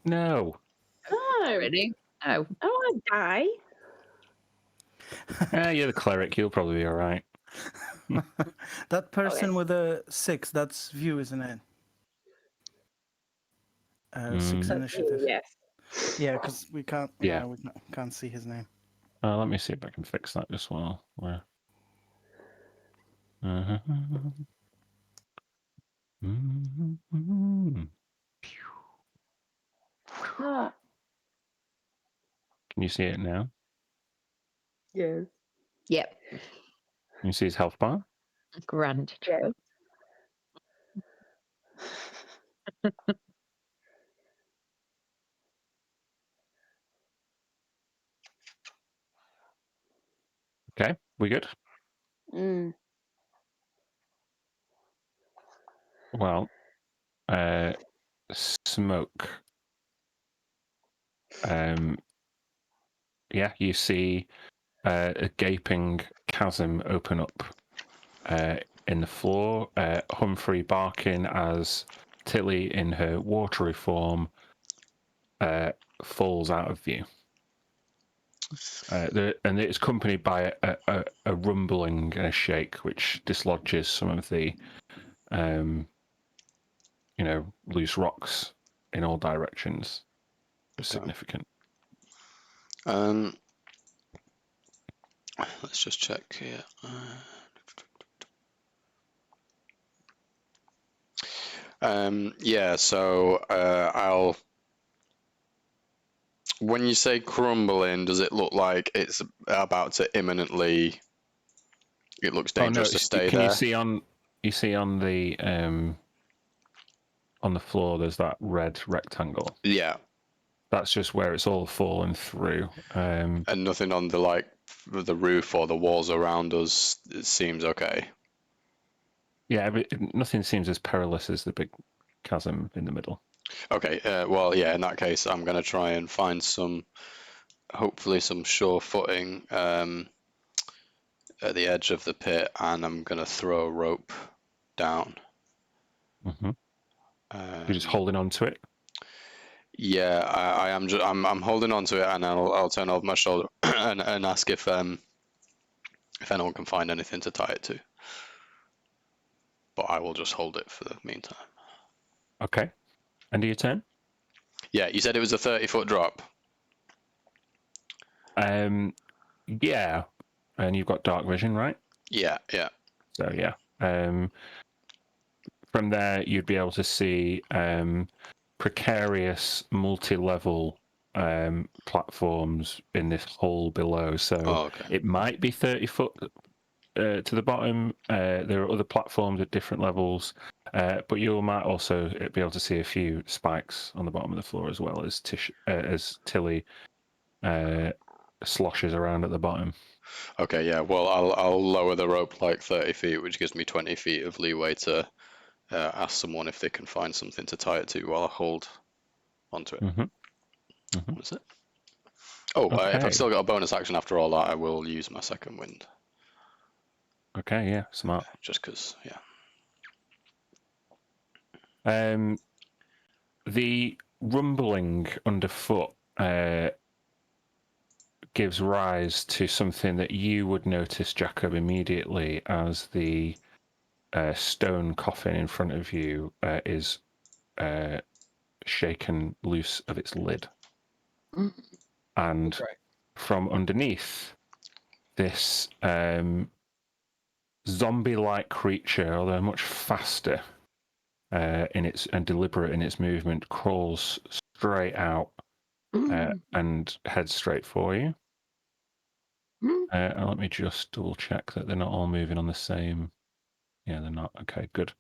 No. Oh, Ready? Oh. I want to die. You're the cleric. You'll probably be all right. That person Okay. with a 6, that's View, isn't it? 6 initiative. Yes. Yeah, because we can't. Yeah. Yeah, we can't see his name. Let me see if I can fix that as well. Where? Uh-huh. Ah, Can you see it now? yes. Yep. Can you see his health bar? Grand. Yes. Okay, we good? Mm. Well, smoke. Yeah, you see a gaping chasm open up in the floor. Humphrey barking as Tilly, in her watery form, falls out of view. And it's accompanied by a rumbling and a shake, which dislodges some of the, loose rocks in all directions. It's Okay. significant. Let's just check here. Yeah, so I'll. When you say crumbling, does it look like it's about to imminently? It looks dangerous to stay can there. you see on the floor? There's that red rectangle. Yeah. That's just where it's all fallen through. And nothing on the roof or the walls around us. It seems okay. Yeah, nothing seems as perilous as the big chasm in the middle. Okay. Well, yeah. In that case, I'm gonna try and find hopefully some sure footing at the edge of the pit, and I'm gonna throw a rope down. Mm-hmm. You're just holding on to it. Yeah, I am. I'm holding on to it, and I'll turn over my shoulder and ask if anyone can find anything to tie it to. But I will just hold it for the meantime. Okay. End of your turn. Yeah, you said it was a 30-foot drop. Yeah, and you've got dark vision, right? Yeah. So yeah. From there, you'd be able to see precarious multi-level platforms in this hole below. So it might be 30 foot to the bottom. There are other platforms at different levels, but you might also be able to see a few spikes on the bottom of the floor as well as Tilly sloshes around at the bottom. Okay, yeah. Well, I'll lower the rope like 30 feet, which gives me 20 feet of leeway to ask someone if they can find something to tie it to while I hold onto it. What is it? Oh, Okay. if I've still got a bonus action after all that, I will use my second wind. Okay, yeah, smart. Just because, yeah. The rumbling underfoot gives rise to something that you would notice, Jacob, immediately as the stone coffin in front of you is shaken loose of its lid. And from underneath, this zombie-like creature, although much faster and deliberate in its movement, crawls straight out and heads straight for you. Let me just double check that they're not all moving on the same. Yeah, they're not. Okay, good.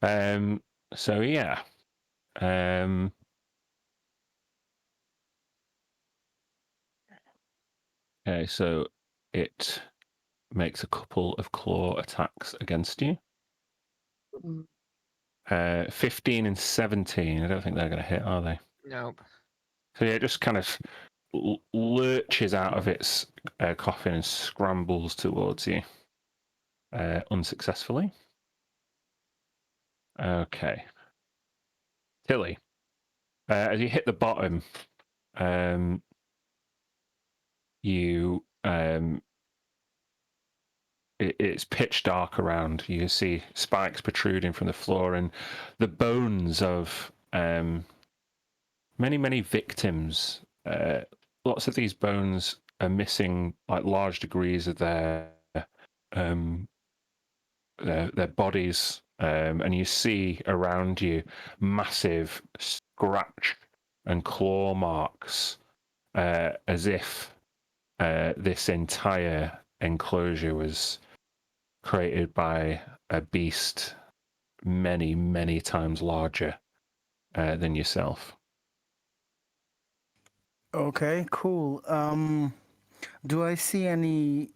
So yeah. Okay, so it makes a couple of claw attacks against you. 15 and 17. I don't think they're going to hit, are they? Nope. So yeah, it just kind of lurches out of its coffin and scrambles towards you. Unsuccessfully. Okay. Tilly. As you hit the bottom, you it's pitch dark around. You see spikes protruding from the floor, and the bones of many victims. Lots of these bones are missing like large degrees of um, their bodies, and you see around you massive scratch and claw marks, as if this entire enclosure was created by a beast many times larger than yourself. Okay, cool. Do I see any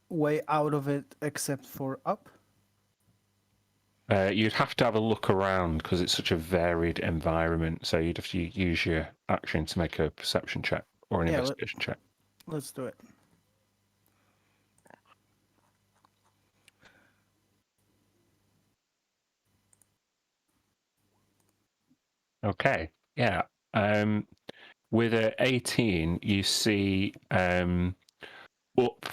way out of it except for up? You'd have to have a look around because it's such a varied environment. So you'd have to use your action to make a perception check or an investigation check. Let's do it. Okay. Yeah. With a 18, you see up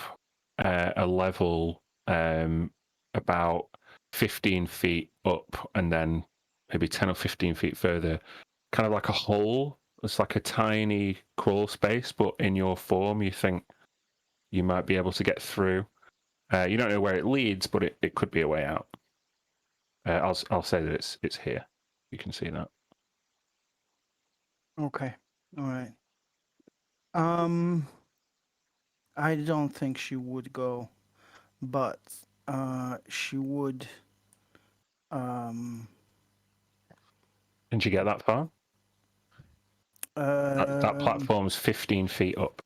a level about 15 feet up, and then maybe 10 or 15 feet further, kind of like a hole. It's like a tiny crawl space, but in your form, you think you might be able to get through. You don't know where it leads, but it could be a way out. I'll say that it's here. You can see that. Okay. All right. I don't think she would go, but she would. Didn't you get that far? That platform's 15 feet up.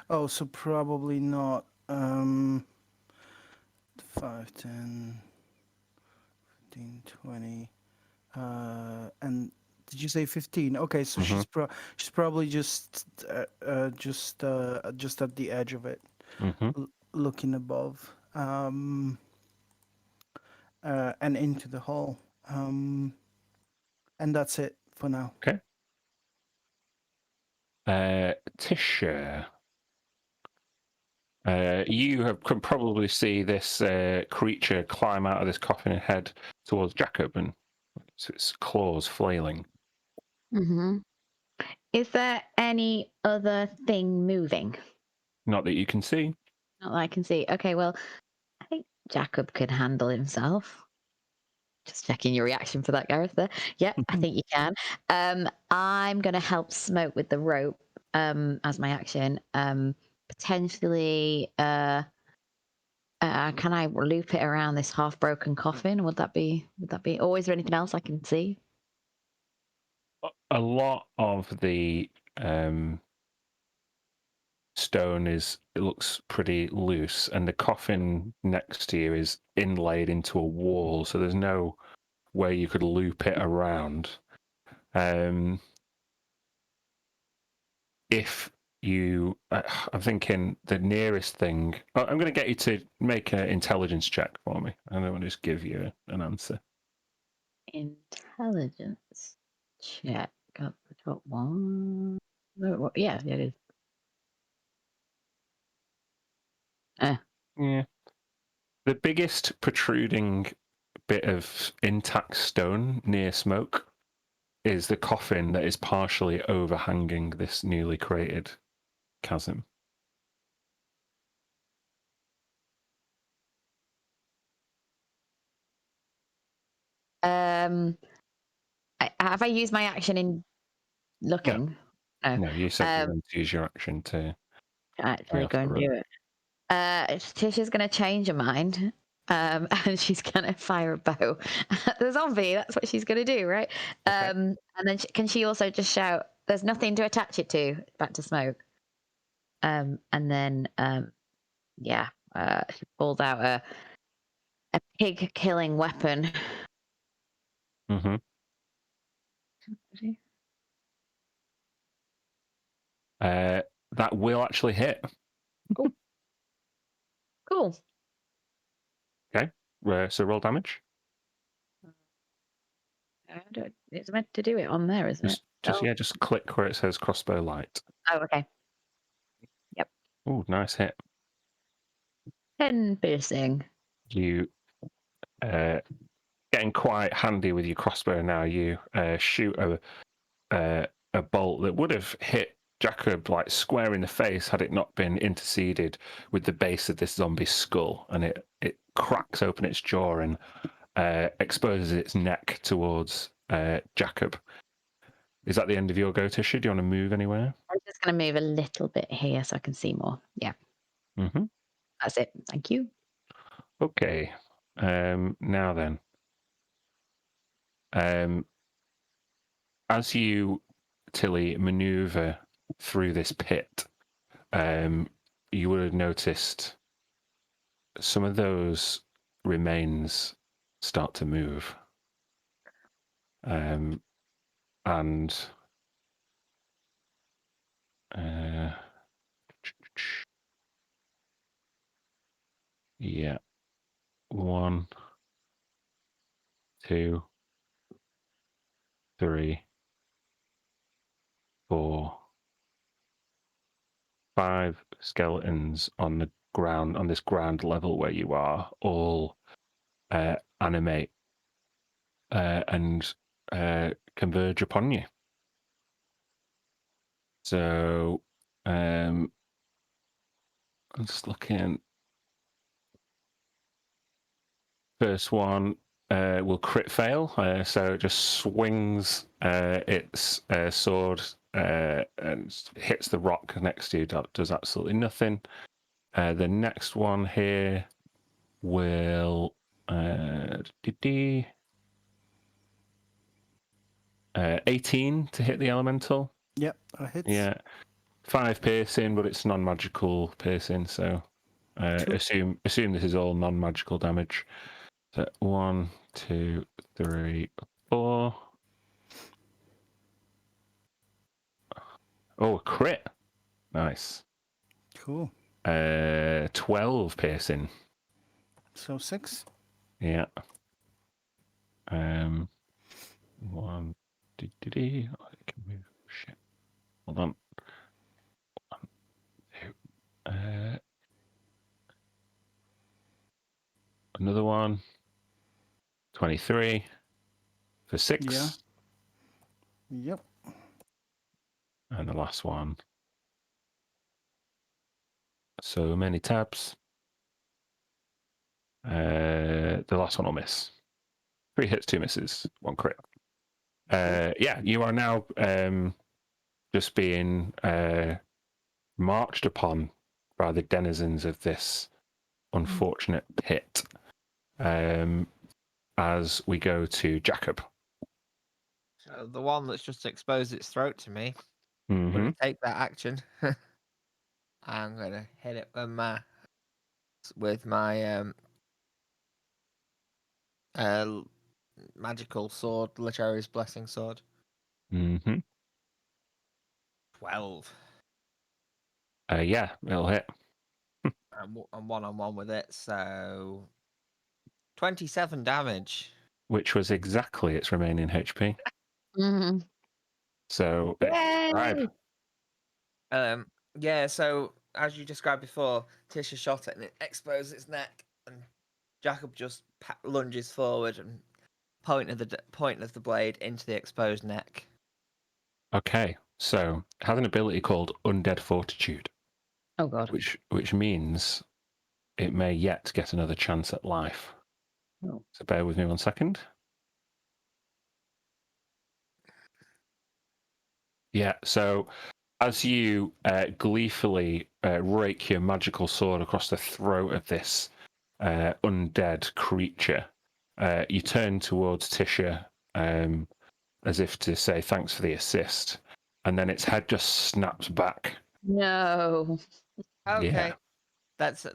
Oh, so probably not. 5, 10, 15, 20. And did you say 15? Okay, so she's probably just at the edge of it, looking above, and into the hole. And that's it for now. Okay. Tisha, you can probably see this creature climb out of this coffin and head towards Jacob, and its claws flailing. Mm-hmm. Is there any other thing moving? Not that you can see. Not that I can see. Okay, well, I think Jacob can handle himself. Just checking your reaction for that, Gareth. There, yeah, I think you can. I'm going to help Smoke with the rope as my action. Potentially, can I loop it around this half-broken coffin? Would that be? Or is there anything else I can see? A lot of the stone it looks pretty loose, and the coffin next to you is inlaid into a wall, so there's no way you could loop it around. If you, I'm thinking the nearest thing. I'm going to get you to make an intelligence check for me, and I'm going to just give you an answer. Intelligence check. Got the top one. No, yeah, it is. Yeah. The biggest protruding bit of intact stone near Smoke is the coffin that is partially overhanging this newly created chasm. Have I used my action in looking? No, you said you want to use your action to actually go and do it. Tisha's going to change her mind, and she's going to fire a bow at the zombie. That's what she's going to do, right? Okay. And then can she also just shout, "There's nothing to attach it to," back to Smoke? And then, she pulls out a pig-killing weapon. Mm-hmm. That will actually hit. Cool. Okay. So roll damage. It's meant to do it on there, isn't it? just click where it says crossbow light. Oh, okay. Yep. Oh, nice hit. 10 piercing. You getting quite handy with your crossbow now. You shoot a bolt that would have hit Jacob like square in the face had it not been interceded with the base of this zombie's skull, and it cracks open its jaw and exposes its neck towards Jacob. Is that the end of your go, Tisha? Do you want to move anywhere? I'm just going to move a little bit here so I can see more. Yeah. Mm-hmm. That's it. Thank you. Okay. Now then. As you, Tilly, maneuver through this pit, you would have noticed some of those remains start to move. And yeah, 1, 2, 3, 4, 5 skeletons on the ground, on this ground level where you are, all animate and converge upon you. So I'm just looking. First one will crit fail, so it just swings its sword and hits the rock next to you. Does absolutely nothing. The next one here will 18 to hit the elemental. Yep, that hits. Yeah, 5 piercing, but it's non-magical piercing, so assume this is all non-magical damage. So 1, 2, 3, 4. Oh, a crit! Nice. Cool. 12 piercing. So 6. Yeah. 1. Oh, I can move. Shit. Hold on. 1, 2. Another one. 23 for 6. Yeah. Yep. And the last one. So many tabs. The last one will miss. 3 hits, 2 misses, 1 crit. Yeah, you are now just being marched upon by the denizens of this unfortunate pit. As we go to Jacob. So the one that's just exposed its throat to me, Mm-hmm. I'm going to take that action. I'm going to hit it with my magical sword, Lechari's Blessing Sword. Mm-hmm. 12. Yeah, it'll hit. I'm one-on-one with it, so 27 damage. Which was exactly its remaining HP. Mm-hmm. So, describe. Yeah, so as you described before, Tisha shot it and it exposed its neck, and Jacob just lunges forward and point of the blade into the exposed neck. Okay, so it has an ability called Undead Fortitude. Oh god. Which means it may yet get another chance at life. Oh. So bear with me 1 second. Yeah, so as you gleefully rake your magical sword across the throat of this undead creature, you turn towards Tisha as if to say thanks for the assist, and then its head just snaps back. No. Okay, Yeah. that's a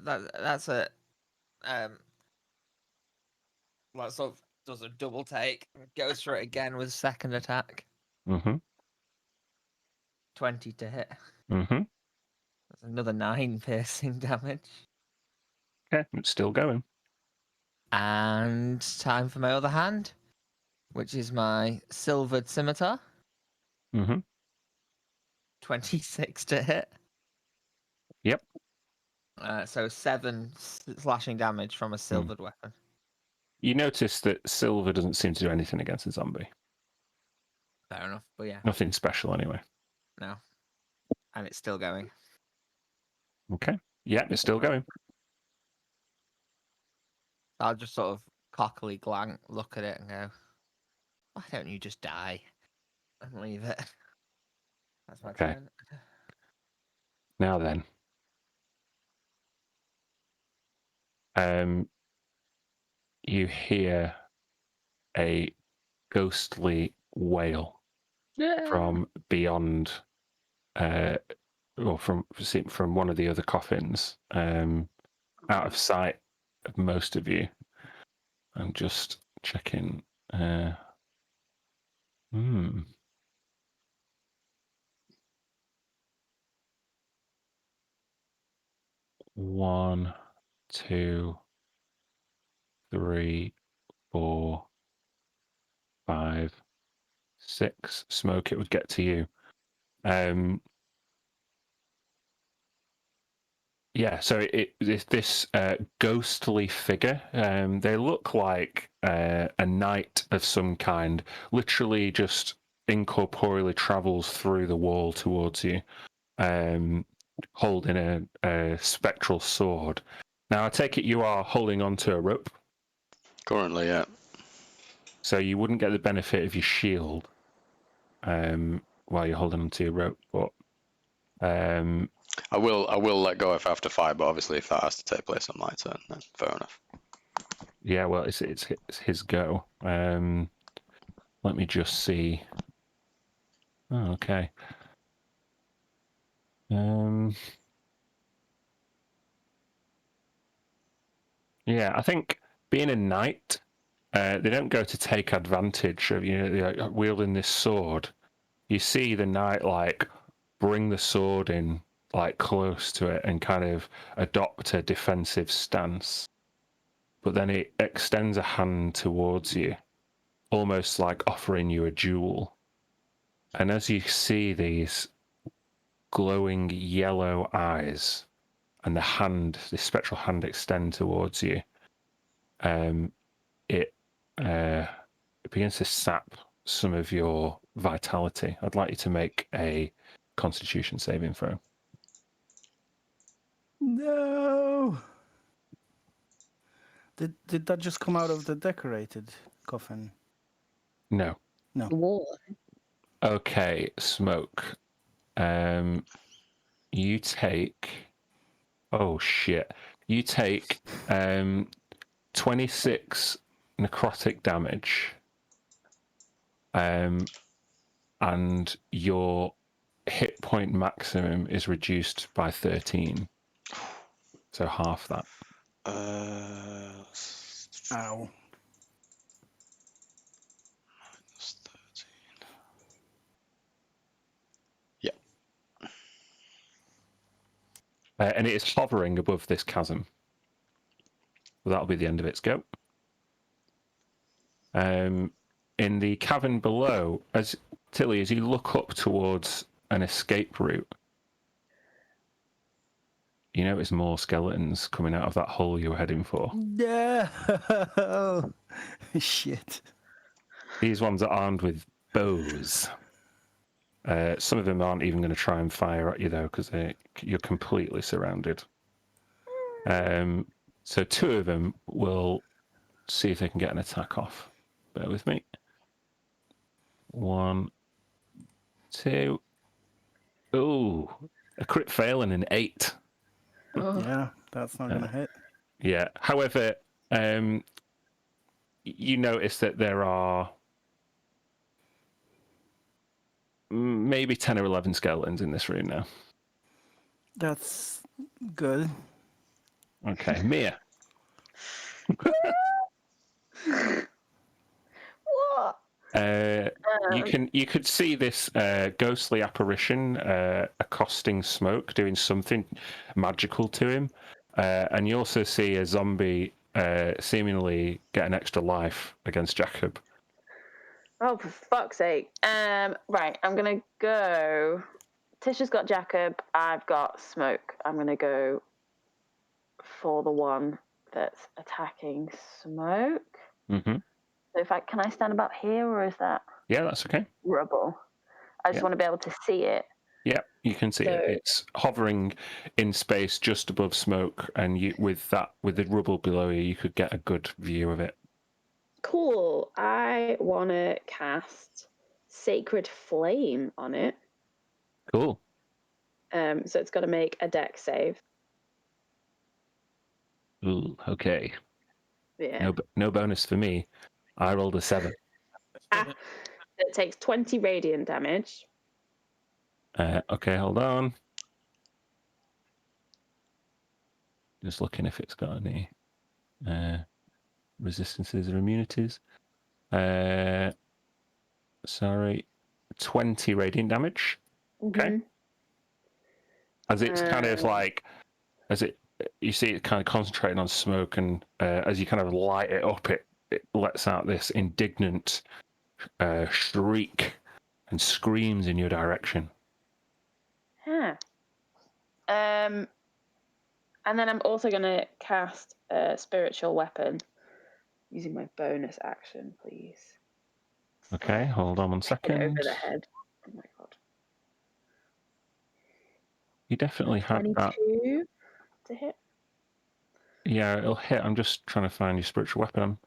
sort of does a double take, goes for it again with a second attack. Mm-hmm. 20 to hit. Mm-hmm. That's another 9 piercing damage. Okay, it's still going. And time for my other hand, which is my silvered scimitar. Mm-hmm. 26 to hit. Yep. So 7 slashing damage from a silvered weapon. You notice that silver doesn't seem to do anything against a zombie. Fair enough, but yeah, Nothing special anyway. no. And it's still going. Okay. Yeah, it's still going. I'll just sort of cockily look at it and go, why don't you just die? And leave it. That's my Okay. turn. Now then. You hear a ghostly wail from beyond, or from one of the other coffins, out of sight of most of you. I'm just checking. One, 2, 3, 4, 5, 6. Smoke, it would get to you. Yeah, so this ghostly figure. They look like a knight of some kind. Literally, just incorporeally travels through the wall towards you, holding a spectral sword. Now, I take it you are holding onto a rope. Currently, yeah. So you wouldn't get the benefit of your shield while you're holding onto your rope, but I will let go if I have to fight, but obviously if that has to take place on my turn, then fair enough. yeah, well, it's his go. Let me just see. Oh, okay. Yeah, I think being a knight, they don't go to take advantage of wielding this sword. You see the knight like bring the sword in like close to it and kind of adopt a defensive stance, but then it extends a hand towards you, almost like offering you a duel. And as you see these glowing yellow eyes and the spectral hand extend towards you, it begins to sap some of your vitality. I'd like you to make a Constitution saving throw. No. Did that just come out of the decorated coffin? No. No. Wall. Okay, Smoke. You take. Oh shit! You take 26 necrotic damage, and your hit point maximum is reduced by 13. So half that. Ow. Minus 13. Yeah. And it is hovering above this chasm. So that'll be the end of its go. In the cavern below, as you look up towards an escape route, you notice more skeletons coming out of that hole you were heading for. No. Shit. These ones are armed with bows. Some of them aren't even going to try and fire at you, though, because you're completely surrounded. So 2 of them will see if they can get an attack off. Bear with me. 1, 2. Ooh, a crit fail and an 8. Yeah, that's not gonna hit. Yeah. However, you notice that there are maybe 10 or 11 skeletons in this room now. That's good. Okay, Mia. What? You could see this ghostly apparition accosting Smoke, doing something magical to him, and you also see a zombie seemingly get an extra life against Jacob. Oh, for fuck's sake. Right, I'm gonna go. Tisha's got Jacob. I've got Smoke. I'm gonna go for the one that's attacking Smoke. Mm-hmm. So can I stand about here, or is that Yeah, that's okay. rubble? I just want to be able to see it. Yeah, you can see it. It's hovering in space just above Smoke, and with the rubble below you, you could get a good view of it. Cool. I want to cast Sacred Flame on it. Cool. So it's got to make a dex save. Ooh, okay. Yeah. No bonus for me. I rolled a 7. It takes 20 radiant damage. Okay, hold on. Just looking if it's got any resistances or immunities. Sorry. 20 radiant damage. Okay. As it's kind of like, you see it kind of concentrating on Smoke, and as you kind of light it up, it lets out this indignant shriek and screams in your direction. Huh. And then I'm also going to cast a Spiritual Weapon using my bonus action, please. Okay, hold on 1 second. Over the head. Oh my god. You definitely had that. 22 to hit. Yeah, it'll hit. I'm just trying to find your spiritual weapon.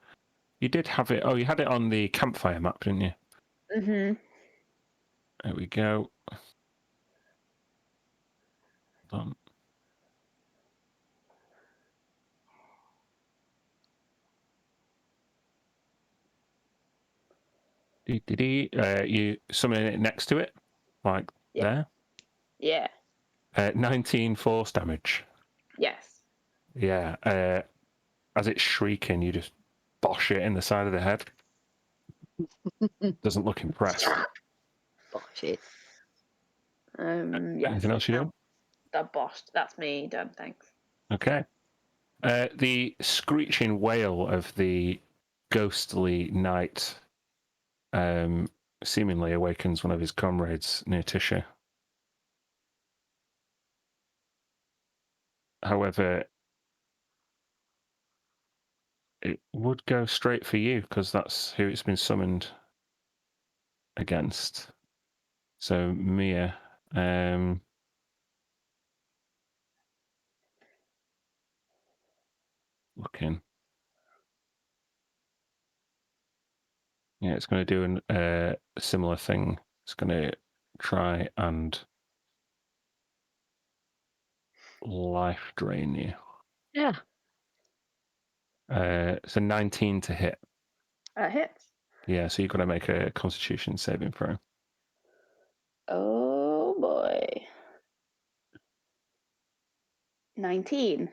You did have it. Oh, you had it on the campfire map, didn't you? Mm-hmm. There we go. Hold on. You summon it next to it, like there. Yeah. 19 force damage. Yes. Yeah. As it's shrieking, you just bosh it in the side of the head. Doesn't look impressed. Bosh it. Yes, Anything else you do? That boshed. That's me done. Thanks. Okay. The screeching wail of the ghostly knight seemingly awakens one of his comrades near Tisha. However, it would go straight for you because that's who it's been summoned against. So Mia, looking. Yeah, it's going to do a similar thing. It's going to try and life drain you. Yeah. It's a 19 to hit. Hits. Yeah, so you've got to make a Constitution saving throw. Oh boy. 19.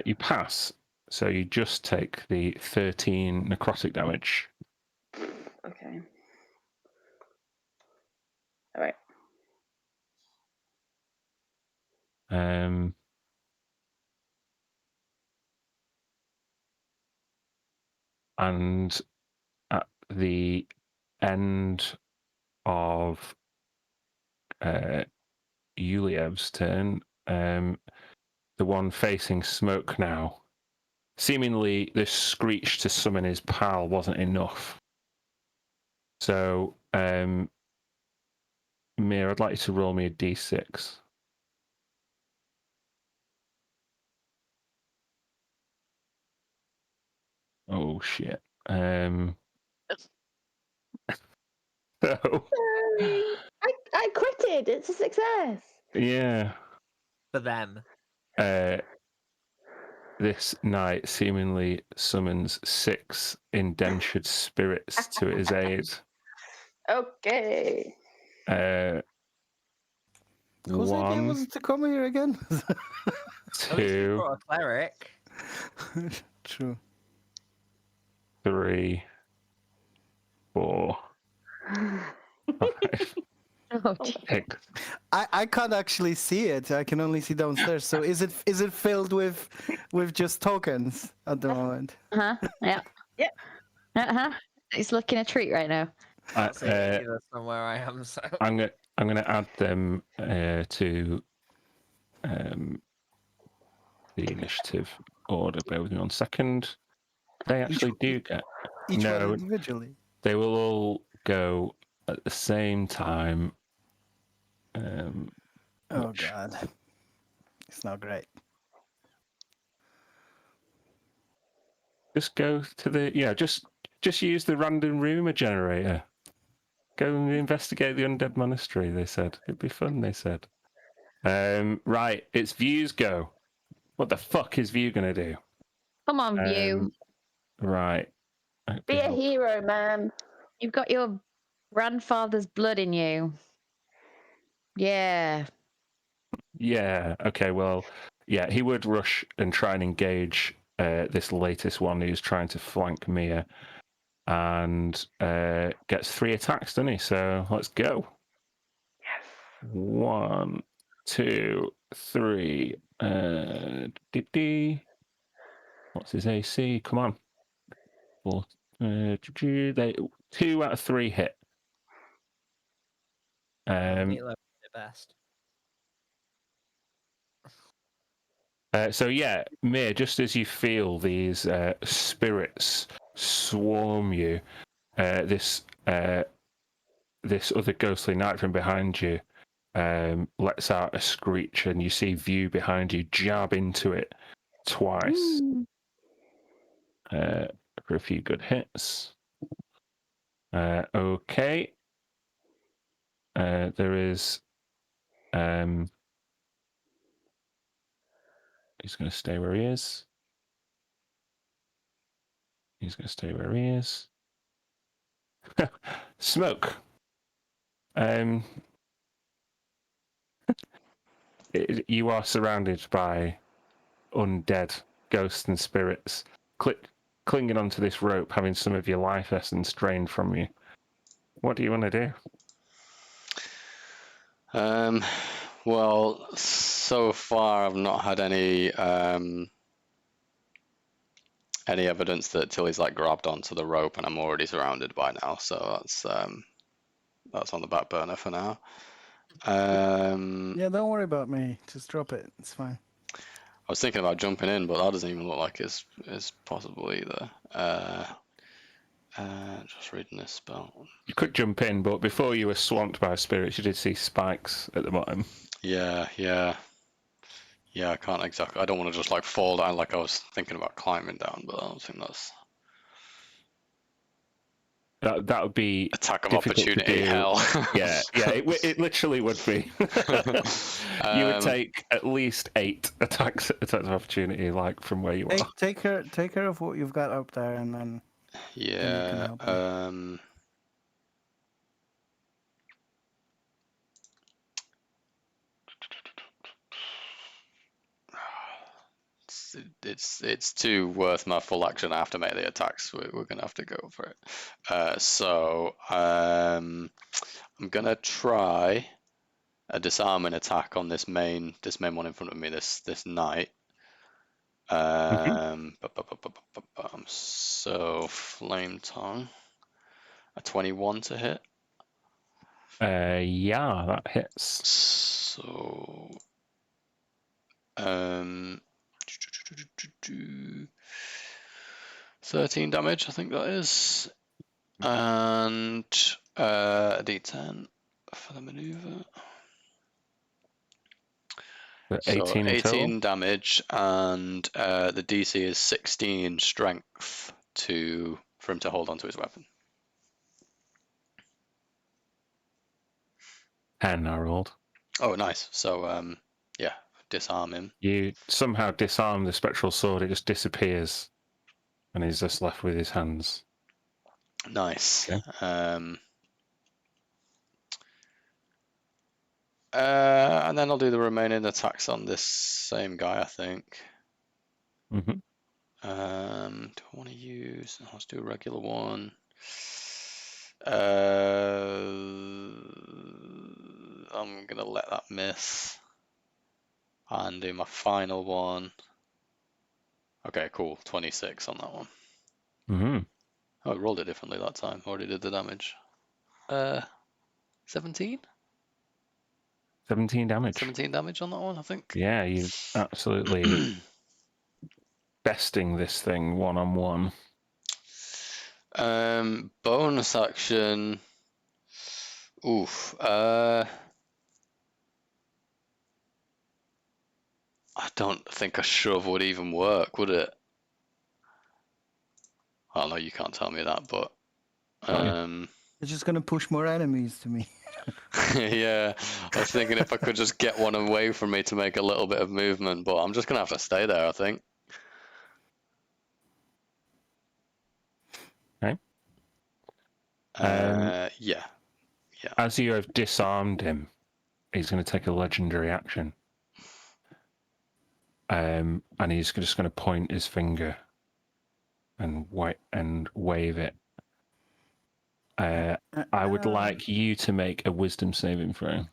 You pass, so you just take the 13 necrotic damage. Okay. All right. And at the end of Yuliev's turn, the one facing Smoke now, seemingly this screech to summon his pal wasn't enough. So, Mir, I'd like you to roll me a d6. Oh, shit. So, I critted. It's a success. yeah. For them. This knight seemingly summons 6 indentured spirits to his aid. Okay. Whose idea was it to come here again? At least we 2, brought a cleric. True. 3, 4, 5, Oh, dear. 6. I can't actually see it. I can only see downstairs. So is it filled with just tokens at the moment? Yeah. Yep. He's looking a treat right now. can't see it either from where I am. So I'm gonna add them to the initiative order. Bear with me 1 second. They actually do get each one individually. They will all go at the same time. Oh God, it's not great. Just go to the just use the random rumor generator. Go and investigate the undead monastery. They said it'd be fun. They said. Right, it's View's go. What the fuck is View gonna do? Come on, View. Right. Be a hero, man. You've got your grandfather's blood in you. Yeah. Yeah. Okay. Well, yeah, he would rush and try and engage this latest one who's trying to flank Mia, and gets 3 attacks, doesn't he? So let's go. Yes. 1, 2, 3. What's his AC? Come on. 4. They 2 out of 3 hit. Meatloaf did it best. So yeah, Mir, just as you feel these spirits swarm you, this other ghostly knight from behind you lets out a screech, and you see View behind you jab into it twice for a few good hits. Okay. There is. He's going to stay where he is. He's going to stay where he is. Smoke. You are surrounded by undead ghosts and spirits clinging onto this rope, having some of your life essence drained from you. What do you want to do? Well, so far I've not had any evidence that Tilly's like grabbed onto the rope, and I'm already surrounded by now. So that's on the back burner for now. Yeah, don't worry about me. Just drop it. It's fine. I was thinking about jumping in, but that doesn't even look like it's possible either. Just reading this spell. You could jump in, but before you were swamped by spirits, you did see spikes at the bottom. Yeah, I can't exactly. I don't want to just like fall down like I was thinking about climbing down, but I don't think that's. That would be attack of opportunity. Hell. yeah, it literally would be. You would take at least 8 attacks of opportunity, like from where you are. Take care of what you've got up there, and then. Yeah. It's too worth my full action. I have to make the attacks. We're gonna have to go for it. So I'm gonna try a disarming attack on this main one in front of me. This knight. So flame tongue. A 21 to hit. Yeah, that hits. So 13 damage, I think that is, and a D10 for the maneuver. 18 so 18 damage, and the DC is 16 strength for him to hold onto his weapon. 10 I rolled. Oh, nice. So yeah, disarm him. You somehow disarm the spectral sword. It just disappears, and he's just left with his hands. Nice. Okay. And then I'll do the remaining attacks on this same guy, I think. Mm-hmm. Do I want to use? Let's do a regular one. I'm gonna let that miss and do my final one. Okay, cool. 26 on that one. Mm-hmm. Oh, I rolled it differently that time. Already did the damage. 17? 17 damage. 17 damage on that one, I think. Yeah, you absolutely besting this thing one-on-one. Bonus action. Oof. I don't think a shove would even work, would it? Oh no, you can't tell me that, but It's just gonna push more enemies to me. yeah, I was thinking if I could just get one away from me to make a little bit of movement, but I'm just gonna have to stay there, I think. Okay. Yeah. As you have disarmed him, he's going to take a legendary action. And he's just going to point his finger and wave it. I would like you to make a wisdom saving throw.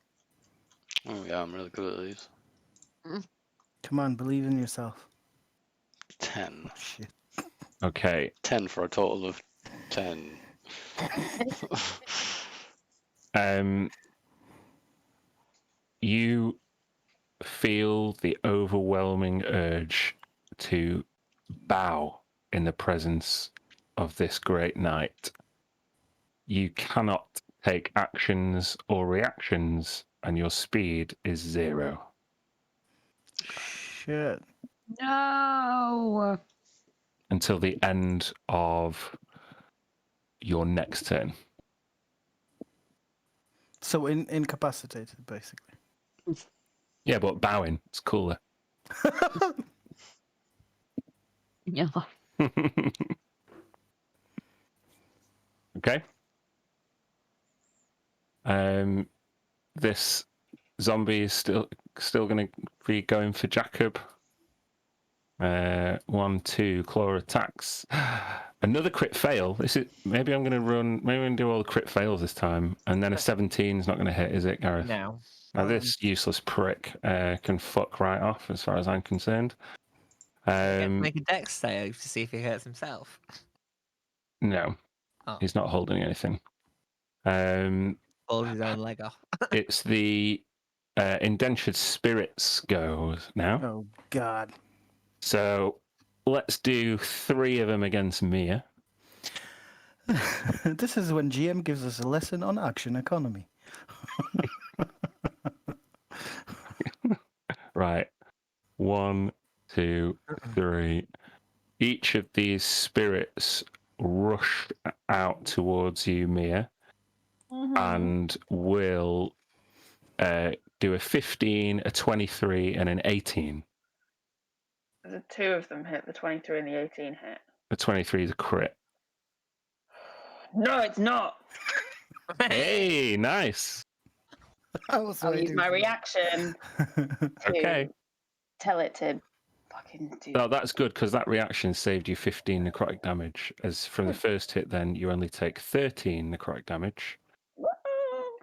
Oh yeah, I'm really good at these. Come on, believe in yourself. 10. Oh, shit. Okay. 10 for a total of 10. You feel the overwhelming urge to bow in the presence of this great knight. You cannot take actions or reactions, and your speed is 0. Shit. No. Until the end of your next turn. So incapacitated, basically. Yeah, but bowing, it's cooler. Yeah. Okay. This zombie is still going to be going for Jacob. 1, 2 claw attacks. Another crit fail. Maybe I'm going to do all the crit fails this time, and then a 17 is not going to hit, is it, Gareth? No. Now this useless prick can fuck right off, as far as I'm concerned. Make a dex save to see if he hurts himself. No, he's not holding anything. Pulls his own leg off. It's the indentured spirits goes now. Oh, God. So let's do 3 of them against Mia. This is when GM gives us a lesson on action economy. Right. 1, 2, 3. Each of these spirits rush out towards you, Mia, and will do a 15, a 23, and an 18. The 2 of them hit, the 23 and the 18 hit. The 23 is a crit. No, it's not. Hey, nice. I'll use my reaction to tell it to fucking do. No, that's good, because that reaction saved you 15 necrotic damage. As from the first hit, then you only take 13 necrotic damage.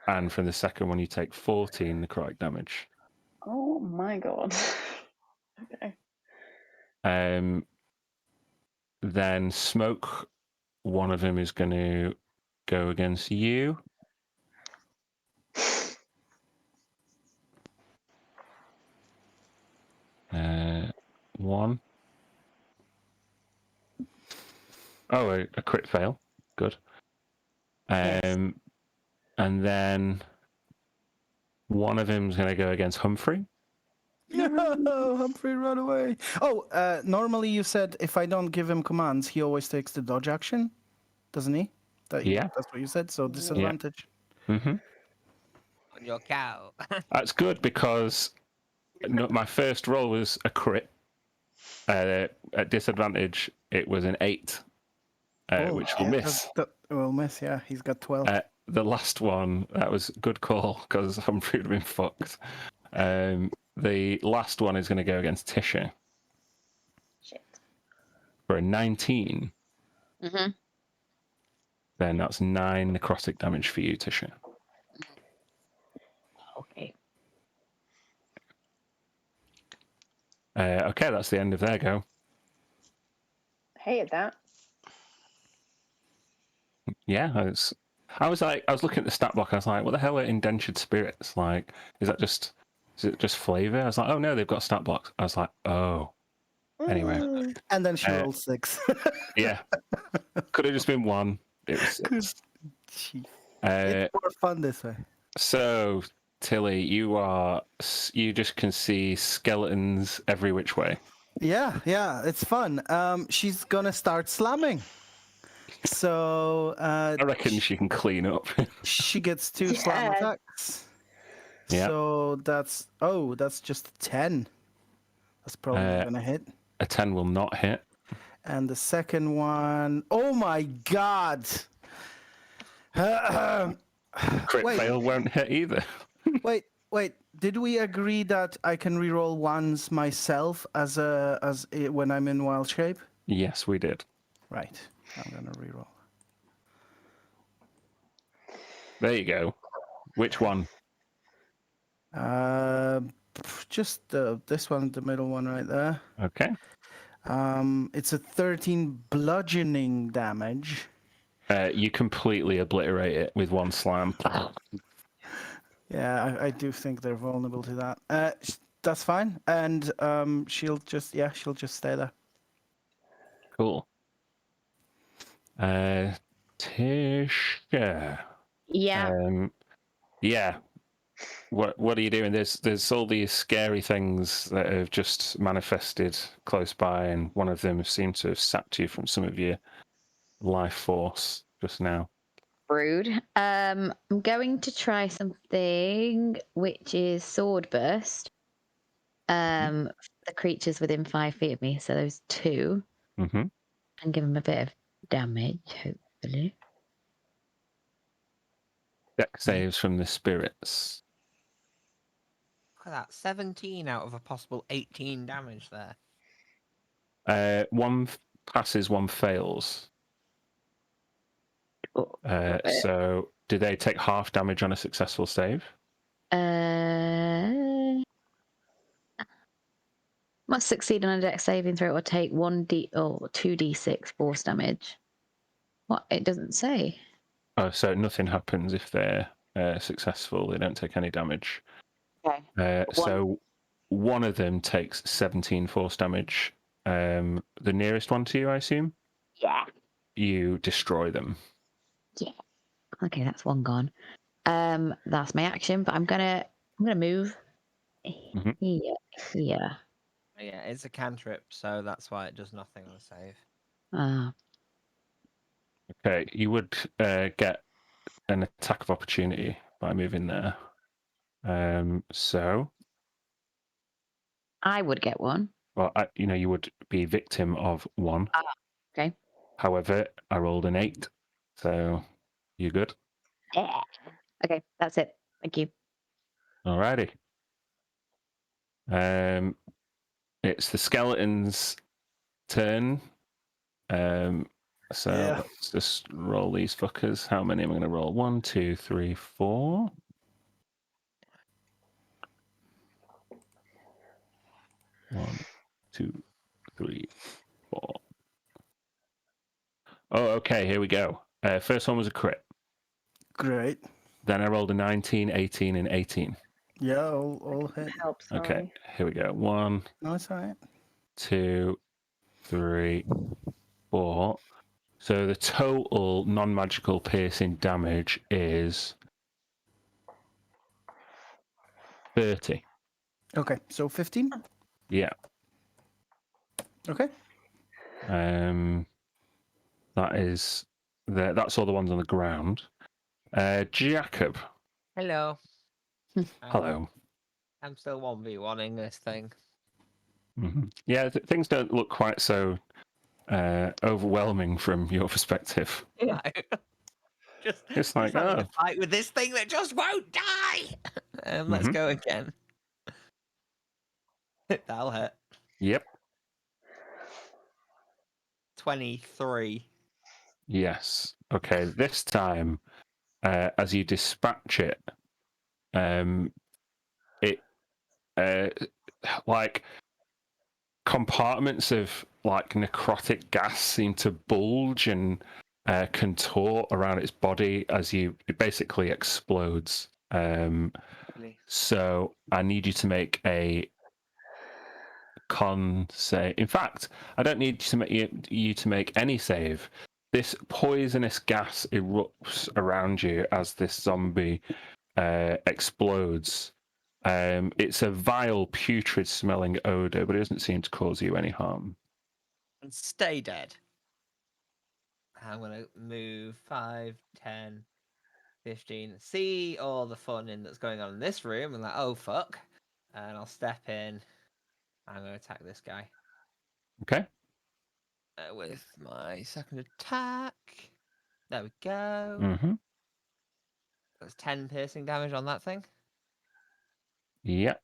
And from the second one, you take 14 necrotic damage. Oh my god. Okay. Then Smoke, one of them is going to go against you. One. Oh, a crit fail. Good. And then one of them's going to go against Humphrey. No, Humphrey, run away. Oh, normally you said if I don't give him commands, he always takes the dodge action, doesn't he? Yeah. That's what you said, so disadvantage. Yeah. Mm-hmm. On your cow. That's good, because my first roll was a crit. At disadvantage, it was an 8, which will miss. That will miss, yeah. He's got 12. The last one, that was a good call, because Humphrey would have been fucked. The last one is going to go against Tisha. Shit. For a 19. Mm-hmm. Then that's 9 necrotic damage for you, Tisha. Okay. Okay, that's the end of their go. Hated that. Yeah, it's I was looking at the stat block. I was like, what the hell are indentured spirits? Like, is it just flavor? I was like, oh no, they've got stat blocks. I was like, oh. Anyway. And then she rolled 6. Yeah. Could have just been 1. It was 6. It's more fun this way. So, Tilly, you just can see skeletons every which way. Yeah, it's fun. She's gonna start slamming. So I reckon she can clean up. she gets 2 slam attacks. Yeah. So that's just a 10. That's probably not gonna hit. A 10 will not hit. And the second one, oh my god! Crit fail won't hit either. wait. Did we agree that I can reroll ones myself when I'm in wild shape? Yes, we did. Right. I'm gonna reroll. There you go. Which one? Just this one, the middle one right there. Okay. It's a 13 bludgeoning damage. You completely obliterate it with 1 slam. Yeah, I do think they're vulnerable to that. That's fine, and she'll just stay there. Cool. Tisha. Yeah. Yeah. What are you doing? There's all these scary things that have just manifested close by, and one of them seemed to have sapped you from some of your life force just now. Rude. I'm going to try something which is sword burst. The creatures within 5 feet of me, so those 2. Mm-hmm. And give them a bit of damage, hopefully. Dex saves from the spirits. Look at that, 17 out of a possible 18 damage there. 1 passes, 1 fails. So, do they take half damage on a successful save? Must succeed on a dex saving throw or take 2d6 force damage. What? It doesn't say. Oh, so nothing happens if they're successful. They don't take any damage. Okay. So one of them takes 17 force damage. The nearest one to you, I assume? Yeah. You destroy them. Yeah. Okay, that's 1 gone. That's my action, but I'm gonna move here. Yeah, it's a cantrip, so that's why it does nothing on a save. Okay, you would get an attack of opportunity by moving there. So I would get 1. Well, you would be victim of 1. Okay. However, I rolled an 8, so you're good. Yeah. Okay, that's it. Thank you. Alrighty. It's the skeleton's turn. Let's just roll these fuckers. How many am I going to roll? 1, 2, 3, 4. 1, 2, 3, 4. Oh, okay. Here we go. First one was a crit. Great. Then I rolled a 19, 18, and 18. Yeah, all hit. Helps. Okay, here we go. 1. No, it's all right. 2, 3, 4. So the total non-magical piercing damage is 30. Okay, so 15. Yeah. Okay. That's all the ones on the ground. Jacob. Hello. Hello. I'm still 1v1ing this thing. Mm-hmm. Yeah, things don't look quite so overwhelming from your perspective. Yeah. It's like, having a fight with this thing that just won't die. Let's go again. That'll hit. Yep. 23. Yes. Okay. This time, as you dispatch it, like compartments of like necrotic gas seem to bulge and contort around its body as it basically explodes. So I need you to make a con save. In fact, I don't need you to make any save. This poisonous gas erupts around you as this zombie explodes. It's a vile, putrid-smelling odor, but it doesn't seem to cause you any harm. And stay dead. I'm going to move 5, 10, 15. See all the fun that's going on in this room and like, oh, fuck. And I'll step in. I'm going to attack this guy. Okay. With my second attack. There we go. Mm-hmm. That's 10 piercing damage on that thing. Yep.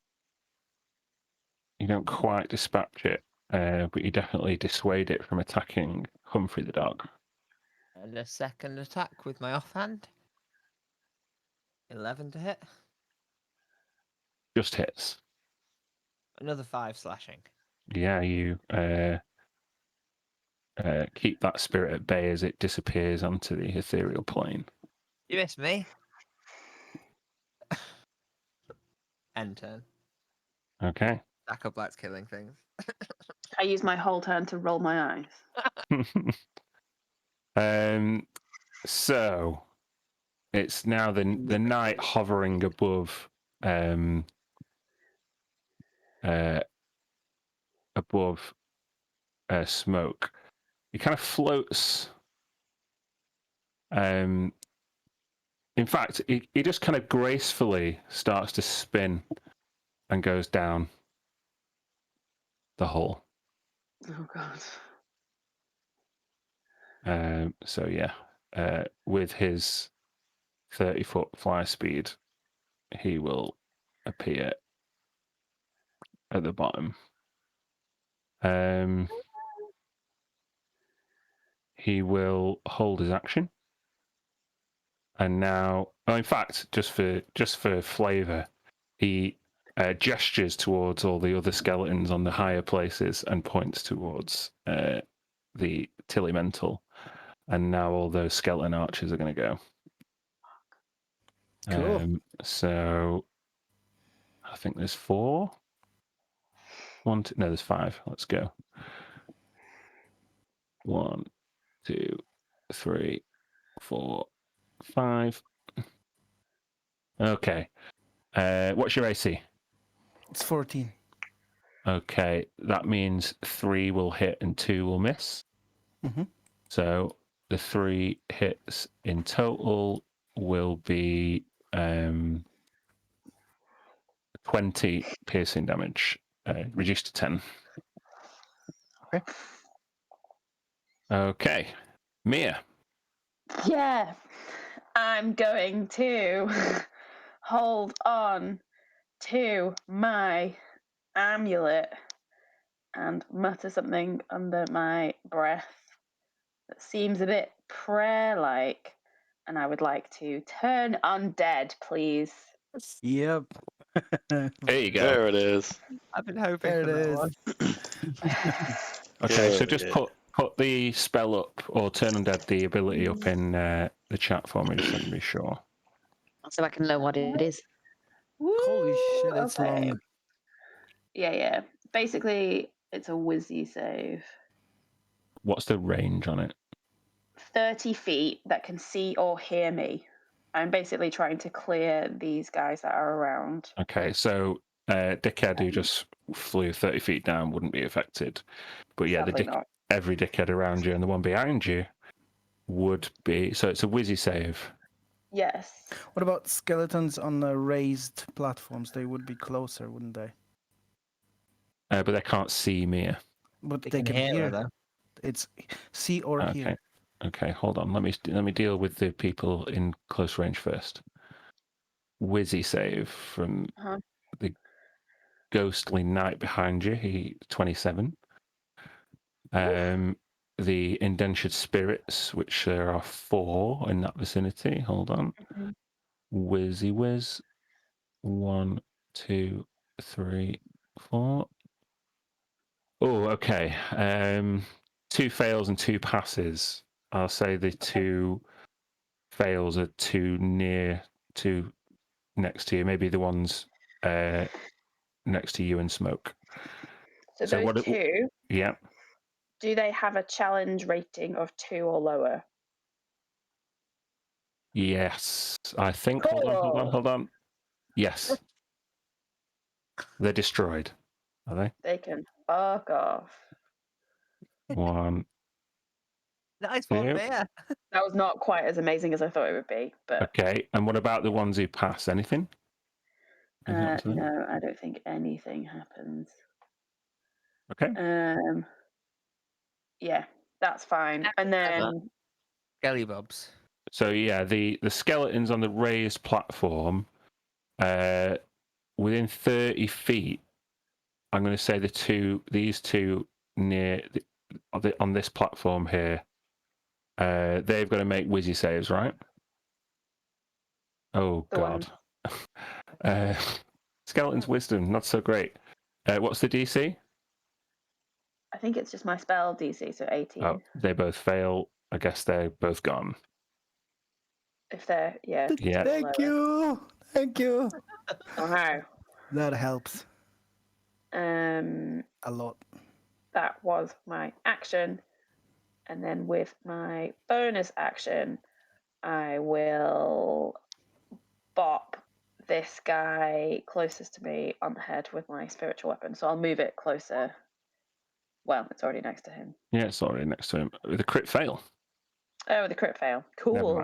You don't quite dispatch it, but you definitely dissuade it from attacking Humphrey the dog. And a second attack with my offhand. 11 to hit. Just hits. Another 5 slashing. Yeah, you keep that spirit at bay as it disappears onto the ethereal plane. You missed me. End turn. Okay. Jacob likes killing things. I use my whole turn to roll my eyes. So it's now the knight hovering above smoke. He kind of floats. In fact, he just kind of gracefully starts to spin and goes down the hole. Oh god. So yeah, with his 30-foot fly speed, he will appear at the bottom. He will hold his action, and now, in fact, just for flavour, he gestures towards all the other skeletons on the higher places and points towards the Tillymental. And now all those skeleton archers are going to go. Cool. So I think there's 4. No, there's 5. Let's go. 1, 2, 3, 4, 5. Okay. What's your AC? It's 14. Okay, that means 3 will hit and 2 will miss. Mm-hmm. So the 3 hits in total will be 20 piercing damage, reduced to 10. Okay. Okay, Mia. Yeah. I'm going to hold on to my amulet and mutter something under my breath that seems a bit prayer-like, and I would like to turn undead, please. Yep. There you go. There it is. I've been hoping There for it that is. one. Okay, so Yeah, just yeah. put the spell up, or turn undead the ability up in the chat for me, just so I can be sure. So I can know what it is. Holy shit, it's Okay. long. Yeah. Basically, it's a whizzy save. What's the range on it? 30 feet that can see or hear me. I'm basically trying to clear these guys that are around. Okay, so dickhead who just flew 30 feet down wouldn't be affected. But yeah, Sadly not. every dickhead around you and the one behind you would be. So it's a whizzy save. Yes. What about skeletons on the raised platforms? They would be closer, wouldn't they? But they can't see Mia. But They they can can hear her, though. It's see or hear. Okay, hold on. Let me deal with the people in close range first. Whizzy save from the ghostly knight behind you. He 27. The indentured spirits, which there are 4 in that vicinity. Hold on. Whizzy whiz. 1, 2, 3, 4. Oh, okay. 2 fails and 2 passes. I'll say the two fails are too next to you. Maybe the ones next to you and Smoke. So those two, yeah. Do they have a challenge rating of 2 or lower? Yes, I think. Cool. Hold on. Yes, they're destroyed. Are they? They can fuck off. One. Nice one, Mia. That was not quite as amazing as I thought it would be, but Okay. And what about the ones who pass? Anything? no, I don't think anything happens. Okay. Yeah, that's fine. And then Skelly Bobs. So yeah, the skeletons on the raised platform, within 30 feet. I'm going to say these two near on this platform here. They've got to make whizzy saves, right? Oh God. Skeleton's wisdom, not so great. What's the DC? I think it's just my spell DC, so 18. Oh, they both fail. I guess they're both gone. If they're Thank you. Okay. That helps. A lot. That was my action, and then with my bonus action, I will bop this guy closest to me on the head with my spiritual weapon. So I'll move it closer. Well, it's already next to him. Yeah, it's already next to him. With a crit fail. Oh, the crit fail. Cool.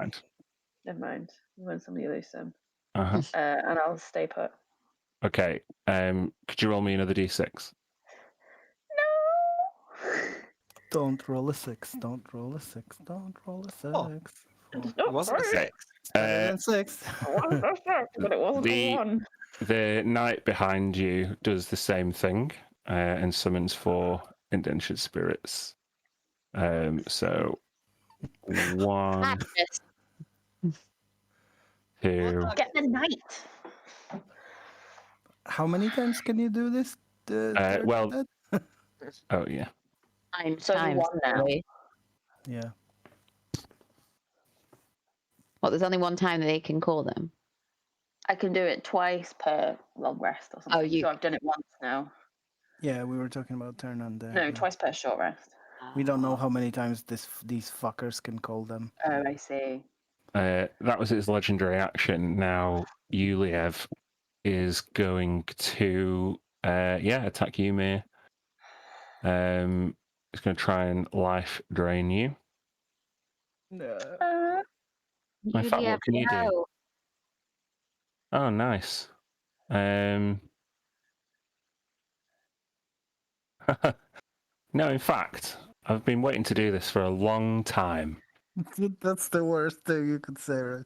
Never mind. We win some, you lose some. Uh-huh. And I'll stay put. Okay. Could you roll me another d6? No. Don't roll a 6. Don't roll a 6. Don't roll a 6. Oh. It wasn't a 6. It's better than 6. But it wasn't a 1. The knight behind you does the same thing and summons 4 indentured spirits. So 1, 2. Get the knight. How many times can you do this? Well, oh yeah. 9 So times. 1 now. Yeah. What? There's only one time that they can call them. I can do it twice per long rest or something. So I've done it once now. Yeah, we were talking about turn on there. No, twice per short rest. We don't know how many times these fuckers can call them. Oh, I see. That was its legendary action. Now Yulev is going to attack you, Mir. It's going to try and life drain you. No. In fact, what can you do? Oh, nice. No, in fact, I've been waiting to do this for a long time. That's the worst thing you could say,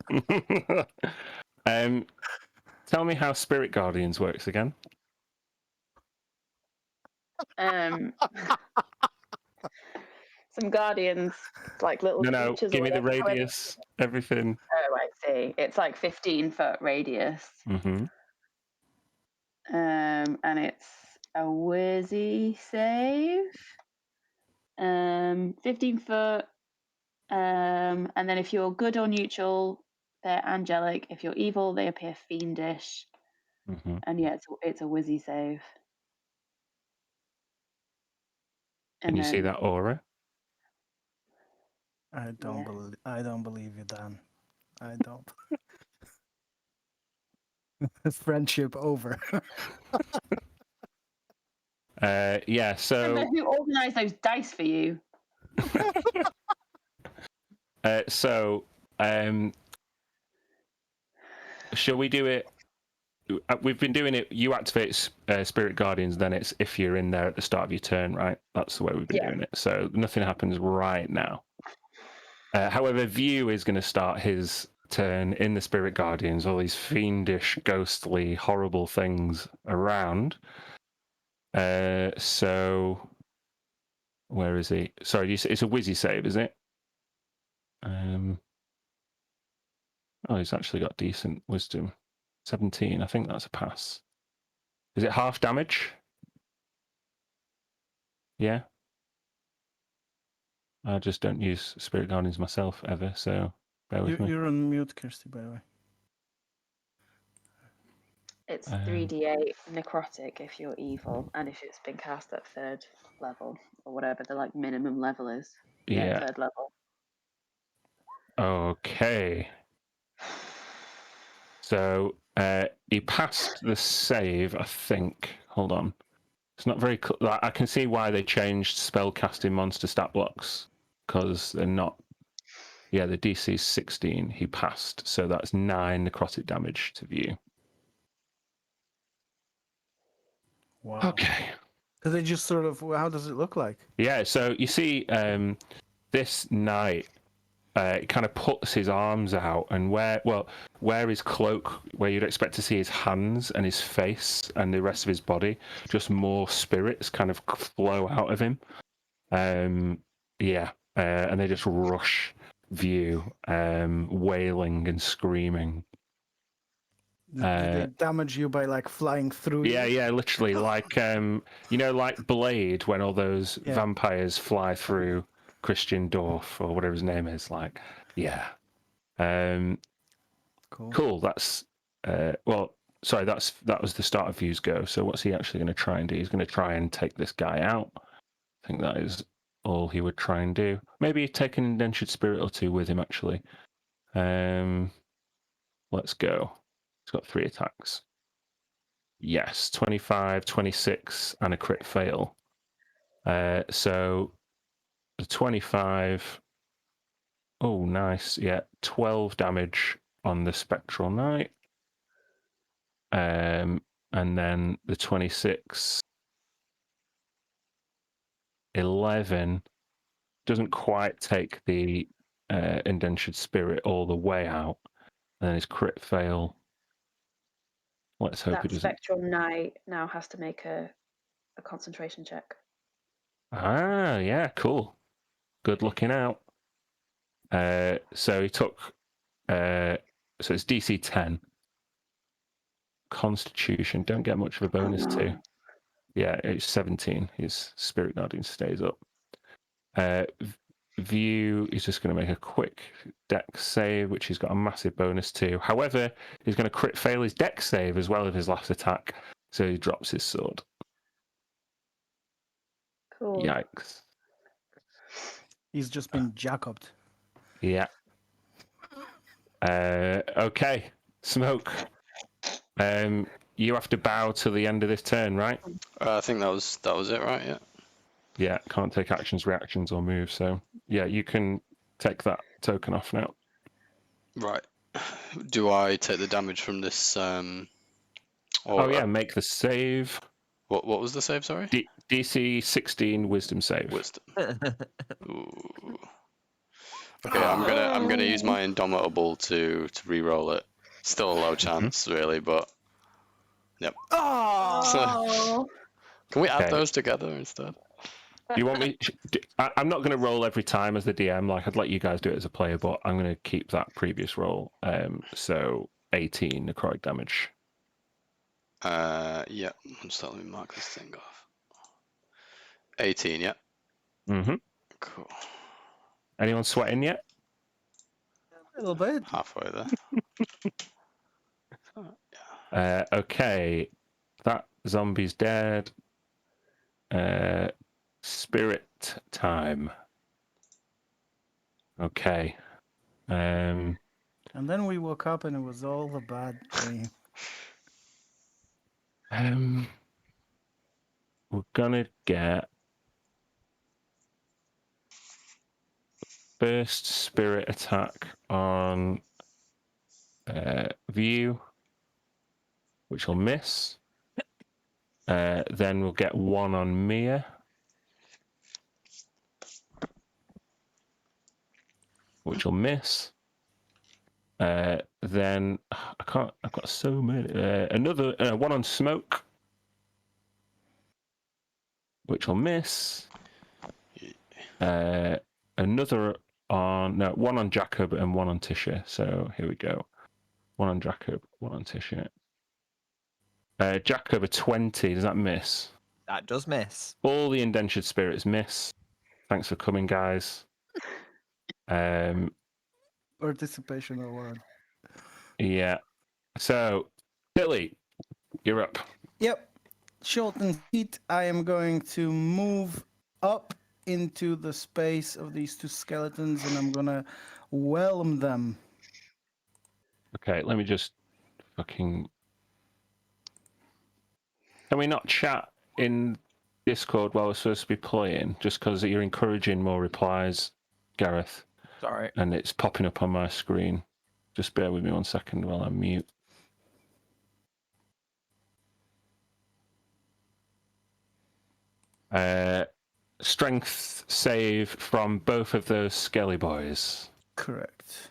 right? Tell me how Spirit Guardians works again. Some guardians, like little creatures. Give me the radius, everything. Oh, I see. It's like 15-foot radius. Mm-hmm. And it's a whizzy save. 15 foot. And then if you're good or neutral, they're angelic. If you're evil, they appear fiendish. Mm-hmm. And yeah, it's a whizzy save. Can you see that aura? I don't believe you, Dan. I don't. Friendship over. Yeah, so who organized those dice for you? Shall we do it? We've been doing it. You activate Spirit Guardians, then it's if you're in there at the start of your turn, right? That's the way we've been doing it. So nothing happens right now. However, View is going to start his turn in the Spirit Guardians. All these fiendish, ghostly, horrible things around. So where is he? Sorry, it's a whizzy save, is it? Oh, he's actually got decent wisdom. 17. I think that's a pass. Is it half damage? Yeah. I just don't use Spirit Guardians myself ever, so bear with me. You're on mute, Kirsty, by the way. It's 3d8 necrotic if you're evil, and if it's been cast at 3rd level or whatever the like minimum level is. Yeah, 3rd level. Okay. So he passed the save, I think. Hold on. It's not very. I can see why they changed spellcasting monster stat blocks, because they're not. Yeah, the DC is 16. He passed, so that's 9 necrotic damage to view. Wow. Okay. So they just sort of. How does it look like? Yeah. So you see, this knight. It kind of puts his arms out, and where his cloak, where you'd expect to see his hands and his face and the rest of his body, just more spirits kind of flow out of him. And they just rush view, wailing and screaming. Did they damage you by like flying through? Yeah, literally, like like Blade, when all those vampires fly through Christian Dorf or whatever his name is. Like, yeah. Cool. That's that was the start of View's go. So what's he actually going to try and do? He's going to try and take this guy out. I think that is all he would try and do. Maybe take an indentured spirit or two with him, actually. Let's go. He's got 3 attacks. Yes, 25, 26, and a crit fail. So the 25. Oh, nice. Yeah, 12 damage on the Spectral Knight. And then the 26, 11 doesn't quite take the indentured spirit all the way out. And then his crit fail. Let's hope that it doesn't. Spectral Knight now has to make a concentration check. Ah, yeah, cool. Good looking out. So he took. So it's DC 10. Constitution, don't get much of a bonus to. Yeah, it's 17. His Spirit Guardian stays up. View is just going to make a quick dex save, which he's got a massive bonus to. However, he's going to crit fail his dex save as well as his last attack, so he drops his sword. Cool. Yikes. He's just been jacobed. Yeah. Okay. Smoke. You have to bow to the end of this turn, right? I think that was it, right? Yeah. Yeah, can't take actions, reactions, or moves. So yeah, you can take that token off now. Right. Do I take the damage from this? Make the save. What was the save? Sorry. DC 16 Wisdom save. Wisdom. Ooh. Okay, I'm gonna use my Indomitable to re-roll it. Still a low chance, really, but yep. Oh. Can we add those together instead? Do you want me? I'm not going to roll every time as the DM. Like, I'd let you guys do it as a player, but I'm going to keep that previous roll. So 18 necrotic damage. Yeah. Just let me mark this thing off. 18, yeah. Mm-hmm. Cool. Anyone sweating yet? A little bit. Halfway there. Okay. That zombie's dead. Spirit time. Okay. And then we woke up and it was all a bad dream. We're gonna get first spirit attack on View, which will miss. Then we'll get one on Mia, which will miss. Then I can't. I've got so many. Another one on Smoke, which will miss. Another one on Jacob and one on Tisha. So here we go. One on Jacob, one on Tisha. Jacob, a 20. Does that miss? That does miss. All the indentured spirits miss. Thanks for coming, guys. Participation award. Yeah. So, Billy, you're up. Yep. Short and sweet. I am going to move up into the space of these two skeletons, and I'm gonna whelm them. Okay, let me just fucking. Can we not chat in Discord while we're supposed to be playing? Just because you're encouraging more replies, Gareth. Sorry. And it's popping up on my screen. Just bear with me 1 second while I mute. Strength save from both of those skelly boys. Correct.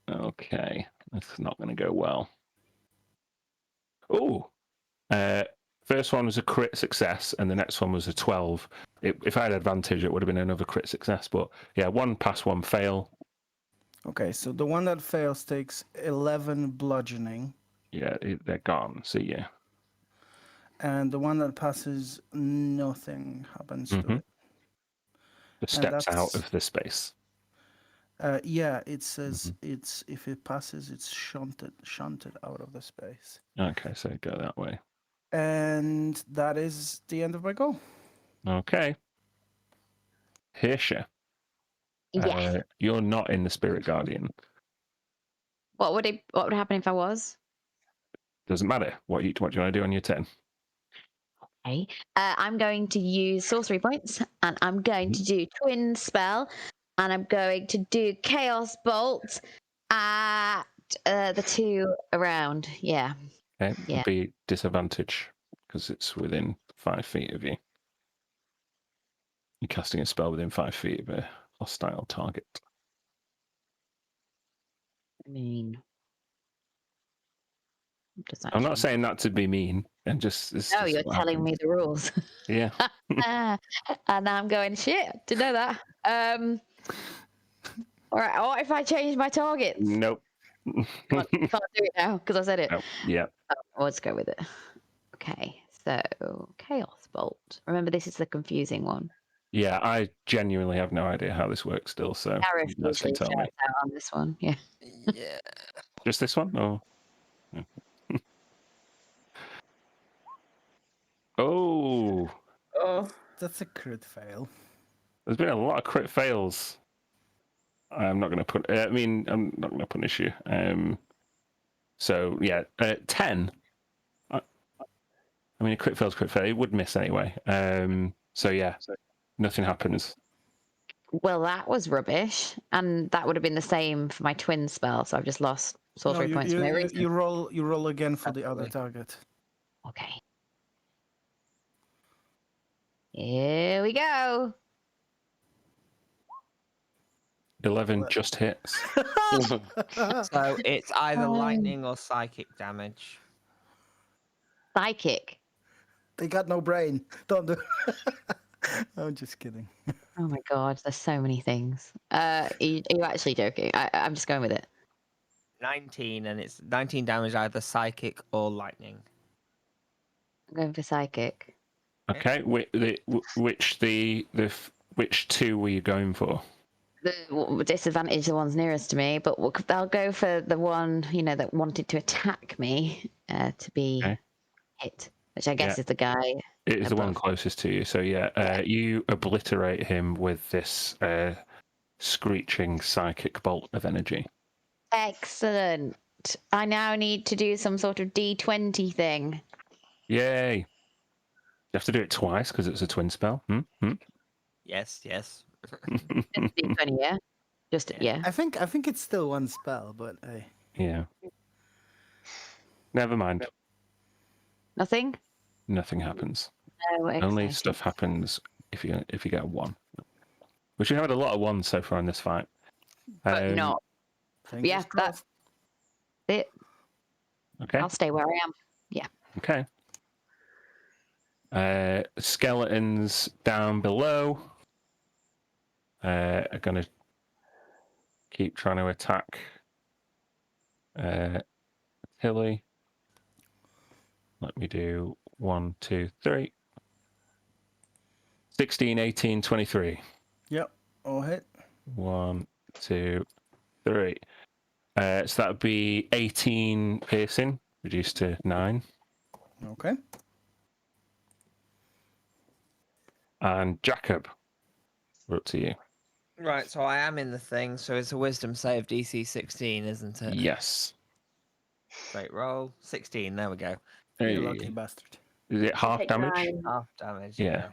Okay, that's not going to go well. Oh, first one was a crit success, and the next one was a 12. If I had advantage, it would have been another crit success. But yeah, 1 pass, 1 fail. Okay, so the one that fails takes 11 bludgeoning. Yeah, they're gone. See ya. And the one that passes, nothing happens to it. Just steps out of the space. Yeah, it says it's if it passes, it's shunted out of the space. Okay, so go that way. And that is the end of my go. Okay. Hirsha. Yes. You're not in the Spirit Guardian. What would happen if I was? Doesn't matter. What do you want to do on your turn? Okay. I'm going to use sorcery points, and I'm going to do twin spell, and I'm going to do chaos bolt at the two around. Yeah. Okay. Yeah. It'll be disadvantage because it's within 5 feet of you. You're casting a spell within 5 feet of a hostile target. I mean, I'm not saying that to be mean, and just. No, you're telling me the rules. Yeah. And I'm going, shit, didn't know that. All right, what if I change my targets? Nope. Can't do it now because I said it. Nope. Yeah. Oh, let's go with it. Okay, so Chaos Bolt. Remember, this is the confusing one. Yeah, I genuinely have no idea how this works still, so Gareth you guys can usually tell me. shouts out on this one, yeah. Yeah. Just this one? Or... Oh. Oh. That's a crit fail. There's been a lot of crit fails. I'm not going to put. I'm not going to punish you. So yeah, 10. I mean, a crit fail's crit fail. It would miss anyway. So yeah, nothing happens. Well, that was rubbish, and that would have been the same for my twin spell. So I've just lost sorcery points for no reason. You roll again for the other target. Okay. Here we go. 11 just hits. So it's either lightning or psychic damage. Psychic. They got no brain. Don't do. I'm just kidding. Oh my god, there's so many things. Are you actually joking? I'm just going with it. 19, and it's 19 damage, either psychic or lightning. I'm going for psychic. Okay, which two were you going for? The disadvantage, the ones nearest to me, but I'll go for the one that wanted to attack me to be hit, which I guess is the guy. It is the one closest to you. So yeah, you obliterate him with this screeching psychic bolt of energy. Excellent. I now need to do some sort of D20 thing. Yay! You have to do it twice because it's a twin spell. Yes. Just D20, yeah. Yeah. I think it's still one spell, but hey. Yeah. Never mind. Nothing. Nothing happens. No, Only stuff happens if you get a 1. Which we had a lot of 1s so far in this fight. But not. Yeah, that's it. Okay. I'll stay where I am. Yeah. Okay. Skeletons down below are going to keep trying to attack Tilly. Let me do 1, 2, 3. 16, 18, 23. Yep. All hit. 1, 2, 3. So that would be 18 piercing, reduced to 9. Okay. And Jacob, we're up to you. Right, so I am in the thing, so it's a wisdom save DC 16, isn't it? Yes. Great roll. 16, there we go. You Hey. lucky bastard. Is it half Take damage? 9. Half damage, Yeah.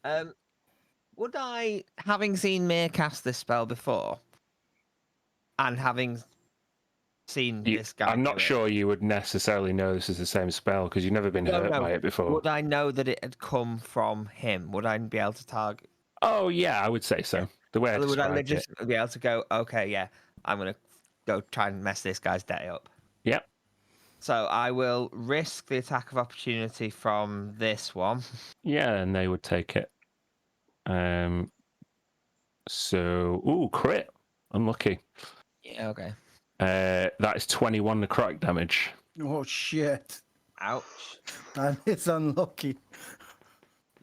yeah. Would I, having seen Mir cast this spell before, and having seen this guy I'm do not it, sure you would necessarily know this is the same spell because you've never been hurt by it before. would I know that it had come from him? Would I be able to target? Oh, yeah, I would say so. The way I Would I described it. just be able to go, okay, yeah, I'm going to go try and mess this guy's day up? Yep. So I will risk the attack of opportunity from this one. Yeah, and they would take it. So, crit. Unlucky. Yeah, okay. That is 21 necrotic damage. Oh shit. Ouch. That is unlucky.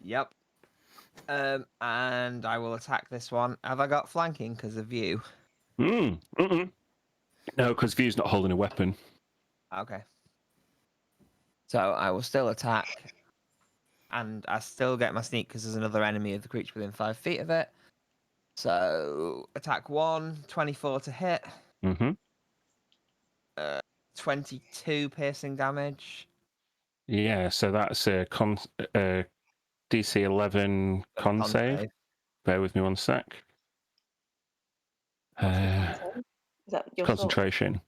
Yep. And I will attack this one. Have I got flanking because of you? No, because View's not holding a weapon. Okay. So I will still attack. And I still get my sneak because there's another enemy of the creature within 5 feet of it. So attack 1, 24 to hit. 22 piercing damage. Yeah, so that's a DC 11 con save. Bear with me one sec. What's the con save? Is that your Concentration.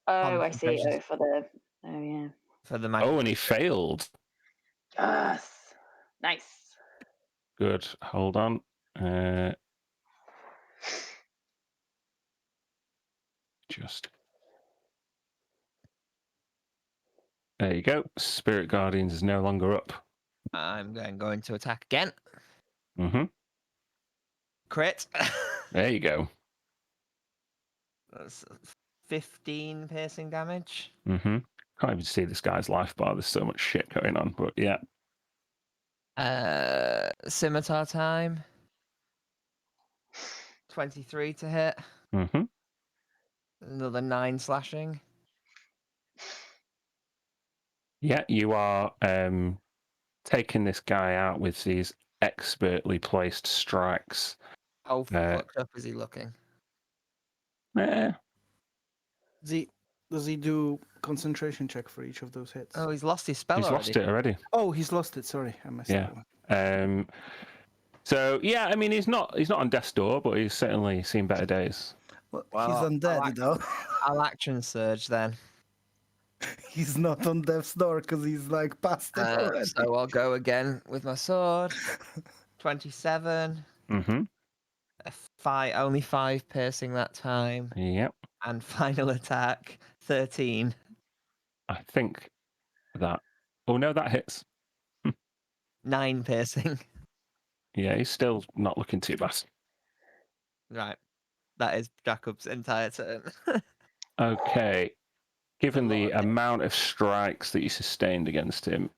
Oh, I see. Oh, for the. Oh, yeah. For the magic. Oh, and he failed. Yes. Nice. Good. Hold on. Just. There you go. Spirit Guardians is no longer up. I'm then going to attack again. Crit. There you go. That's 15 piercing damage. Can't even see this guy's life bar. There's so much shit going on, but yeah. Scimitar time. 23 to hit. Another 9 slashing. Yeah, you are taking this guy out with these expertly placed strikes. How fucked up is he looking? Does he do concentration check for each of those hits? Oh, he's lost his spell He's already. lost it already. Oh, he's lost it. Sorry, I missed that one. So yeah, I mean he's not on death's door, but he's certainly seen better days. Well, he's undead, though. I'll action surge then. He's not on death's door because he's like past it already. So I'll go again with my sword. 27. Only 5 piercing that time. Yep. And final attack 13. I think that. Oh no, that hits. 9 piercing. Yeah, he's still not looking too bad. Right. That is Jacob's entire turn. Okay. Given the amount of strikes that you sustained against him,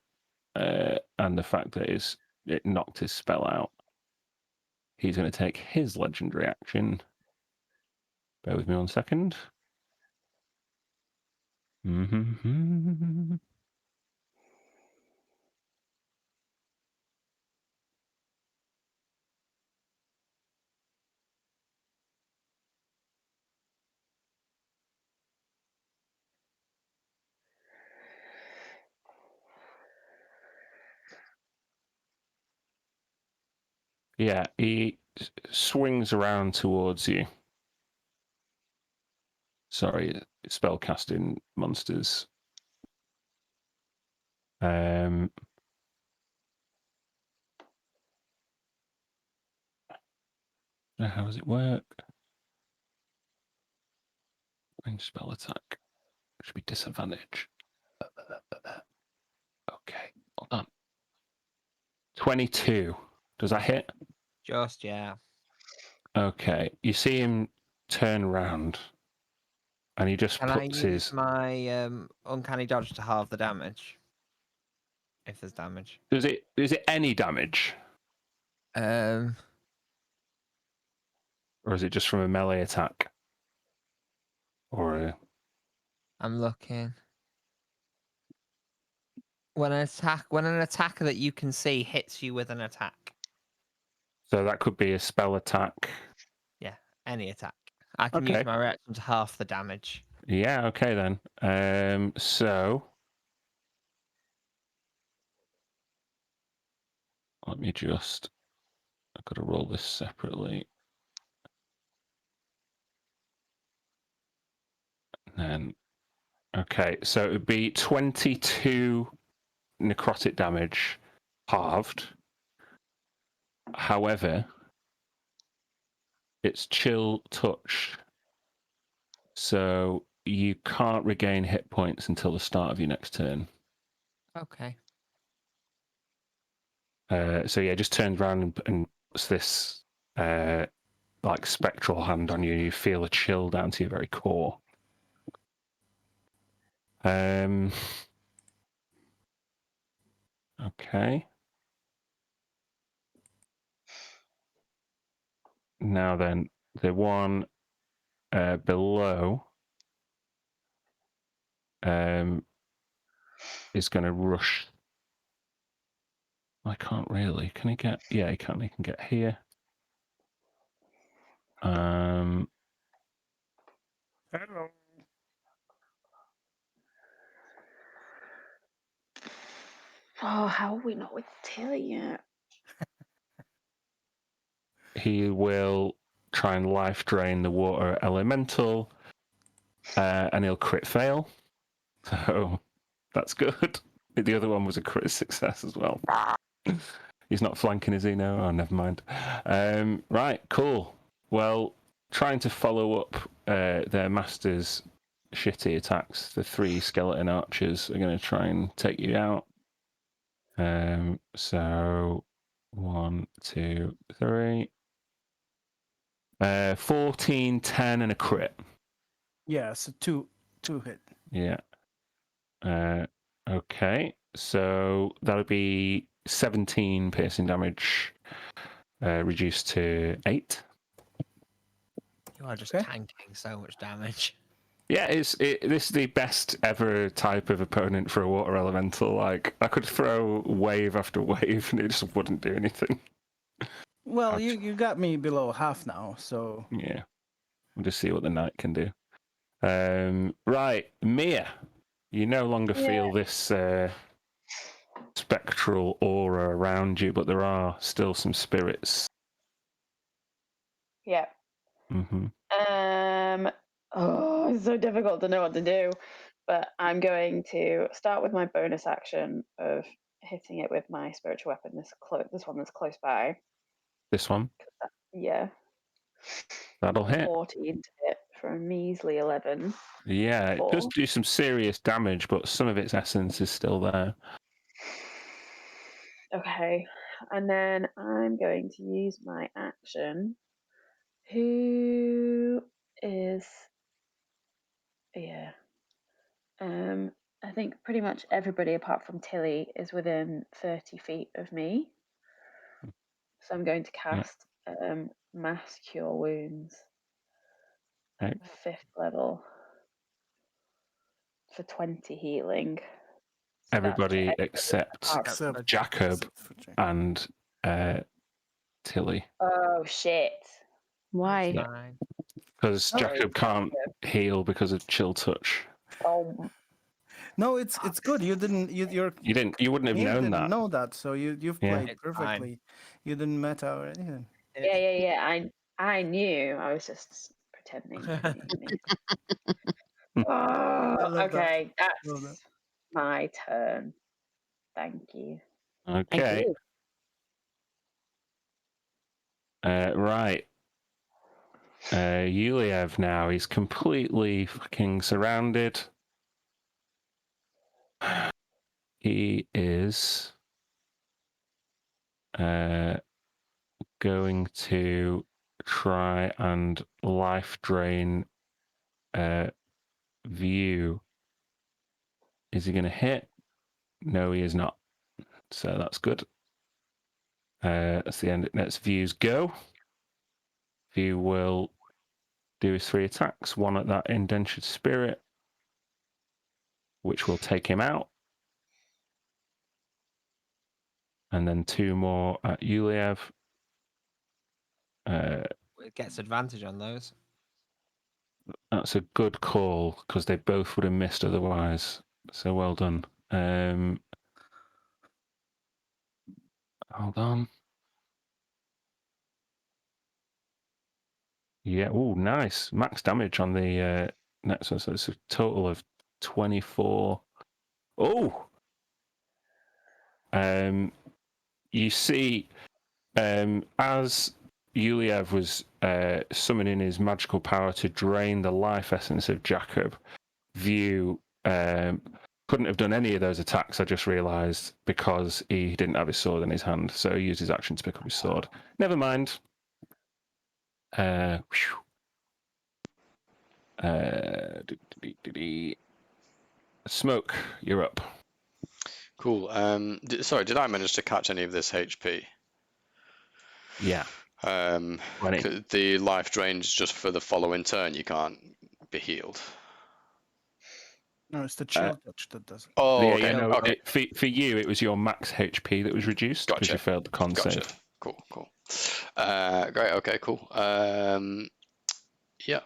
and the fact that it knocked his spell out, he's going to take his legendary action. Bear with me 1 second. Yeah, he swings around towards you. Sorry, spellcasting monsters. How does it work? Range spell attack. Should be disadvantage. Okay, hold on. 22. Does that hit? Just, yeah. Okay, you see him turn around, and he just Can I puts use his. my uncanny dodge to halve the damage? If there's damage. Is it any damage? Or is it just from a melee attack? Or I'm looking. When an attack that you can see hits you with an attack. So that could be a spell attack. Yeah, any attack. I can use my reaction to half the damage. Yeah, okay then. So let me just, I've got to roll this separately. And then, okay, so it would be 22 necrotic damage halved. However, it's chill touch. So you can't regain hit points until the start of your next turn. Okay. So yeah, just turns around and puts this like spectral hand on you. You feel a chill down to your very core. Okay. Now then, the one below is going to rush. I can't really. Can he get? Yeah, he can. He can get here. Hello. Oh, how are we not with Tilly yet? He will try and life drain the water elemental, and he'll crit fail. So that's good. The other one was a crit success as well. He's not flanking, is he? No? Oh, never mind. Right, cool. Well, trying to follow up their master's shitty attacks, the 3 skeleton archers are going to try and take you out. So 1, 2, 3. 14, 10, and a crit. Yeah, so two hit. Yeah. Okay, so that'll be 17 piercing damage, reduced to 8. You are just tanking so much damage. Yeah, this is the best ever type of opponent for a water elemental. Like, I could throw wave after wave and it just wouldn't do anything. Well, you got me below half now, so... Yeah, we'll just see what the knight can do. Right, Mia, you no longer feel this spectral aura around you, but there are still some spirits. Yeah. Mm-hmm. Oh, it's so difficult to know what to do. But I'm going to start with my bonus action of hitting it with my spiritual weapon. This one that's close by. This one? Yeah. That'll hit. 14 to hit for a measly 11. Yeah, it does do some serious damage, but some of its essence is still there. Okay. And then I'm going to use my action. Who is... Yeah. I think pretty much everybody apart from Tilly is within 30 feet of me. So I'm going to cast Mass Cure Wounds at 5th level for 20 healing. So everybody except Jacob and Tilly. Oh, shit. Why? Because Jacob can't heal because of chill touch. Oh. No, it's good. You wouldn't have known that. Know that, so you've played perfectly. You didn't meta or anything. Yeah. I knew. I was just pretending. Okay, that's my turn. Thank you. Okay. Thank you. Right. Yulev now. He's completely fucking surrounded. He is going to try and life drain View. Is he going to hit? No, he is not. So that's good. That's the end. That's View's go. he will do his 3 attacks. One at that indentured spirit, which will take him out. And then 2 more at Yulev. It gets advantage on those. That's a good call, because they both would have missed otherwise. So well done. Hold on. Yeah, oh, nice. Max damage on the next one. So it's a total of 24. Oh! You see, as Yulev was summoning his magical power to drain the life essence of Jacob, View couldn't have done any of those attacks, I just realised, because he didn't have his sword in his hand, so he used his action to pick up his sword. Never mind. Smoke, you're up. Cool. Sorry, did I manage to catch any of this HP? Yeah. The life drains just for the following turn. You can't be healed. No, it's the chill touch that does it. Oh, yeah, okay. Okay. For you, it was your max HP that was reduced because you failed the con save. Cool. Great. Okay. Cool. Yeah, I'm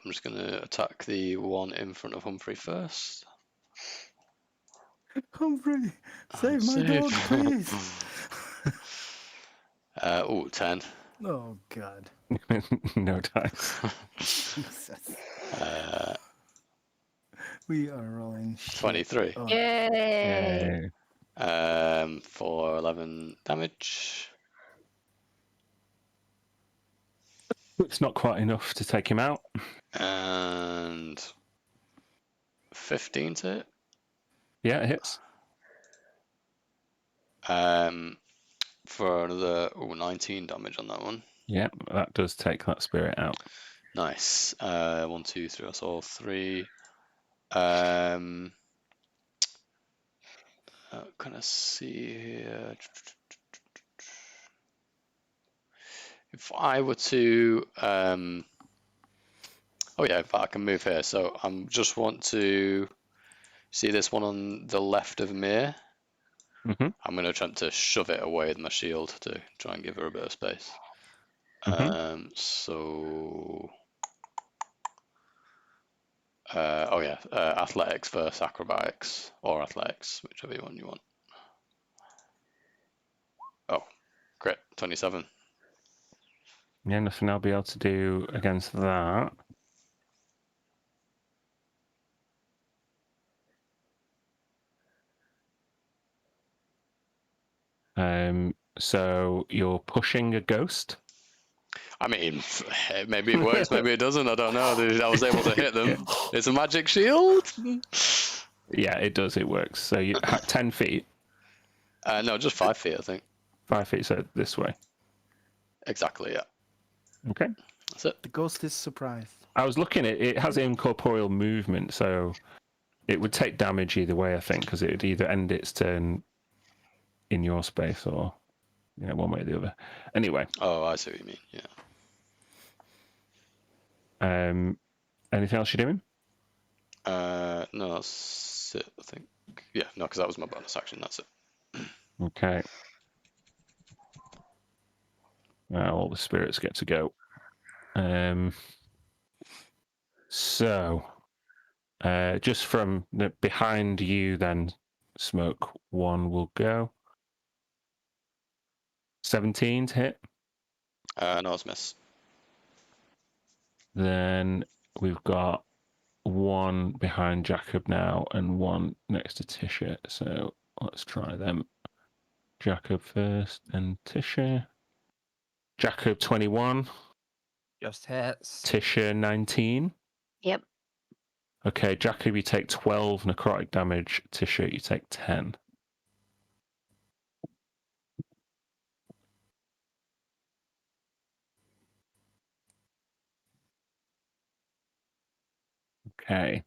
just going to attack the one in front of Humphrey first. Humphrey, save my dog, please. 10. Oh, God. No dice. Jesus. We are rolling shit. 23. Oh. Yay! For 11 damage. It's not quite enough to take him out. And 15 to hit. Yeah, it hits. For another 19 damage on that one. Yeah, that does take that spirit out. Nice. 1, 2, 3. That's all 3. Can I see here? If I were to, oh yeah, in fact I can move here. So I just want to see this one on the left of Mir. Mm-hmm. I'm going to attempt to shove it away with my shield to try and give her a bit of space. Mm-hmm. Athletics versus acrobatics, or athletics, whichever one you want. Oh, crit, 27. Yeah, nothing I'll be able to do against that. So you're pushing a ghost? I mean, maybe it works, maybe it doesn't, I don't know. I was able to hit them. It's a magic shield? Yeah, it does, it works. So you 10 feet? No, just 5 feet, I think. 5 feet, so this way. Exactly, yeah. Okay. That's it. The ghost is surprised. I was looking at it, has incorporeal movement, so it would take damage either way, I think, because it would either end its turn in your space or one way or the other. Anyway. Oh, I see what you mean, yeah. Anything else you're doing? No, that's it, I think. Yeah, no, because that was my bonus action, that's it. Okay. Now all the spirits get to go. So, just from behind you, then, Smoke, one will go. 17 to hit. No, it's miss. Then we've got one behind Jacob now and one next to Tisha. So let's try them. Jacob first and Tisha. Jacob 21. Just hits. Tisha 19. Yep. Okay, Jacob, you take 12 necrotic damage. Tisha, you take 10. Okay.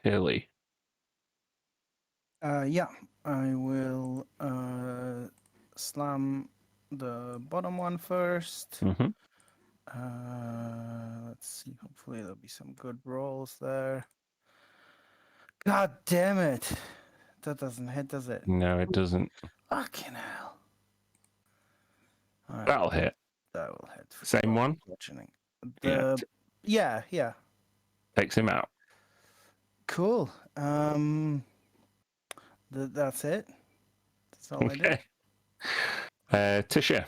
Hilly. Yeah, I will slam the bottom one first. Mm-hmm. Let's see. Hopefully there'll be some good rolls there. God damn it! That doesn't hit, does it? No, it doesn't. Fucking hell! All right, That'll hit. that will hit. Same one? Watching. Yeah. Yeah. Takes him out. Cool. That's it. That's all I did. Okay. Tisha.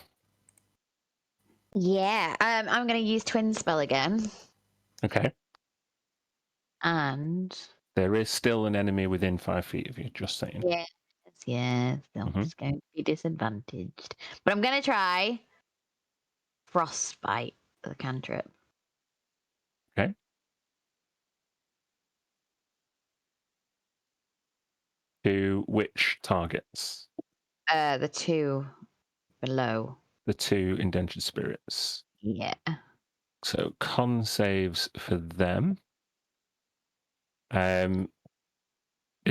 Yeah. I'm going to use Twin Spell again. Okay. And There is still an enemy within 5 feet of you, just saying. yes, it's going to be disadvantaged. But I'm going to try Frostbite, the cantrip. Okay. To which targets? The two below. The 2 indentured spirits. Yeah. So con saves for them. It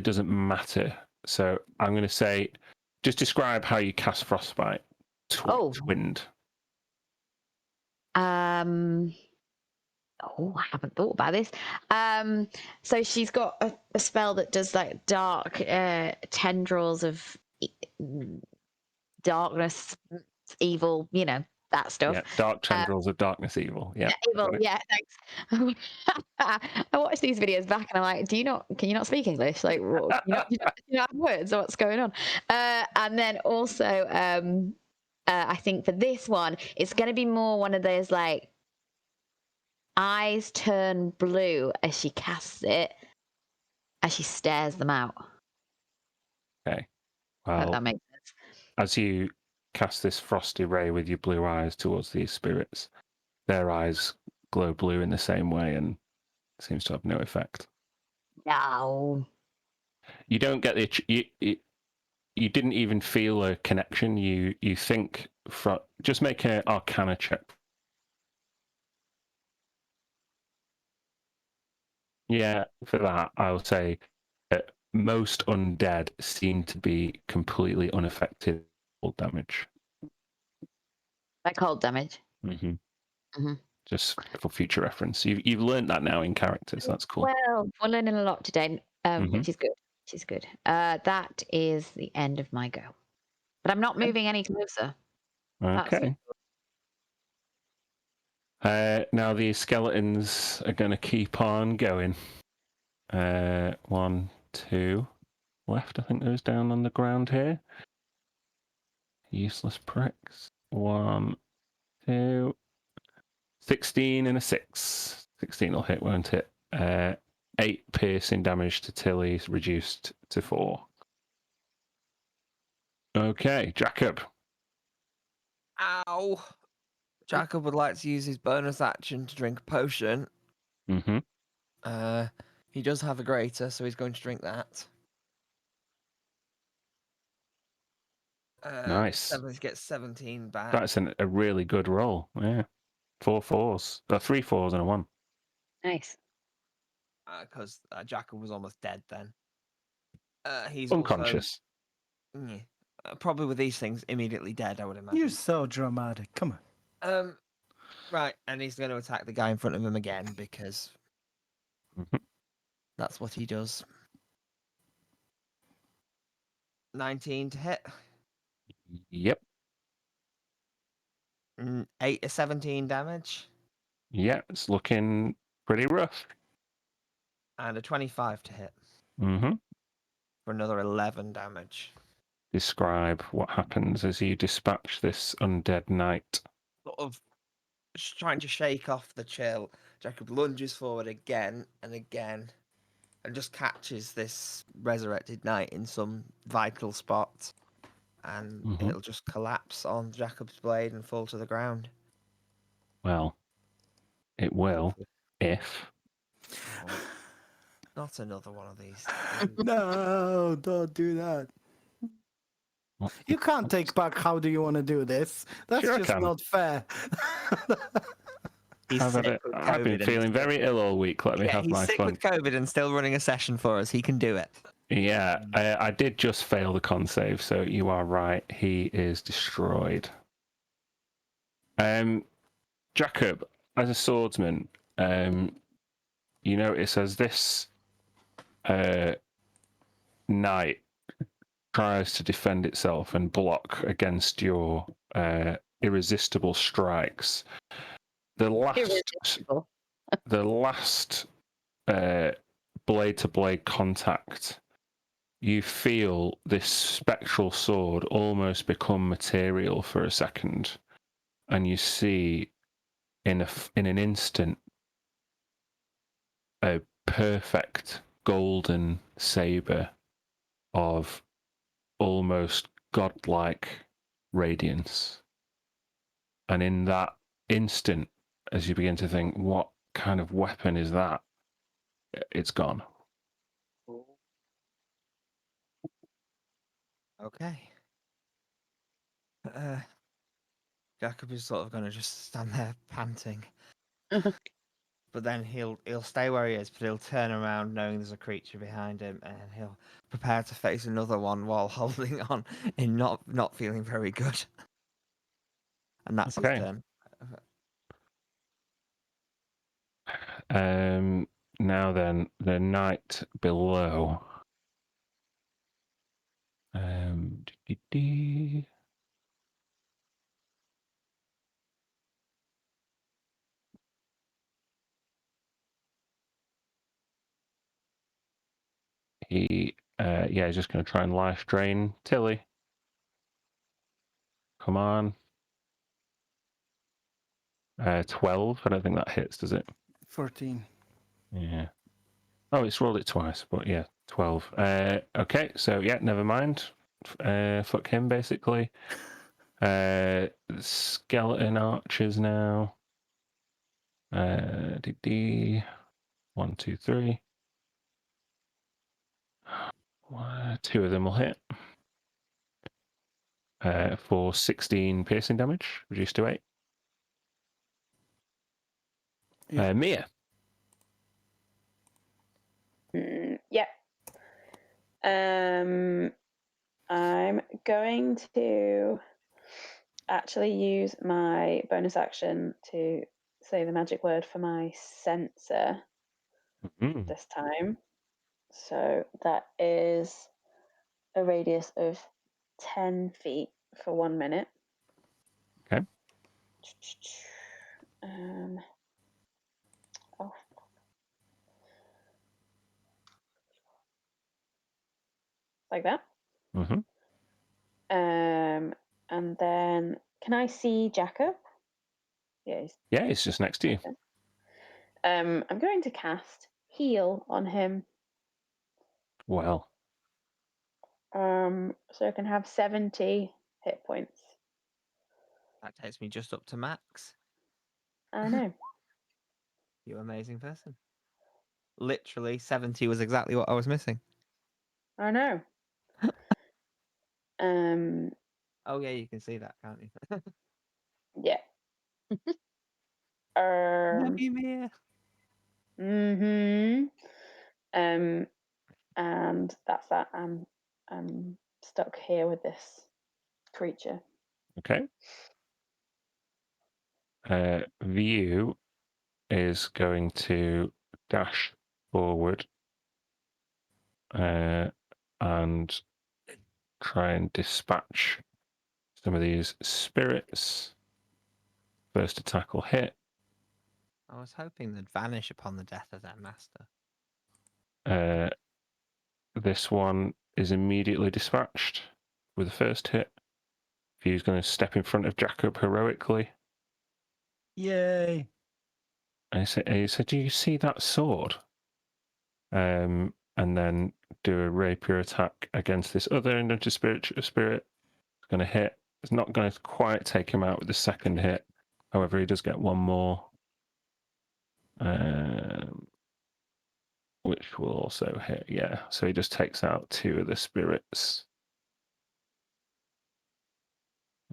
doesn't matter. So I'm going to say, just describe how you cast Frostbite. Twinned. I haven't thought about this. So she's got a spell that does like dark tendrils of darkness, evil, that stuff. Yeah, dark tendrils of darkness evil. Yeah. Evil, yeah, thanks. I watch these videos back and I'm like, can you not speak English? Like, what, you know have words or what's going on? And then also, I think for this one, it's going to be more one of those like eyes turn blue as she casts it, as she stares them out. Okay. Well, that makes sense. As you cast this frosty ray with your blue eyes towards these spirits, their eyes glow blue in the same way and seems to have no effect. No. You don't get you didn't even feel a connection. You think just make an Arcana check. Yeah, for that I'll say most undead seem to be completely unaffected by cold damage. By cold damage. Mm-hmm. Mm-hmm. Just for future reference. You've learned that now in characters. So that's cool. Well, we're learning a lot today, which is good. Which is good. That is the end of my go. But I'm not moving any closer. Okay. Now the skeletons are going to keep on going. 1, 2 left. I think those down on the ground here. Useless pricks. 1, 2. 16 and a 6. 16 will hit, won't it? 8 piercing damage to Tilly, reduced to 4. Okay, Jacob. Ow! Jacob would like to use his bonus action to drink a potion. Mm-hmm. He does have a greater, so he's going to drink that. Nice. He gets 17 back. That's a really good roll. Yeah. 4 4s. 3 4s and a 1. Nice. Because Jacob was almost dead then. He's unconscious. Also, probably with these things, immediately dead, I would imagine. You're so dramatic. Come on. Right, and he's going to attack the guy in front of him again because that's what he does. 19 to hit. Yep. 8 to 17 damage. Yeah, it's looking pretty rough. And a 25 to hit. Mm-hmm. For another 11 damage. Describe what happens as you dispatch this undead knight. Sort of trying to shake off the chill. Jacob lunges forward again and again and just catches this resurrected knight in some vital spot. And it'll just collapse on Jacob's blade and fall to the ground. Well, it will if... Not another one of these. No, don't do that. You can't take back how do you want to do this. That's sure just not fair. I've been feeling very ill all week. Let me have my fun. He's sick with COVID and still running a session for us. He can do it. Yeah, I did just fail the con save, so you are right. He is destroyed. Jacob, as a swordsman, you notice as this knight tries to defend itself and block against your irresistible strikes, the last blade to blade contact, you feel this spectral sword almost become material for a second, and you see in an instant a perfect golden saber of almost godlike radiance. And in that instant, as you begin to think, what kind of weapon is that? It's gone. Okay. Jacob is sort of going to just stand there panting. But then he'll stay where he is, but he'll turn around knowing there's a creature behind him, and he'll prepare to face another one while holding on and not feeling very good. And that's his turn. Now then, the knight below. He's just going to try and life drain Tilly. Come on. 12. I don't think that hits, does it? 14. Yeah. Oh, it's rolled it twice, but yeah, 12. Okay, so yeah, never mind. Fuck him, basically. Skeleton archers now. 1, 2, 3. 2 of them will hit. For 16 piercing damage, reduced to 8. Yeah. Mia. Yep. I'm going to actually use my bonus action to say the magic word for my sensor this time. So that is a radius of 10 feet for 1 minute. Okay. Like that. Mm-hmm. And then, can I see Jacob? Yeah, he's just next to you. I'm going to cast Heal on him. Well. So I can have 70 hit points. That takes me just up to max. I know. You amazing person. Literally, 70 was exactly what I was missing. I know. Oh yeah, you can see that, can't you? Yeah. Love you, Mia. And that's that. I'm stuck here with this creature. Okay. View is going to dash forward and try and dispatch some of these spirits. First attack will hit. I was hoping they'd vanish upon the death of their master. This one is immediately dispatched with the first hit. View's going to step in front of Jacob heroically. Yay! And he said, do you see that sword? And then do a rapier attack against this other indented spirit. It's going to hit. It's not going to quite take him out with the second hit. However, he does get one more. Which will also hit, yeah. So he just takes out 2 of the spirits.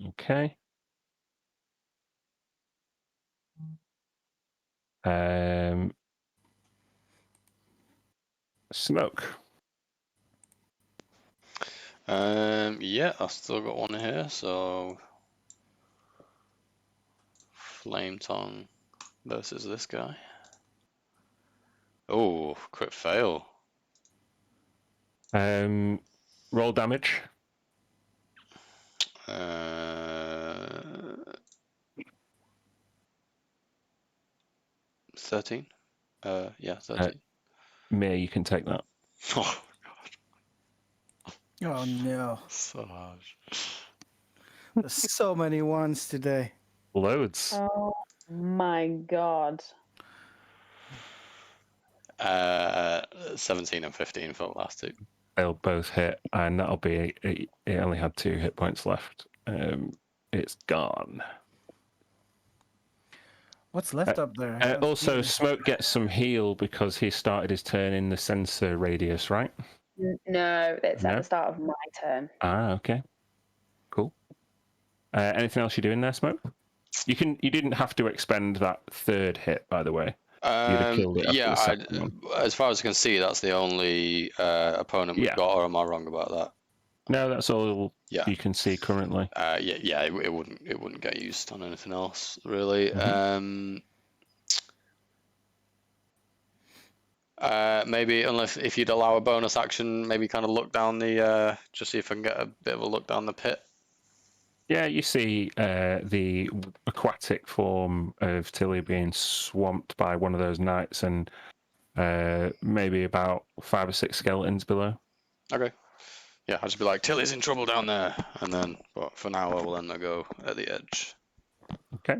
Okay. Smoke. Yeah, I've still got one here, so Flame Tongue versus this guy. Oh, crit fail. Roll damage. 13. Yeah, 13. Mir, you can take that. Oh, Oh no. so harsh. There's so many ones today. Loads. Oh my god. 17 and 15 for the last two. They'll both hit, and that'll be it only had 2 hit points left. It's gone. What's left up there? Also, Smoke gets some heal because he started his turn in the sensor radius, right? No, it's at the start of my turn. Ah, okay. Cool. Anything else you doing there, Smoke? You didn't have to expend that 3rd hit, by the way. You'd have killed it after the second one. As far as I can see, that's the only opponent we've got, or am I wrong about that? No, that's all you can see currently. It wouldn't get used on anything else, really. Maybe unless if you'd allow a bonus action, maybe kind of look down the just see if I can get a bit of a look down the pit. Yeah, you see the aquatic form of Tilly being swamped by one of those knights, and maybe about 5 or 6 skeletons below. Okay. Yeah, I'll just be like, Tilly's in trouble down there, and then, but for now, I will let her go at the edge. Okay.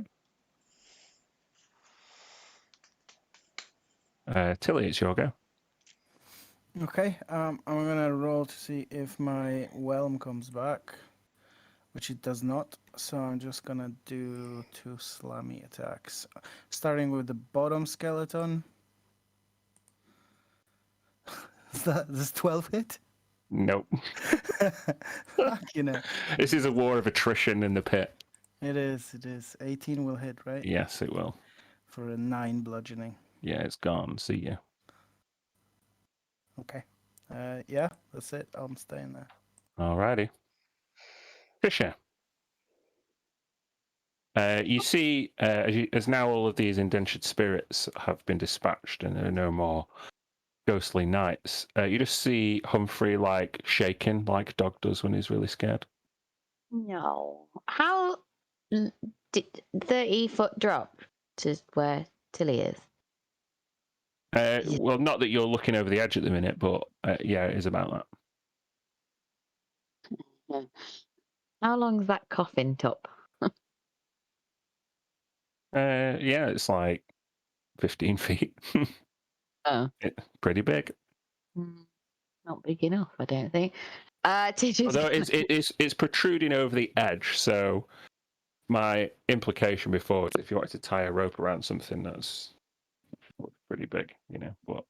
Tilly, it's your go. Okay, I'm gonna roll to see if my whelm comes back, which it does not. So I'm just gonna do 2 slammy attacks, starting with the bottom skeleton. Does 12 hit? Nope. Fuck, you know. This is a war of attrition in the pit. It is. 18 will hit, right? Yes, it will. For a 9 bludgeoning. Yeah, it's gone. See ya. Okay. Yeah, that's it. I'm staying there. Alrighty. Trisha. You see, as now all of these indentured spirits have been dispatched and there are no more ghostly knights, you just see Humphrey like shaking like a dog does when he's really scared. No. How did 30-foot drop to where Tilly is? Well, not that you're looking over the edge at the minute, but yeah, it is about that. How long's that coffin top? Yeah, it's like 15 feet. Oh. Pretty big. Not big enough, I don't think. Although it's protruding over the edge, so my implication before is if you wanted to tie a rope around something that's pretty big, you know. But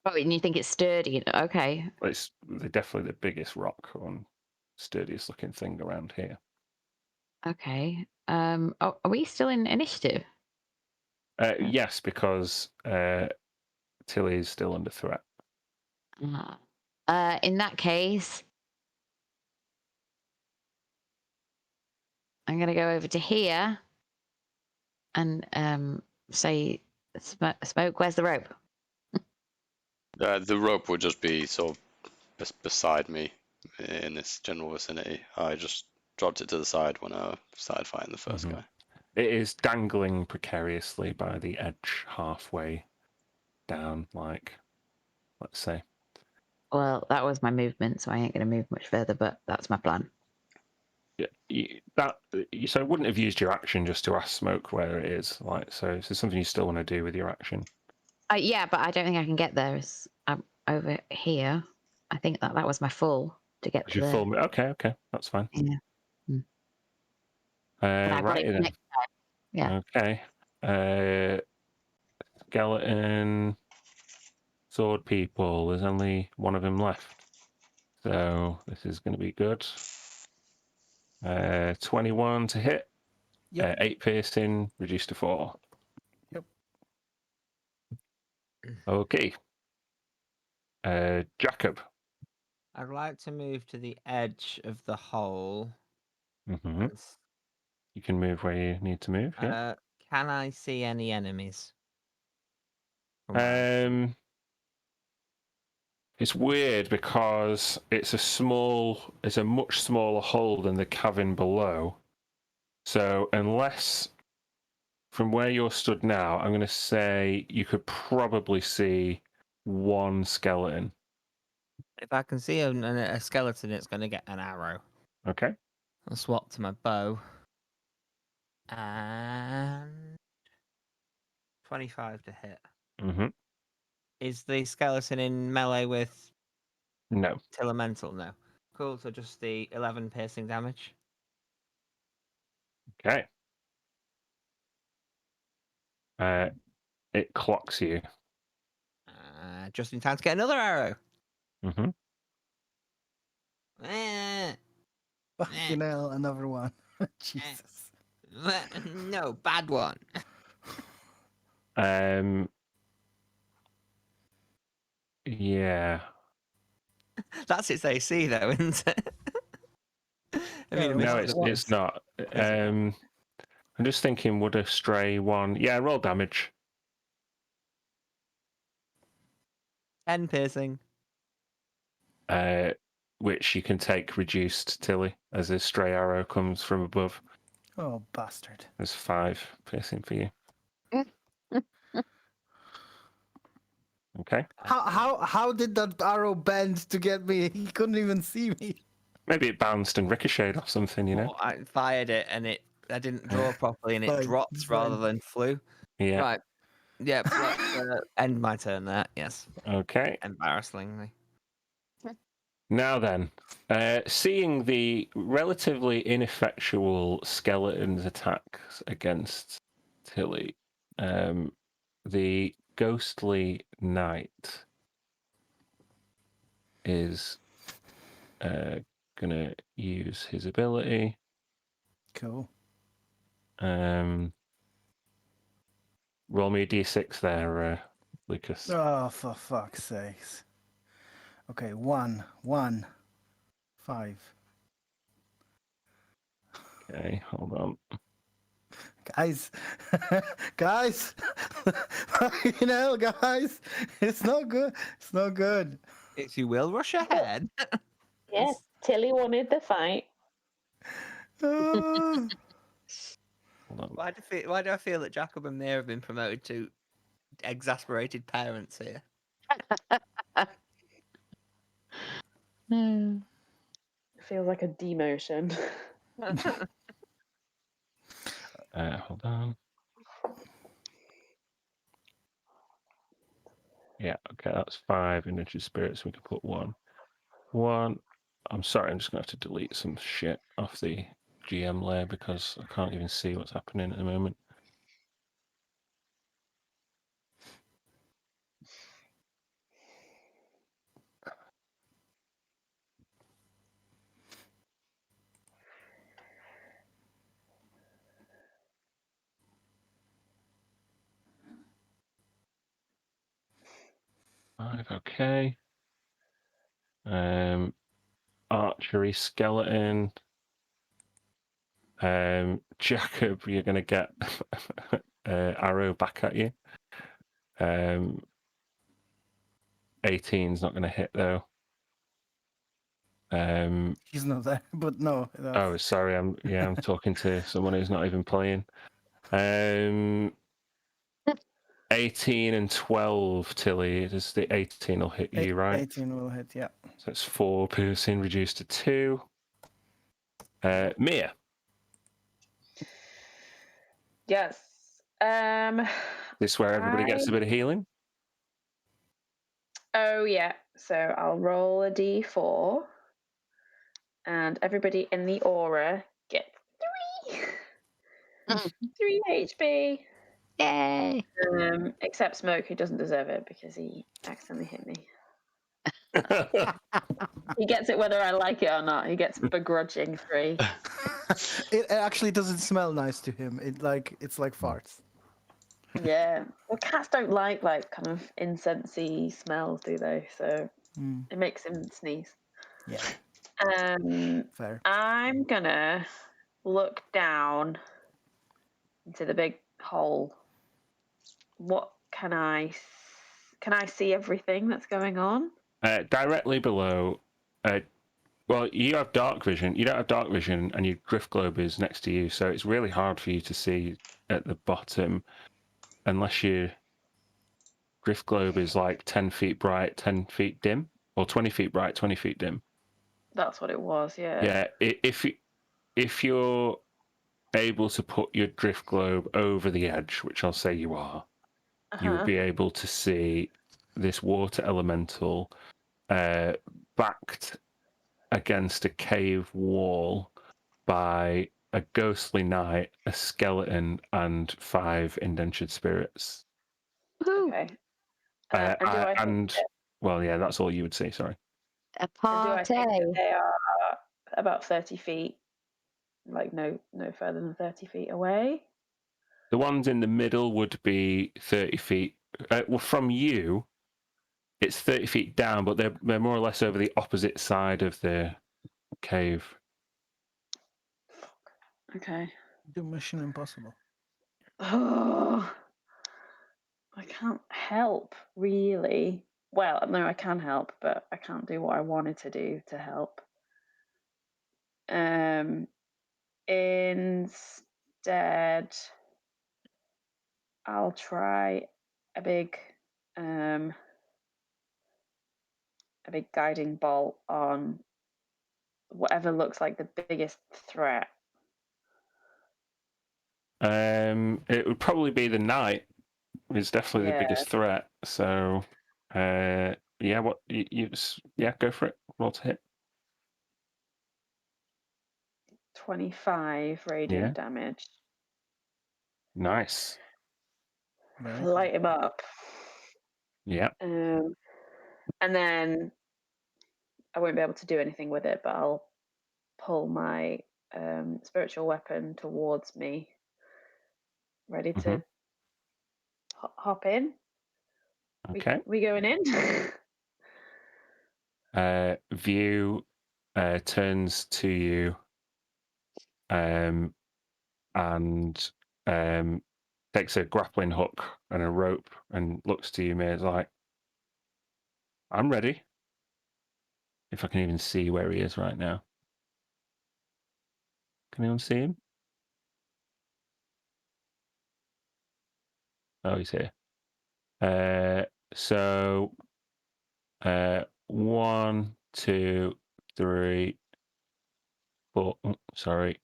oh, and you think it's sturdy? Okay. it's definitely the biggest rock or sturdiest looking thing around here. Okay. Are we still in initiative? Yes, because Tilly is still under threat. In that case, I'm gonna go over to here and say, Smoke, where's the rope? The rope would just be sort of beside me in this general vicinity. I just dropped it to the side when I started fighting the first guy. It is dangling precariously by the edge halfway down, like, let's say. Well, that was my movement, so I ain't gonna move much further, but that's my plan. Yeah, so I wouldn't have used your action just to ask Smoke where it is. Like, so is this something you still want to do with your action? Yeah, but I don't think I can get there. I'm over here. I think that was my full to get to there. Okay, that's fine. Yeah. Right then. Yeah. Okay. Skeleton, sword people. There's only one of them left, so this is going to be good. 21 to hit. Yep. 8 piercing, reduced to 4. Yep. Okay. Jacob. I'd like to move to the edge of the hole. Mm-hmm. You can move where you need to move. Yeah. Can I see any enemies? From where I'm It's weird because it's a much smaller hole than the cavern below. So unless from where you're stood now, I'm going to say you could probably see one skeleton. If I can see a skeleton, it's going to get an arrow. Okay. I'll swap to my bow. And 25 to hit. Mm-hmm. Is the skeleton in melee with No. Elemental? No. Cool, so just the 11 piercing damage. Okay. It clocks you. Just in time to get another arrow. Mm-hmm. Fucking hell, another one. Jesus. No, bad one. Yeah. That's its AC though, isn't it? I mean, No, it's not. I'm just thinking, would a stray one? Yeah, roll damage. 10 piercing. Which you can take reduced, Tilly, as a stray arrow comes from above. Oh, bastard. There's 5 piercing for you. Okay. How did that arrow bend to get me? He couldn't even see me. Maybe it bounced and ricocheted off something, you know? Oh, I fired it and I didn't draw properly and it Fine, dropped it's rather fine. than flew. Yeah. Right. Yep. Let's end my turn there. Yes. Okay. Embarrassingly. Now then, seeing the relatively ineffectual skeleton's attacks against Tilly, the ghostly knight is gonna use his ability. Cool. Roll me a d6 there, Lucas. Oh, for fuck's sakes. Okay, 1, 5. Okay, hold on. Guys, guys, fucking hell, guys, it's not good. It's not good. If you will rush ahead. Yes, Tilly wanted the fight. Hold on. Why do I feel that Jacob and Mia have been promoted to exasperated parents here? Feels like a demotion. Hold on. Yeah, okay, that's 5 energy spirits. We can put 1. I'm sorry, I'm just gonna have to delete some shit off the GM layer because I can't even see what's happening at the moment. Okay. Archery skeleton. Jacob, you're gonna get arrow back at you. 18's not gonna hit though. He's not there, but no. Oh, sorry. I'm talking to someone who's not even playing. 18 and 12, Tilly. Does the 18 will hit you, right? 18 will hit, yeah. So it's 4 piercing reduced to 2. Mia. Yes. This is where everybody gets a bit of healing. Oh yeah. So I'll roll a d4, and everybody in the aura gets 3 HP. Yay! Except Smoke, who doesn't deserve it because he accidentally hit me. He gets it whether I like it or not. He gets begrudging 3. It actually doesn't smell nice to him. It's like farts. Yeah. Well, cats don't like kind of incensey smells, do they? So it makes him sneeze. Yeah. Fair. I'm gonna look down into the big hole. What can I see everything that's going on? Directly below. Well, you have dark vision. You don't have dark vision, and your drift globe is next to you, so it's really hard for you to see at the bottom, unless your drift globe is like 10 feet bright, 10 feet dim, or 20 feet bright, 20 feet dim. That's what it was. Yeah. Yeah. If you're able to put your drift globe over the edge, which I'll say you are, you will be able to see this water elemental backed against a cave wall by a ghostly knight, a skeleton, and 5 indentured spirits. Okay. And well, yeah, that's all you would see. Sorry. A do I party. think that they are about 30 feet, like no further than 30 feet away? The ones in the middle would be 30 feet. Well, from you, it's 30 feet down, but they're more or less over the opposite side of the cave. Okay. Do Mission Impossible. Oh, I can't help, really. Well, no, I can help, but I can't do what I wanted to do to help. Instead, I'll try a big guiding bolt on whatever looks like the biggest threat. It would probably be the knight. It's definitely the biggest threat. So, yeah, what yeah, go for it. Roll to hit. 25 radiant damage. Nice. Light him up. Yeah. And then I won't be able to do anything with it, but I'll pull my spiritual weapon towards me, ready to hop in. Okay. We going in? View turns to you and takes a grappling hook and a rope and looks to you, mate, like, I'm ready. If I can even see where he is right now. Can anyone see him? Oh, he's here. So 1, 2, 3, 4. Oh, sorry.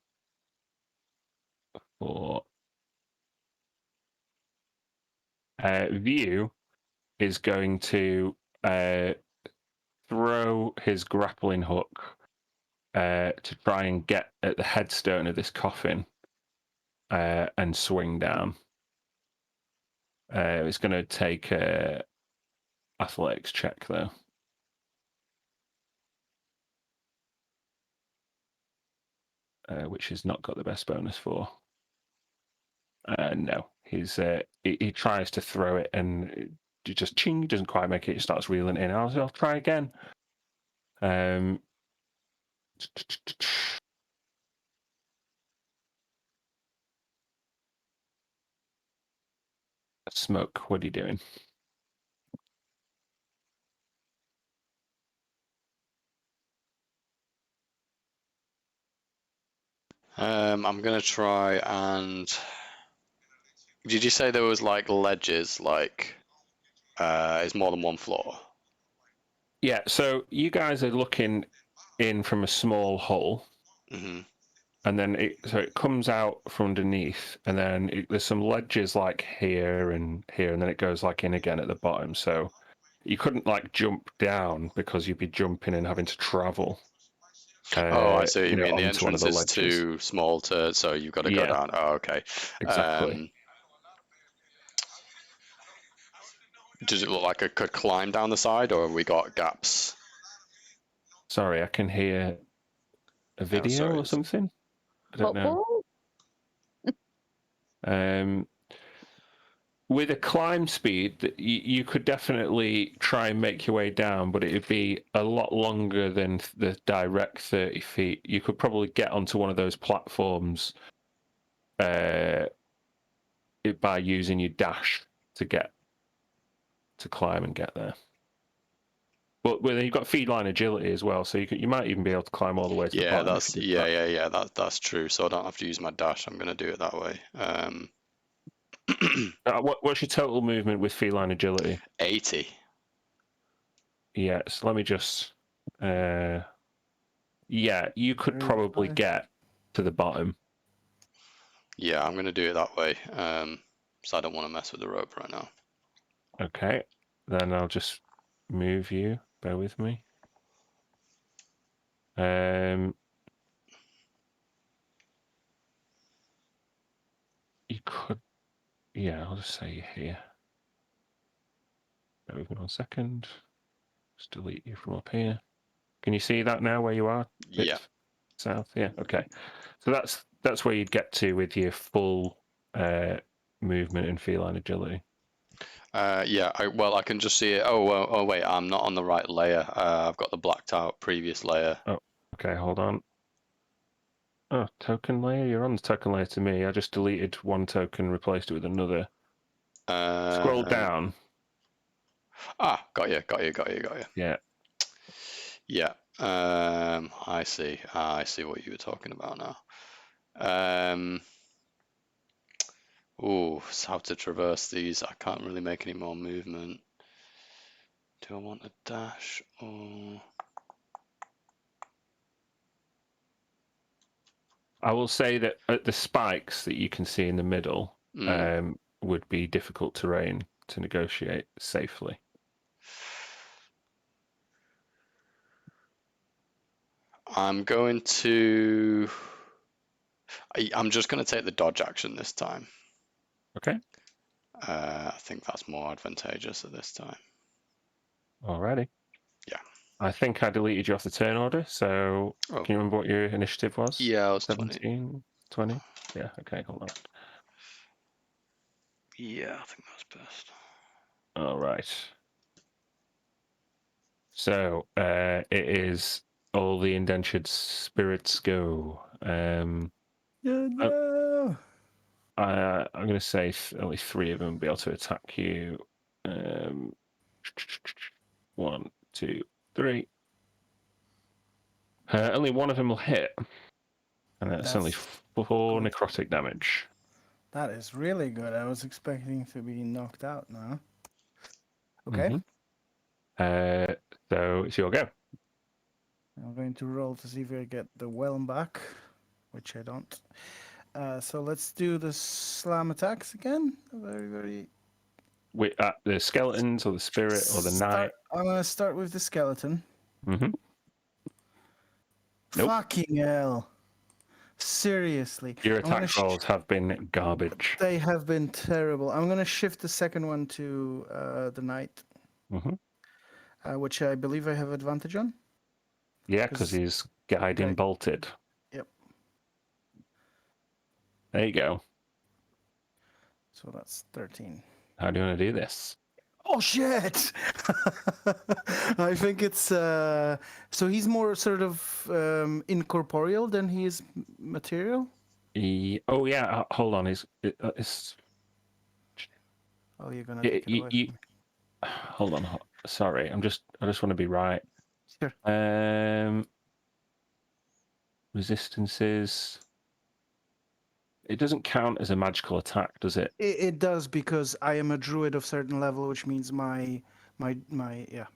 4. View is going to throw his grappling hook to try and get at the headstone of this coffin and swing down. It's going to take a athletics check, though. Which has not got the best bonus for. No, he tries to throw it and it just ching, doesn't quite make it. He starts reeling in. I'll try again. Smoke, what are you doing? I'm gonna try and. Did you say there was like ledges? Like, it's more than one floor? Yeah. So you guys are looking in from a small hole, and then it comes out from underneath, and then there's some ledges like here and here, and then it goes like in again at the bottom. So you couldn't like jump down because you'd be jumping and having to travel. I see what you mean. The entrance is too small so you've got to go down. Oh, okay. Exactly. Does it look like I could climb down the side, or have we got gaps? Sorry, I can hear a video or something. I don't know. with a climb speed, you could definitely try and make your way down, but it'd be a lot longer than the direct 30 feet. You could probably get onto one of those platforms by using your dash to climb and get there. But then you've got feline agility as well, so you might even be able to climb all the way to the bottom. That's true. So I don't have to use my dash. I'm going to do it that way. What's your total movement with feline agility? 80. Yeah, so let me just. Yeah, you could probably get to the bottom. Yeah, I'm going to do it that way. So I don't want to mess with the rope right now. Okay, then I'll just move you. Bear with me. You could. Yeah, I'll just say you're here. Bear with me 1 second. Just delete you from up here. Can you see that now where you are? Yeah. South, yeah. Okay. So that's where you'd get to with your full movement and feline agility. Yeah. I can just see it. Oh, wait. I'm not on the right layer. I've got the blacked out previous layer. Oh, okay. Hold on. Oh, token layer. You're on the token layer to me. I just deleted one token, replaced it with another. Scroll down. Got you. Yeah. Yeah. I see. I see what you were talking about now. How to traverse these. I can't really make any more movement. Do I want a dash or? I will say that the spikes that you can see in the middle would be difficult terrain to negotiate safely. I'm just going to take the dodge action this time. Okay. I think that's more advantageous at this time. Alrighty. Yeah. I think I deleted you off the turn order, so can you remember what your initiative was? Yeah, it was 17, 20? Yeah, okay, hold on. Yeah, I think that's best. All right. So it is all the indentured spirits go. No. I'm going to say only 3 of them will be able to attack you. 1, 2, 3. Only one of them will hit. And that's only 4 good. necrotic damage. That is really good. I was expecting to be knocked out now. Okay. Mm-hmm. So it's your go. I'm going to roll to see if I get the whelm back, which I don't. So let's do the slam attacks again. Very. With the skeletons or the spirit or the knight. I'm going to start with the skeleton. Mm-hmm. Nope. Fucking hell. Seriously. Your attack rolls have been garbage. They have been terrible. I'm going to shift the second one to the knight, which I believe I have advantage on. Yeah, because he's guiding bolted. Yep. There you go. So that's 13. How do you want to do this? Oh, shit! I think it's... so he's more sort of incorporeal than he is material? Oh, yeah. Hold on. It's... Oh, you're going to take it away from me. Hold on. Sorry. I just want to be right. Sure. Resistances... It doesn't count as a magical attack, does it? It does, because I am a druid of certain level, which means my yeah.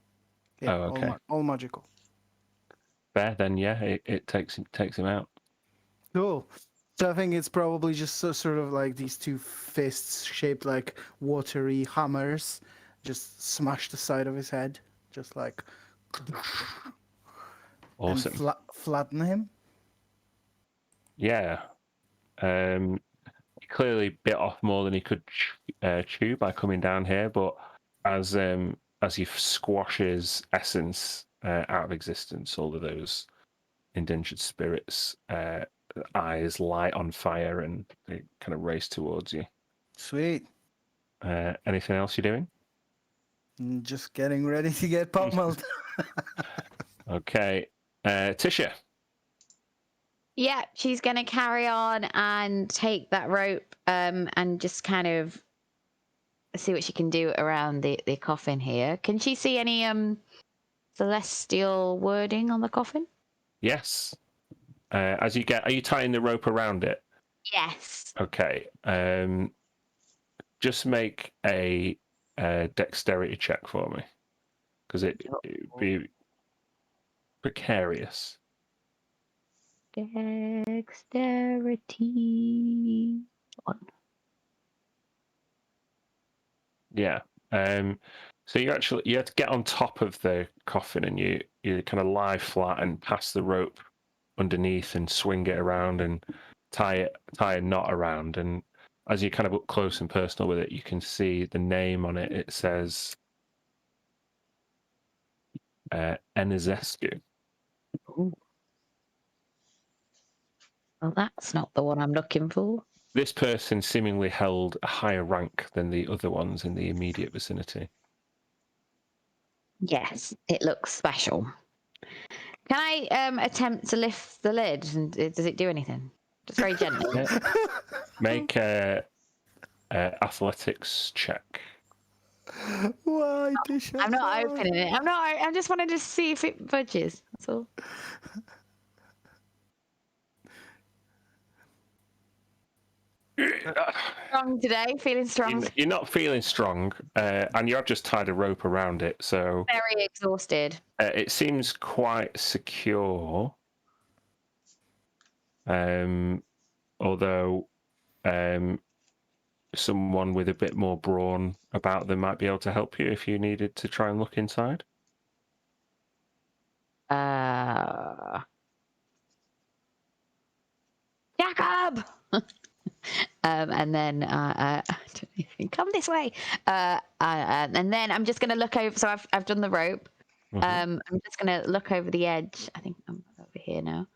Oh, okay. All magical. Fair, then, yeah, it takes him out. Cool. So I think it's probably just sort of like these two fists shaped like watery hammers, just smash the side of his head, just like. Awesome. And flatten him. Yeah. He clearly bit off more than he could chew by coming down here, but as he squashes essence out of existence, all of those indentured spirits' eyes light on fire and they kind of race towards you. Sweet. Anything else you're doing? Just getting ready to get pummeled. Okay. Tisha. Yeah, she's going to carry on and take that rope and just kind of see what she can do around the coffin here. Can she see any celestial wording on the coffin? Yes. Are you tying the rope around it? Yes. Okay. Just make a dexterity check for me, because it'd be precarious. Dexterity. Yeah. So you have to get on top of the coffin, and you kind of lie flat and pass the rope underneath and swing it around and tie a knot around. And as you kind of up close and personal with it, you can see the name on it. It says Enizescu. Ooh. Well, that's not the one I'm looking for. This person seemingly held a higher rank than the other ones in the immediate vicinity. Yes, it looks special. Can I attempt to lift the lid? And does it do anything? Just very gently. Yeah. Make a athletics check. Why, Tisha? I'm not opening it. I'm just wanting to see if it budges. That's all. Strong today, feeling strong. You're not feeling strong, and you have just tied a rope around it, so Very exhausted. it seems quite secure. Although someone with a bit more brawn about them might be able to help you if you needed to try and look inside. Jacob! And then come this way. And then I'm just going to look over. So I've done the rope. Mm-hmm. I'm just going to look over the edge. I think I'm over here now.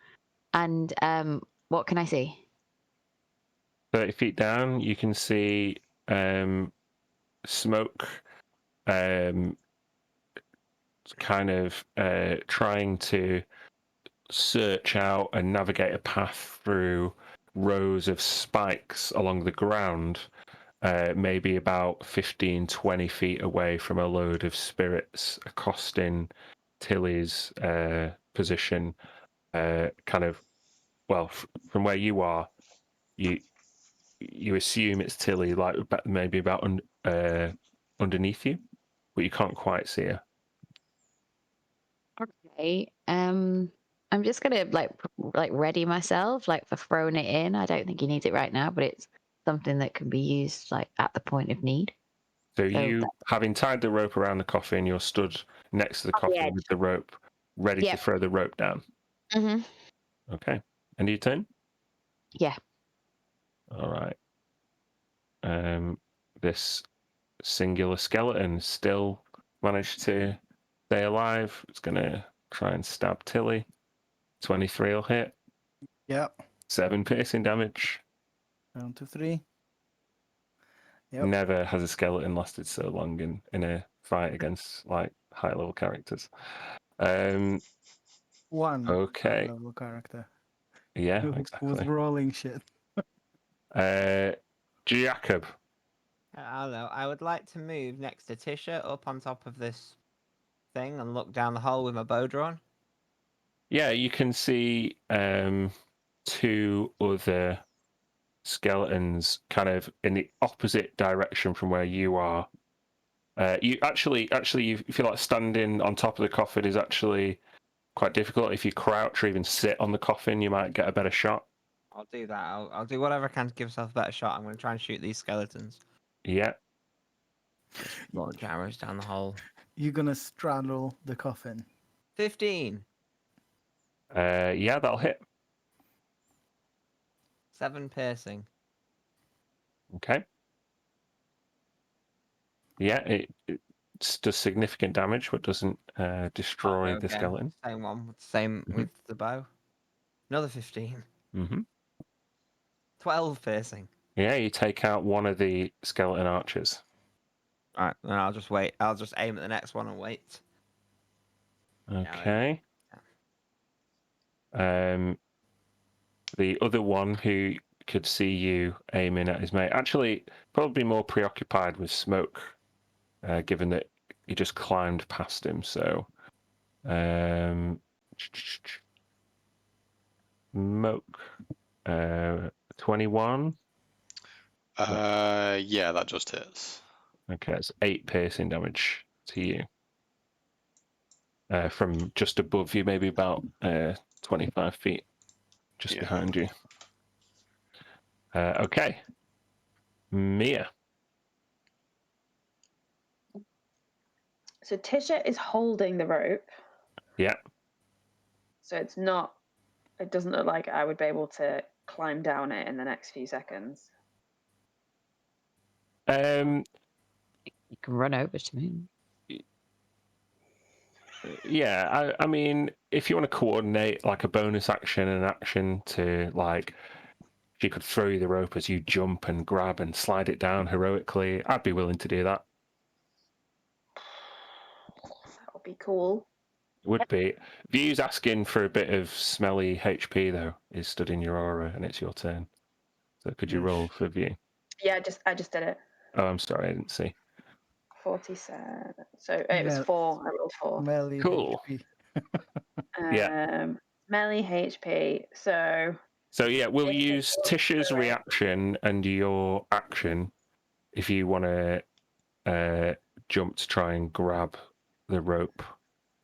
And what can I see? 30 feet down, you can see smoke kind of trying to search out and navigate a path through rows of spikes along the ground, maybe about 15, 20 feet away from a load of spirits accosting Tilly's position. Kind of, well, from where you are, you assume it's Tilly, like maybe about underneath you, but you can't quite see her. Okay. I'm just gonna like ready myself, like for throwing it in. I don't think he needs it right now, but it's something that can be used like at the point of need. So you, having tied the rope around the coffin, you're stood next to the coffin with the rope, ready to throw the rope down. Mm-hmm. Okay. And your turn? Yeah. All right. This singular skeleton still managed to stay alive. It's going to try and stab Tilly. 23 will hit. Yep. 7 piercing damage. Down to 3. Yep. Never has a skeleton lasted so long in a fight against like high level characters. One okay. level character. Yeah, exactly. Was rolling shit. Jacob. I don't know. I would like to move next to Tisha up on top of this thing and look down the hole with my bow drawn. Yeah, you can see 2 other skeletons kind of in the opposite direction from where you are. You actually you feel like standing on top of the coffin is actually quite difficult. If you crouch or even sit on the coffin, you might get a better shot. I'll do that. I'll do whatever I can to give myself a better shot. I'm going to try and shoot these skeletons. Yeah. Launch arrows down the hole. You're gonna straddle the coffin. 15. Yeah, that'll hit. 7 piercing. Okay. Yeah, it does significant damage, but doesn't destroy the skeleton. Same one. Same with the bow. Another 15. 12 piercing. Yeah, you take out one of the skeleton archers. Alright, then I'll just wait. I'll just aim at the next one and wait. Okay. The other one who could see you aiming at his mate, actually probably more preoccupied with smoke, given that you just climbed past him. So, smoke, 21. Yeah, that just hits. Okay, it's 8 piercing damage to you. From just above you, maybe about 25 feet, just behind you. Okay. Mia. So Tisha is holding the rope. Yeah. So it doesn't look like I would be able to climb down it in the next few seconds. You can run over to me. Yeah, I mean, if you want to coordinate like a bonus action and action to like, she could throw you the rope as you jump and grab and slide it down heroically, I'd be willing to do that. That would be cool. It would be. View's asking for a bit of smelly HP though, is stood in your aura, and it's your turn. So could you roll for View? Yeah, I just did it. Oh, I'm sorry, I didn't see. 47. So it was 4. I rolled 4. Melee Cool. HP. Yeah. Melee HP. So yeah, we'll use Tisha's reaction and your action if you want to jump to try and grab the rope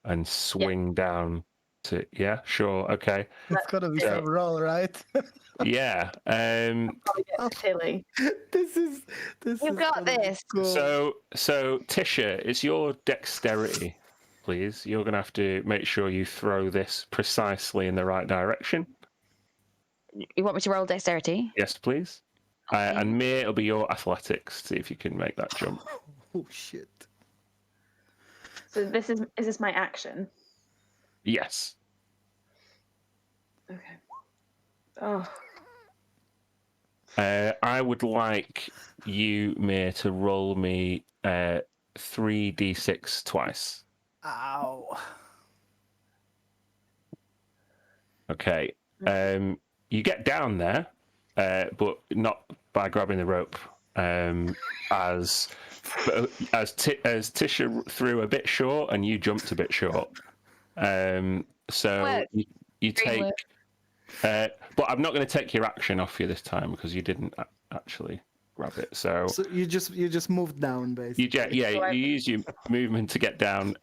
and swing down to. Yeah, sure, okay. It's gotta be some roll, right? Yeah. Tilly. This is. You got this. Cool. So Tisha, it's your dexterity, please. You're gonna have to make sure you throw this precisely in the right direction. You want me to roll dexterity? Yes, please. Okay. And Mia, it'll be your athletics. See if you can make that jump. Oh shit. So is this my action? Yes. Okay. Oh. I would like you, Mia, to roll me 3d6 twice. Ow. Okay. You get down there, but not by grabbing the rope. As Tisha threw a bit short and you jumped a bit short. So you take. But I'm not going to take your action off you this time because you didn't actually grab it. So you just moved down basically. You use your movement to get down.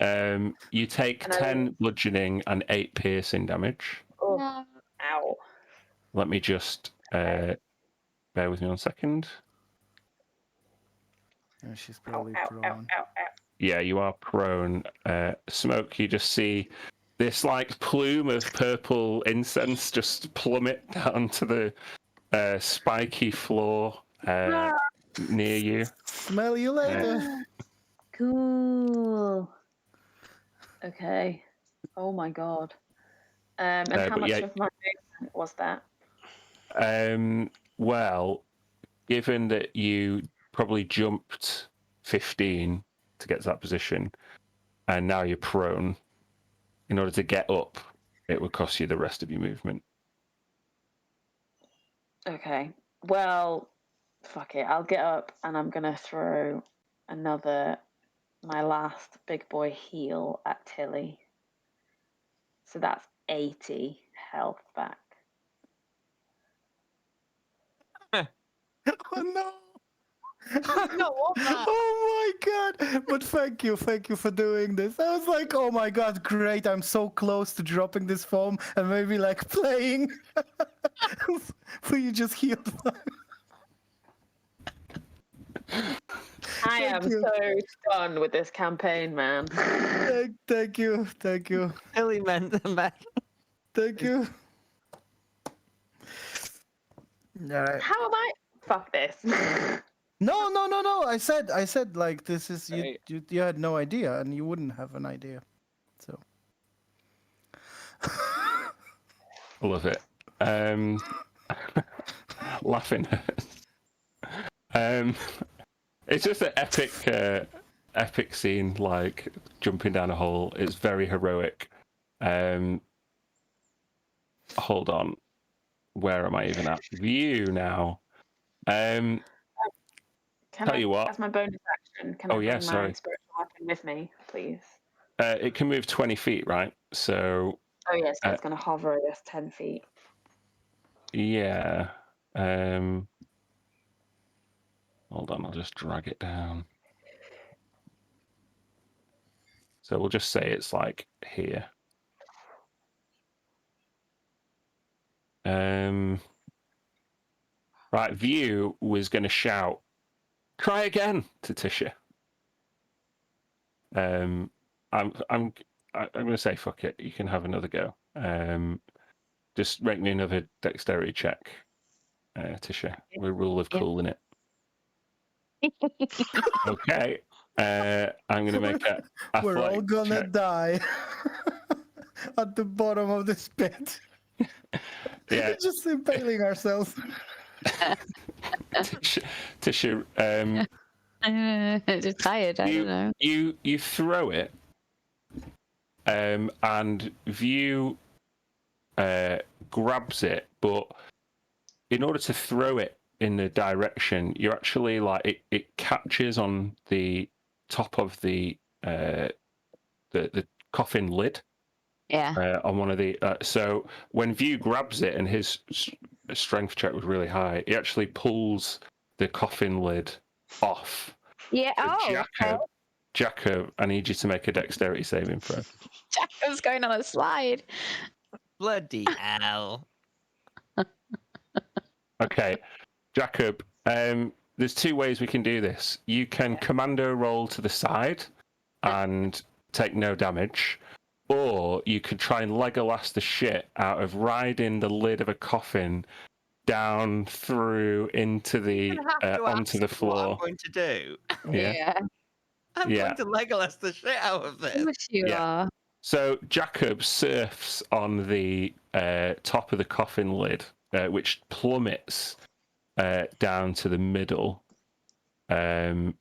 You take 10 bludgeoning and 8 piercing damage. Oh. No. Ow. Let me just bear with me 1 second. Yeah, she's probably prone. Ow. Yeah, you are prone. Smoke, you just see this like plume of purple incense just plummet down to the spiky floor near you. Smell you later. Cool. Okay. Oh my god. And how much of my movement was that? Well, given that you probably jumped 15 to get to that position, and now you're prone, in order to get up, it would cost you the rest of your movement. Okay. Well, fuck it. I'll get up and I'm going to throw my last big boy heal at Tilly. So that's 80 health back. Oh no! I don't want that. Oh my god! But thank you for doing this. I was like, oh my god, great! I'm so close to dropping this foam and maybe like playing. But you just healed. I am so done with this campaign, man. Thank you. Really meant the best. Thank you. All right. How am I? Fuck this. No. I said like this is you had no idea and you wouldn't have an idea. So I love it. Laughing. It's just an epic scene, like jumping down a hole. It's very heroic. Hold on, where am I even at? View now. Can Tell you what. As my bonus action, can I bring my spiritual weapon with me, please? It can move 20 feet, right? So. Oh yeah, so it's going to hover, I guess, 10 feet. Yeah. Hold on, I'll just drag it down. So we'll just say it's like here. Right, View was going to shout, "Try again!" to Tisha. I'm going to say fuck it. You can have another go. Just make me another dexterity check, Tisha. We're rule of cool in it. Okay. I'm going to make a. We're all gonna check. die at the bottom of this pit. Yeah. Just impaling ourselves. Tisha, just tired. I don't know. You throw it, and View grabs it, but in order to throw it in the direction, you actually like it catches on the top of the coffin lid. Yeah. On one of the so when View grabs it, and his strength check was really high, he actually pulls the coffin lid off. Yeah. So Jacob, I need you to make a dexterity saving throw. Jacob's going on a slide. Bloody hell. Okay, Jacob, there's two ways we can do this. You can commando roll to the side and take no damage, or you could try and Legolas the shit out of riding the lid of a coffin down through into the onto the floor. What I'm going to do. Yeah. I'm going to Legolas the shit out of this. Of course you are. So Jacob surfs on the top of the coffin lid, which plummets down to the middle. Mia,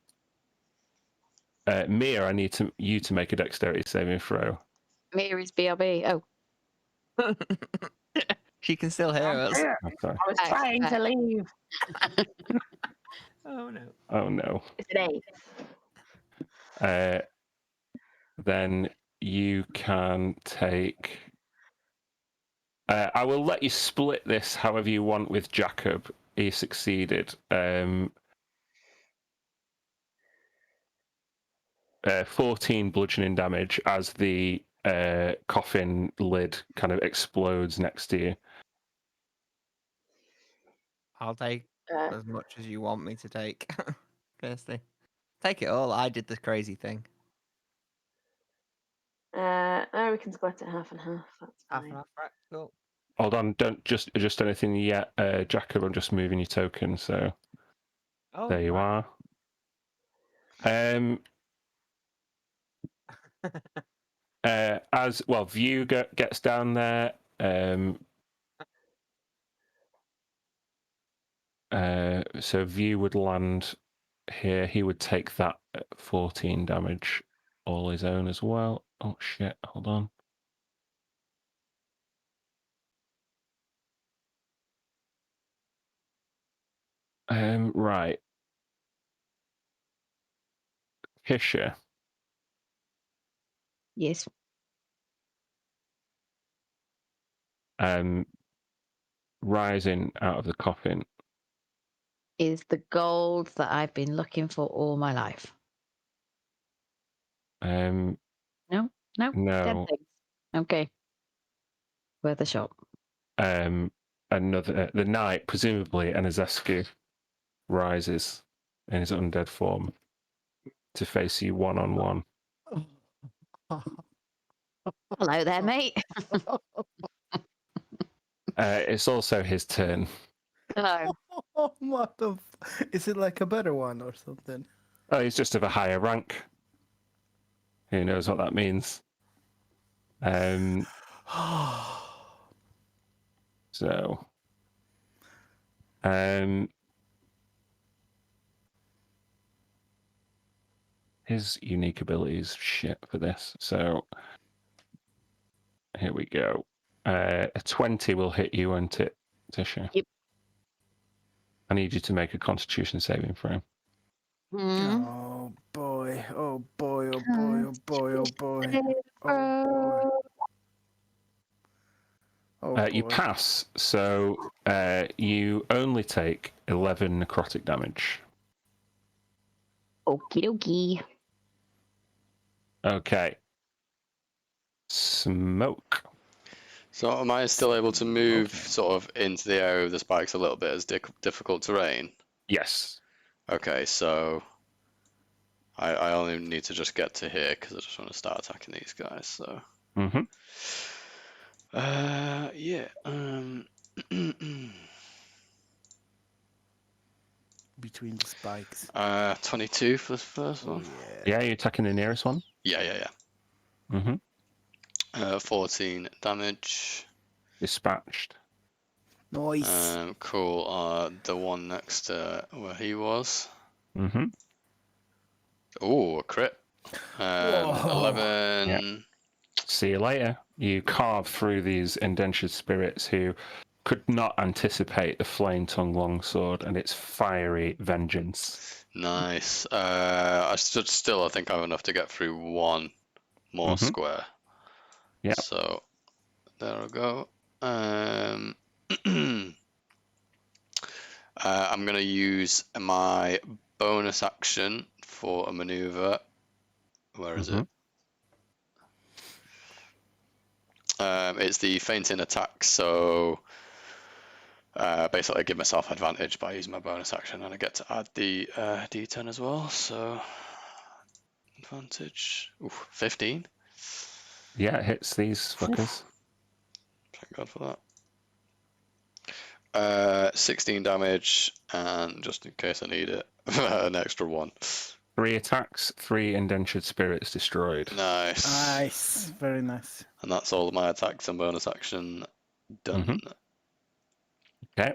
I need you to make a dexterity saving throw. Mia is BRB. Oh. She can still hear us. I was trying to leave. Oh no. Oh no. It's an 8. Then you can take. I will let you split this however you want with Jacob. He succeeded. 14 bludgeoning damage as the coffin lid kind of explodes next to you. I'll take as much as you want me to take. Kirsty. Take it all. I did the crazy thing. No, we can split it half and half. That's fine. Half and half, right? Cool. Hold on, don't just adjust anything yet, Jacob. I'm just moving your token, so there you are. As well, View gets down there. So View would land here. He would take that 14 damage, all his own as well. Oh shit! Hold on. Right. Kisha. Yes. Rising out of the coffin is the gold that I've been looking for all my life. No. Dead things. Okay. Worth a shot. The knight, presumably Anazescu, rises in his undead form to face you one-on-one. Hello there, mate. It's also his turn. Hello. Oh, what the? Is it like a better one or something? Oh, he's just of a higher rank. Who knows what that means? So, his unique abilities shit for this. So here we go. A 20 will hit you, won't it, Tisha? Yep. I need you to make a Constitution saving throw. Oh boy! Oh boy! Oh boy! Oh boy! Oh boy! Oh boy! Oh boy! You pass, so you only take 11 necrotic damage. Okie dokie. Okay. Smoke. So am I still able to move sort of into the area of the spikes a little bit as difficult terrain? Yes. Okay, so I only need to just get to here because I just want to start attacking these guys. So. Yeah. Between the spikes. 22 for the first one. Yeah, you're attacking the nearest one? Yeah. 14 damage. Dispatched. Nice. Cool. The one next to where he was. Mm-hmm. Oh, a crit. 11. Yep. See you later. You carve through these indentured spirits who could not anticipate the flame tongue longsword and its fiery vengeance. Nice. I think I have enough to get through one more square. Yeah. So there we go. I'm going to use my bonus action for a maneuver. Where is it? It's the Feinting Attack, so basically I give myself advantage by using my bonus action, and I get to add the D10 as well, so advantage. Ooh, 15. Yeah, it hits these fuckers. Thank God for that. 16 damage, and just in case I need it, an extra 1. 3 attacks, 3 indentured spirits destroyed. Nice. Very nice. And that's all of my attacks and bonus action done. Okay.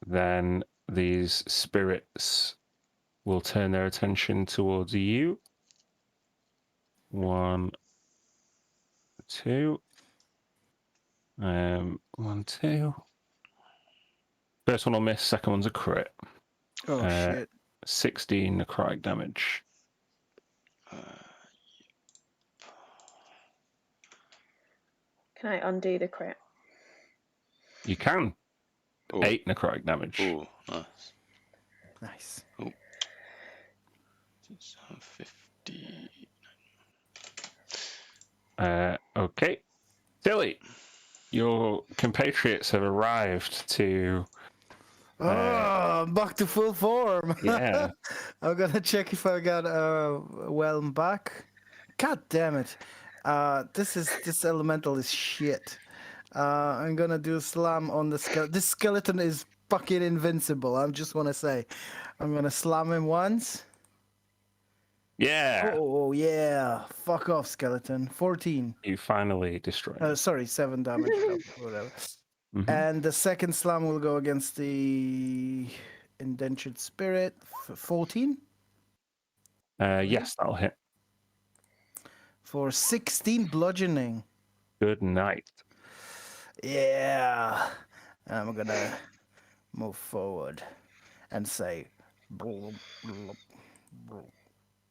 Then these spirits will turn their attention towards you. 1, 2. 1, 2. First one will miss, second one's a crit. Oh shit. 16 necrotic damage. Can I undo the crit? You can. Ooh. 8 necrotic damage. Ooh, nice. Nice. Oh. 50. Okay. Tilly, your compatriots have arrived to... I'm back to full form. Yeah. I'm gonna check if I got Whelm back. God damn it. This elemental is shit. I'm gonna do a slam on the skeleton. This skeleton is fucking invincible. I just wanna say. I'm gonna slam him once. Yeah. Oh yeah. Fuck off, skeleton. 14. You finally destroyed it. Sorry, 7 damage. Whatever. And the second slam will go against the indentured spirit. 14. Yes, that'll hit. For 16 bludgeoning. Good night. Yeah. I'm gonna move forward and say, and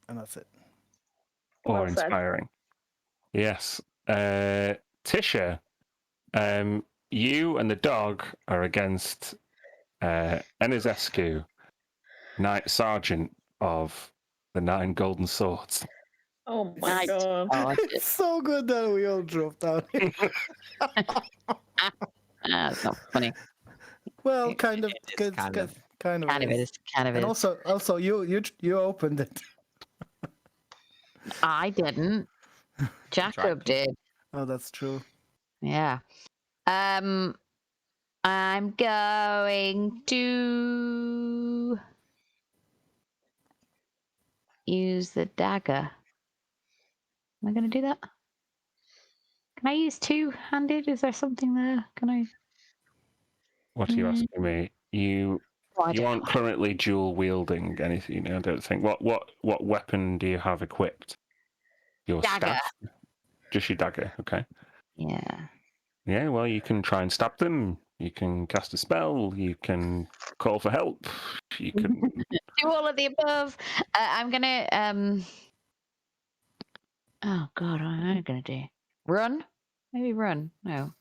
that's it. Or Well said. inspiring. Yes. Tisha, you and the dog are against Enizescu, Knight Sergeant of the 9 Golden Swords. Oh my god. It's so good that we all drove down here. That's not funny. Well, kind of. Kind of. Kind of Kind of is. is. Kind of And is. also, you opened it. I didn't. Jacob did. Oh, that's true. Yeah. I'm going to use the dagger. Am I going to do that? Can I use two-handed? Is there something there? Can I? What are you asking me? You You aren't currently dual wielding anything, I don't think. What weapon do you have equipped? Your Dagger. staff? Just your dagger, okay. Yeah. Yeah, well, you can try and stab them. You can cast a spell. You can call for help. You can do all of the above. I'm gonna oh god, what am I gonna do? Run? Maybe run. No.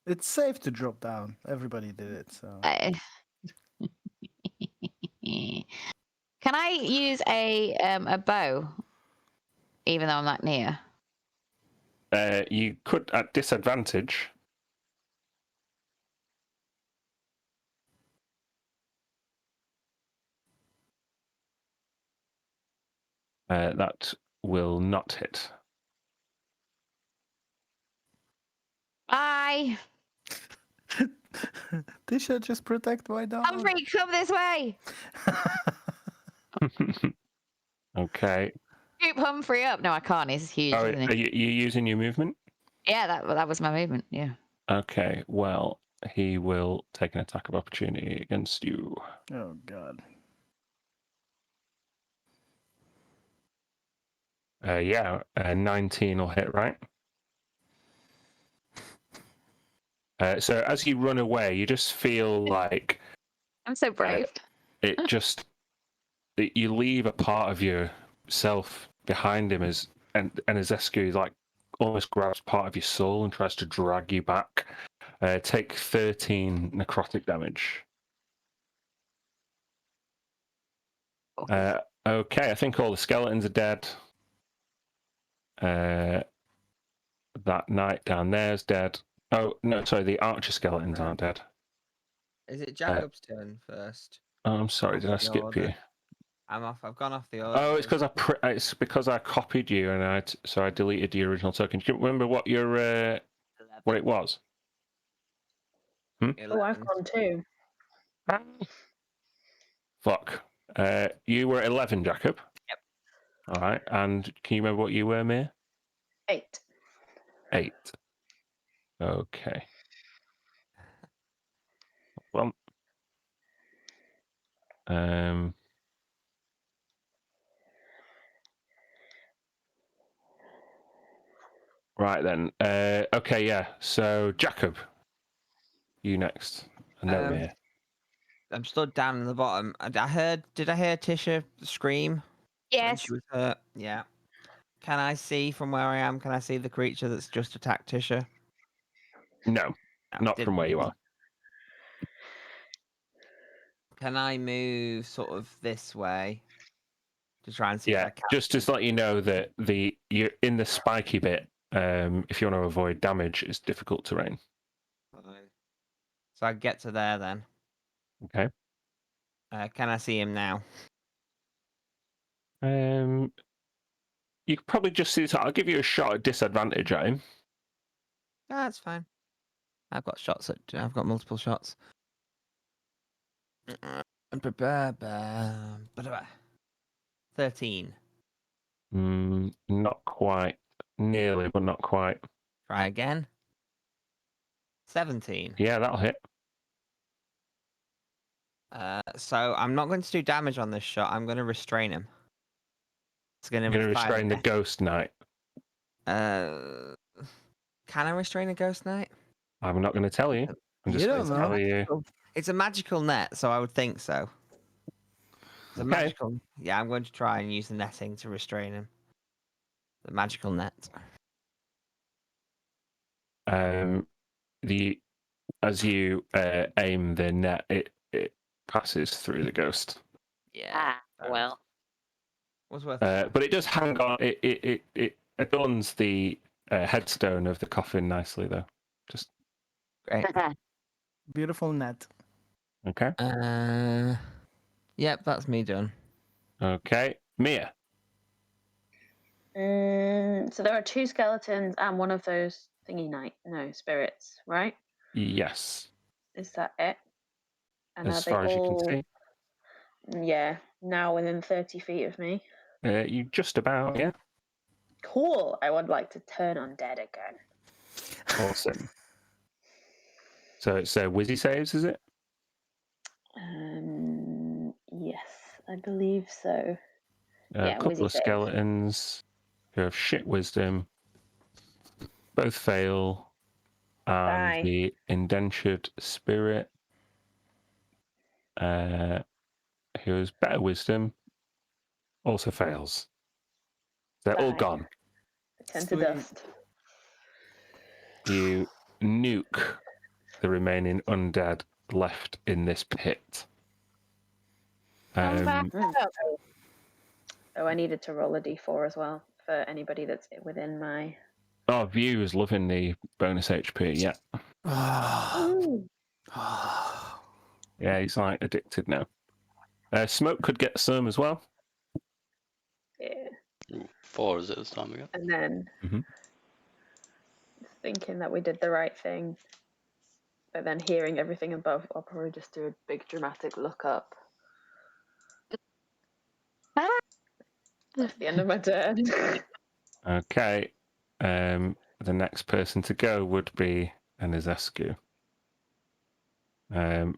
It's safe to drop down. Everybody did it, so. Can I use a bow, even though I'm not near? you could at disadvantage. That will not hit. Bye. Tisha, just protect my dog. Humphrey, come this way. Okay. Scoop Humphrey up. No, I can't. He's huge, Are isn't he? you using your movement? Yeah, that was my movement. Yeah. Okay, well, he will take an attack of opportunity against you. Oh, God. Yeah, 19 will hit, right? So as you run away, you just feel like I'm so brave. you leave a part of yourself behind him and Ezescu like almost grabs part of your soul and tries to drag you back. Take 13 necrotic damage. Okay, I think all the skeletons are dead. That knight down there is dead. Oh, no, sorry, the archer skeletons aren't dead. Is it Jacob's turn first? Oh, I'm sorry, did I skip order. you? I'm off. I've gone off the order. Oh, it's because I copied you and I deleted the original token. Do you remember what your what it was? Oh, I've gone too. Fuck. You were 11, Jacob. Yep. All right, and can you remember what you were, Mia? 8. 8. Okay. Well, right then. Okay, yeah. So Jacob, you next, and then Mia. I'm stood down in the bottom. Did I hear Tisha scream? When Yes. she was hurt. Yeah. Can I see from where I am? Can I see the creature that's just attacked Tisha? No, not from where you are. Can I move sort of this way to try and see if I can? Just to let you know that you're in the spiky bit. If you want to avoid damage, it's difficult terrain. Fine. So I get to there then. Okay. Can I see him now? You could probably just see. I'll give you a shot at disadvantage at him. That's fine. I've got multiple shots. 13. Not quite. Nearly, but not quite. Try again. 17. Yeah, that'll hit. So I'm not going to do damage on this shot. I'm going to restrain him. It's going to restrain the ghost knight. Can I restrain a ghost knight? I'm not going to tell you. I'm just going to tell you. It's a magical net, so I would think so. It's a magical. Yeah, I'm going to try and use the netting to restrain him. The magical net. As you aim the net, it passes through the ghost. Yeah. Well. Was worth. But it does hang on. It adorns the headstone of the coffin nicely, though. Just great. Beautiful net. Okay. Yep, that's me done. Okay, Mia. So there are 2 skeletons and one of those spirits, right? Yes. Is that it? And as far as you can see. Yeah, now within 30 feet of me. You just about, yeah. Cool. I would like to turn undead again. Awesome. So it's Wizzy saves, is it? Yes, I believe so. A couple of skeletons who have shit wisdom both fail, and the indentured spirit who has better wisdom also fails. They're all gone. Turn to dust. You nuke the remaining undead left in this pit. Oh, I needed to roll a d4 as well for anybody that's within my... Oh, View is loving the bonus HP, yeah. Yeah, he's like addicted now. Smoke could get some as well. Yeah. Ooh, 4 is it this time again? And then thinking that we did the right thing, but then hearing everything above, I'll probably just do a big dramatic look up. That's the end of my turn. Okay. The next person to go would be Anizescu,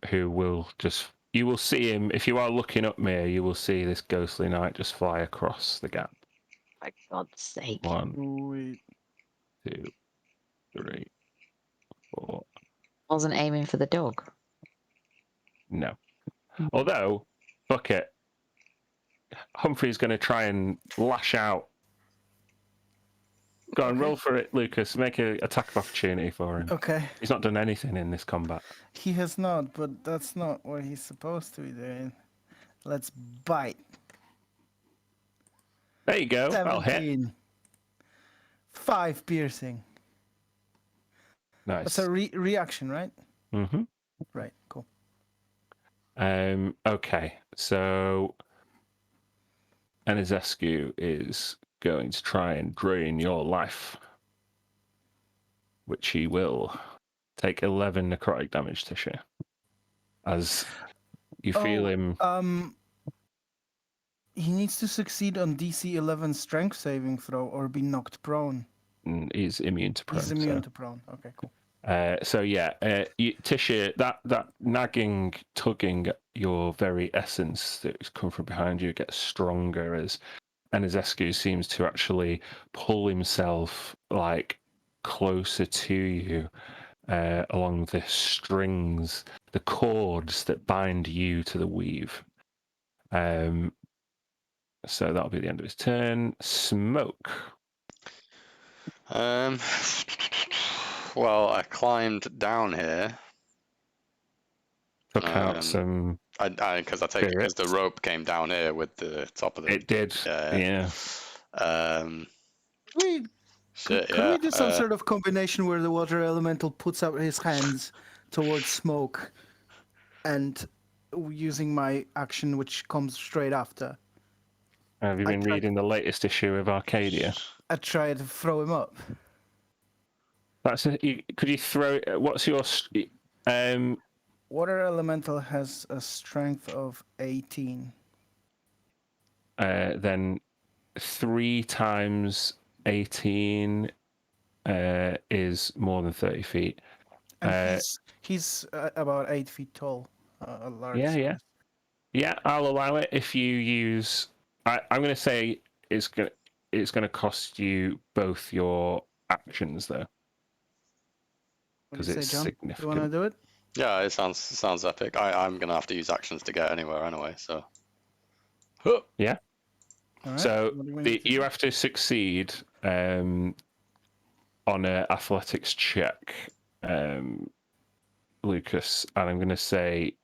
who will just... You will see him, if you are looking up Mir, you will see this ghostly knight just fly across the gap. For God's sake. 1, 2, 3, 4. Wasn't aiming for the dog. No. Although, fuck it. Humphrey's going to try and lash out. Go on, roll for it, Lucas. Make an attack of opportunity for him. Okay. He's not done anything in this combat. He has not, but that's not what he's supposed to be doing. Let's bite. There you go. That'll hit. 17. 5 piercing. Nice. That's a reaction, right? Mm-hmm. Right, cool. Okay, so Anizescu is going to try and drain your life, which he will. Take 11 necrotic damage, Tisha. As you feel him... He needs to succeed on DC 11 strength saving throw or be knocked prone. He's immune to prone. He's immune to prone. Okay, cool. So yeah, Tisha, that nagging, tugging at your very essence that's come from behind you gets stronger as Anizescu seems to actually pull himself like closer to you along the strings, the cords that bind you to the weave. So that'll be the end of his turn. Smoke. Well, I climbed down here. Took out some... Because I take it because the rope came down here with the top of the... It did, yeah. Can we do some sort of combination where the water elemental puts out his hands towards Smoke and using my action which comes straight after? Have you been reading the latest issue of Arcadia? I try to throw him up. Could you throw... What's your... Water elemental has a strength of 18. Then 3 times 18 is more than 30 feet. And he's about 8 feet tall. A large size. Yeah, I'll allow it if you use... I'm going to say it's going to cost you both your actions, though. Because it's significant. You want to do it? Yeah, it sounds epic. I'm going to have to use actions to get anywhere anyway, so... Yeah. Right. So you have to succeed on an athletics check, Lucas, and I'm going to say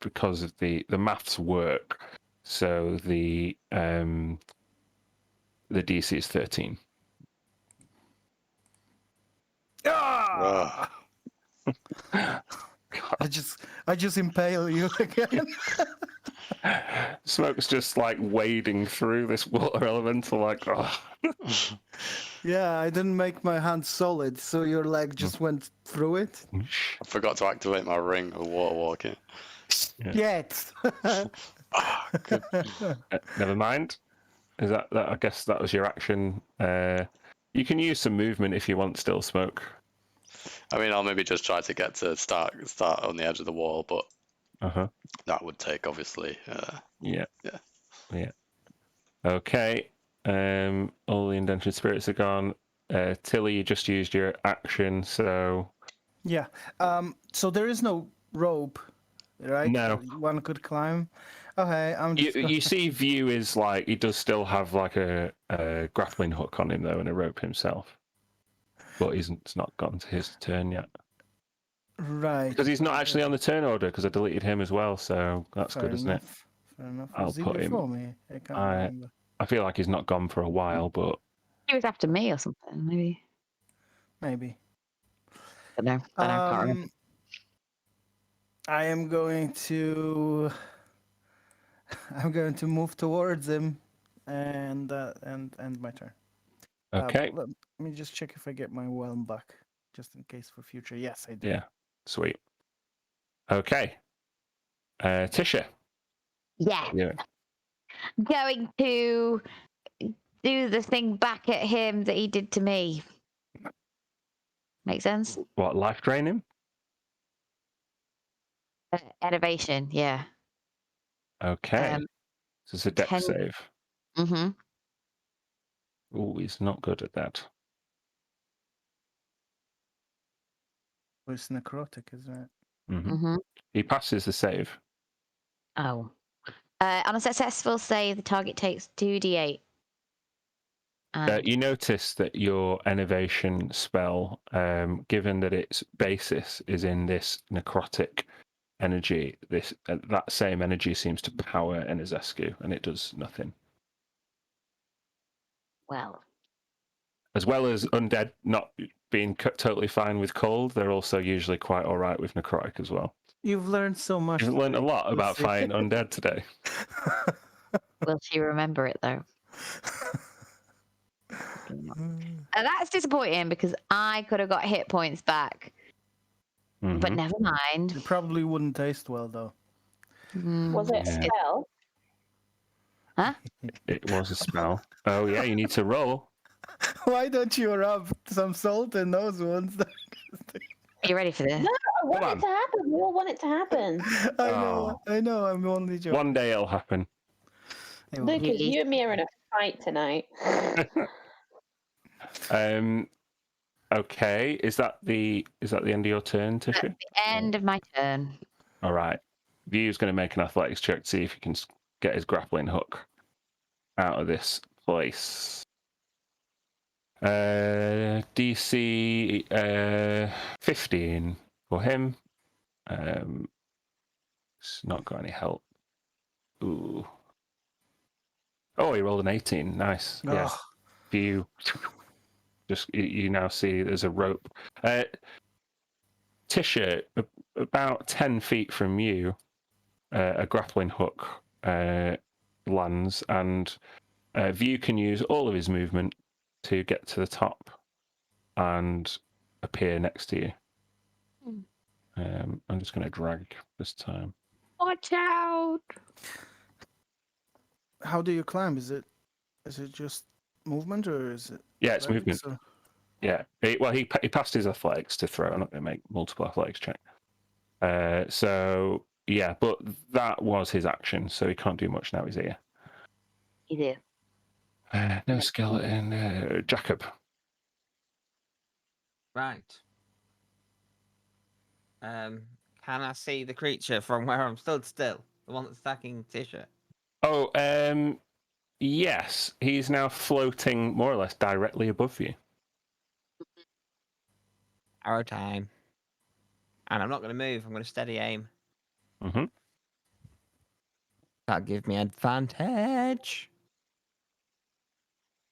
because of the maths work, so the DC is 13. Ah! I just impale you again. Smoke's just like wading through this water elemental, like, oh. Yeah, I didn't make my hand solid, so your leg just went through it. I forgot to activate my ring of water walking. Yet. Never mind. Is that? I guess that was your action. You can use some movement if you want. Still, Smoke. I mean, I'll maybe just try to get to start on the edge of the wall, but That would take, obviously. Yeah. Yeah. Yeah. Okay. All the indentured spirits are gone. Tilly, you just used your action, so Yeah. So there is no rope, right? no. One could climb. Okay, I'm just. You see, View is like he does still have like a grappling hook on him though, and a rope himself, but it's not gotten to his turn yet Right. because he's not actually on the turn order because I deleted him as well, so that's Fair good, isn't it? enough. Fair enough. I'll Was he put him. before me? I can't I remember. I feel like he's not gone for a while, but He was after me or something, maybe. Maybe. Don't know. I can't remember. I am going to. I'm going to move towards him, and end my turn. okay. Let me just check if I get my whelm back, just in case for future. Yes, I do. Yeah, sweet. Okay. Tisha. Yeah. Yeah. Going to do the thing back at him that he did to me. Make sense? What, life drain him? Innovation, yeah. Okay. This is a dex 10. save. Mm-hmm. Oh, he's not good at that. It's necrotic, isn't it? Mm-hmm. He passes the save. Oh. On a successful save, the target takes 2d8. You notice that your innovation spell, given that its basis is in this necrotic energy, that same energy seems to power Enizescu, and it does nothing. Well. As well as undead not being totally fine with cold, they're also usually quite all right with necrotic as well. You've learned so much. You've learned a lot about fighting undead today. Will she remember it though? That's disappointing because I could have got hit points back. But never mind. It probably wouldn't taste well though. Was it a spell? Huh? It was a spell. Oh yeah, you need to roll. Why don't you rub some salt in those ones? Are you ready for this? No, I want it to happen. We all want it to happen. I know. I'm only joking. One day it'll happen. Lucas, you and me are in a fight tonight. Okay. Is that the end of your turn, Tisha? That's the end of my turn. All right. View's going to make an athletics check to see if he can get his grappling hook out of this place. DC 15 for him. It's not got any help. Ooh. Oh, he rolled an 18. Nice. Oh. Yeah. View. Just you now see there's a rope. Tisha, about 10 feet from you, a grappling hook lands, and View can use all of his movement to get to the top and appear next to you. I'm just going to drag this time. Watch out! How do you climb? Is it just movement or is it? Yeah, it's movement. Or... Yeah. He passed his athletics to throw. I'm not going to make multiple athletics check. So yeah, but that was his action, so he can't do much now. He's here. You do. No skeleton. Jacob. Right. Can I see the creature from where I'm stood still? The one that's attacking Tisha? Oh, yes. He's now floating more or less directly above you. Arrow time. And I'm not going to move. I'm going to steady aim. Mm-hmm. That'll give me advantage.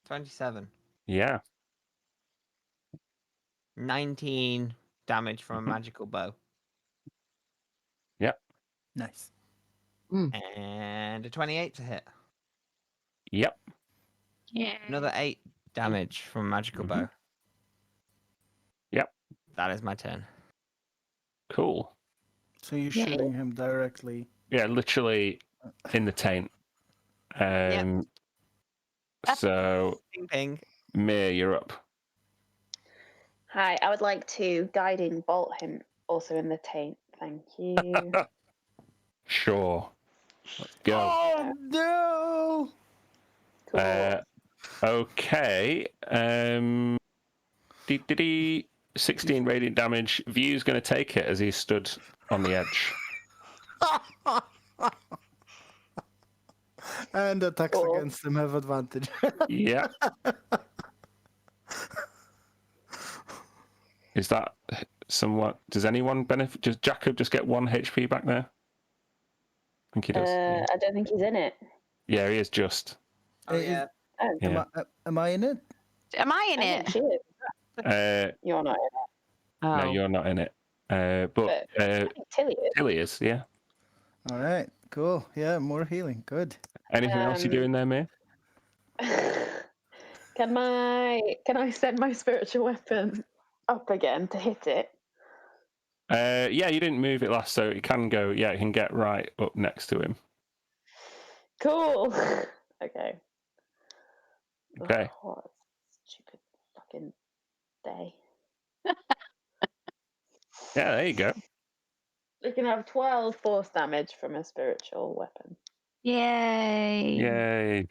27. Yeah. 19 damage from a magical bow. Yep. Nice. And a 28 to hit. Yep. Yeah. Another 8 damage from a magical bow. Yep. That is my turn. Cool. So you're shooting him directly. Yeah, literally in the taint. So, Ping, ping. Mir, you're up. Hi, I would like to guiding bolt him also in the taint. Thank you. Sure. Let's go. Oh no! Cool. Okay. 16 radiant damage. View's going to take it as he stood on the edge. And attacks Cool. against them have advantage. Yeah. Is that somewhat? Does anyone benefit? Does Jacob just get 1 HP back there? I think he does. I don't think he's in it. Yeah, he is just. Oh yeah. Oh, Yeah. Am I in it? Am I in I it? think she is. You're not in it. Oh. No, you're not in it. But I think Tilly is. Tilly is, yeah. All right, cool. Yeah, more healing. Good. Anything else you doing there, Mir? Can I send my spiritual weapon up again to hit it? Yeah, you didn't move it last, so it can go. Yeah, it can get right up next to him. Cool. Okay. Okay. Oh, what a stupid fucking day. Yeah, there you go. We can have 12 force damage from a spiritual weapon. Yay. Yay.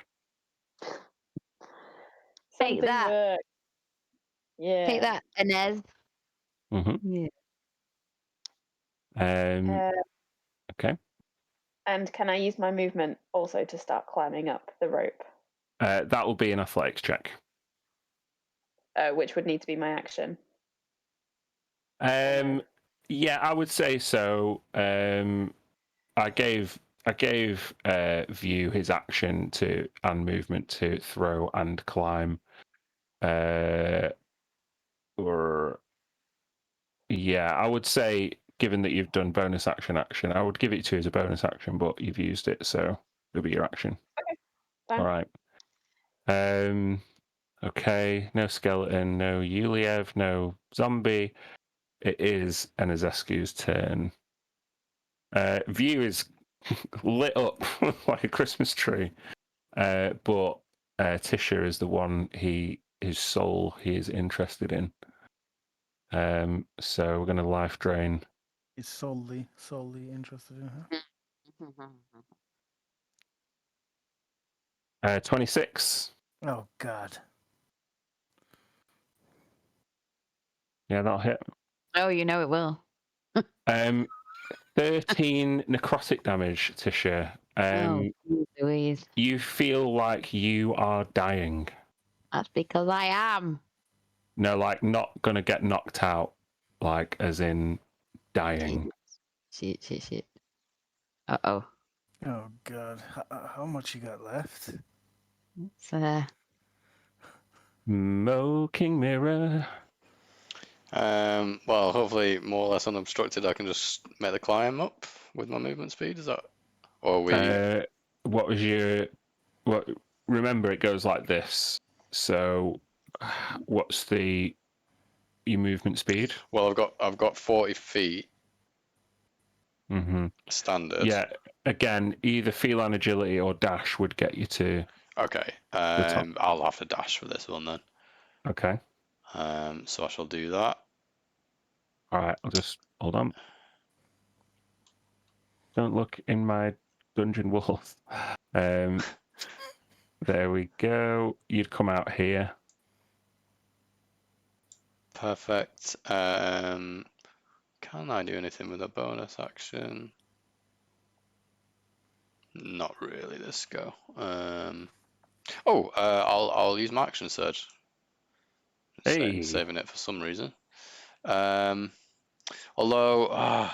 Take that. Worked. Yeah. Take that, Inez. Mm-hmm. Yeah. Okay. And can I use my movement also to start climbing up the rope? That will be an athletics check. Which would need to be my action. Yeah, I would say so. I gave View his action and movement to throw and climb. Or yeah, I would say, given that you've done bonus action, I would give it to you as a bonus action, but you've used it, so it'll be your action. Okay. Fine. All right. Okay. No skeleton. No Yulev. No zombie. It is Anazescu's turn. View is lit up like a Christmas tree, but Tisha is the one his soul he is interested in. So we're going to life drain. He's solely interested in her. 26. Oh God. Yeah, that'll hit. Oh, you know it will. 13 necrotic damage, Tisha. Louise. You feel like you are dying. That's because I am. No, like not gonna get knocked out, like as in dying. Shit. Uh-oh. Oh God. How much you got left? It's Smoking mirror. Well, hopefully more or less unobstructed. I can just make the climb up with my movement speed. Is that, or we? What was your? What? Remember, it goes like this. So, what's your movement speed? Well, I've got 40 feet. Mm-hmm. Standard. Yeah. Again, either feline agility or dash would get you to. Okay. I'll have to dash for this one then. Okay. So I shall do that. All right. I'll just hold on. Don't look in my dungeon walls. There we go. You'd come out here. Perfect. Can I do anything with a bonus action? Not really. This go. I'll use my action surge. Hey. Saving it for some reason. Although I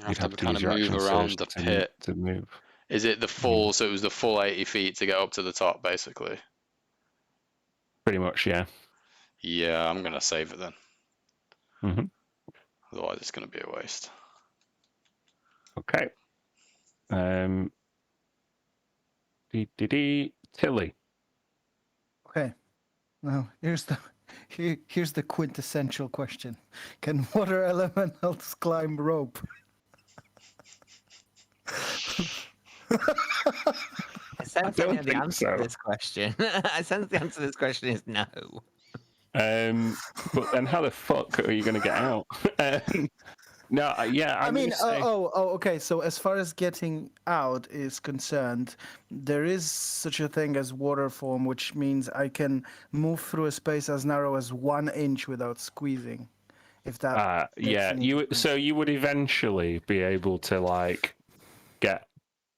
have to kind of move around the pit to move. Is it the full? So it was the full 80 feet to get up to the top, basically. Pretty much, yeah. Yeah, I'm gonna save it then. Mm-hmm. Otherwise, it's gonna be a waste. Okay. Tilly. Okay. Now here's the quintessential question: can water elementals climb rope? I sense the answer to this question. I sense the answer to this question is no. But then how the fuck are you going to get out? No, yeah, I mean, say... okay. So as far as getting out is concerned, there is such a thing as water form, which means I can move through a space as narrow as 1 inch without squeezing. If that yeah, so you would eventually be able to like get,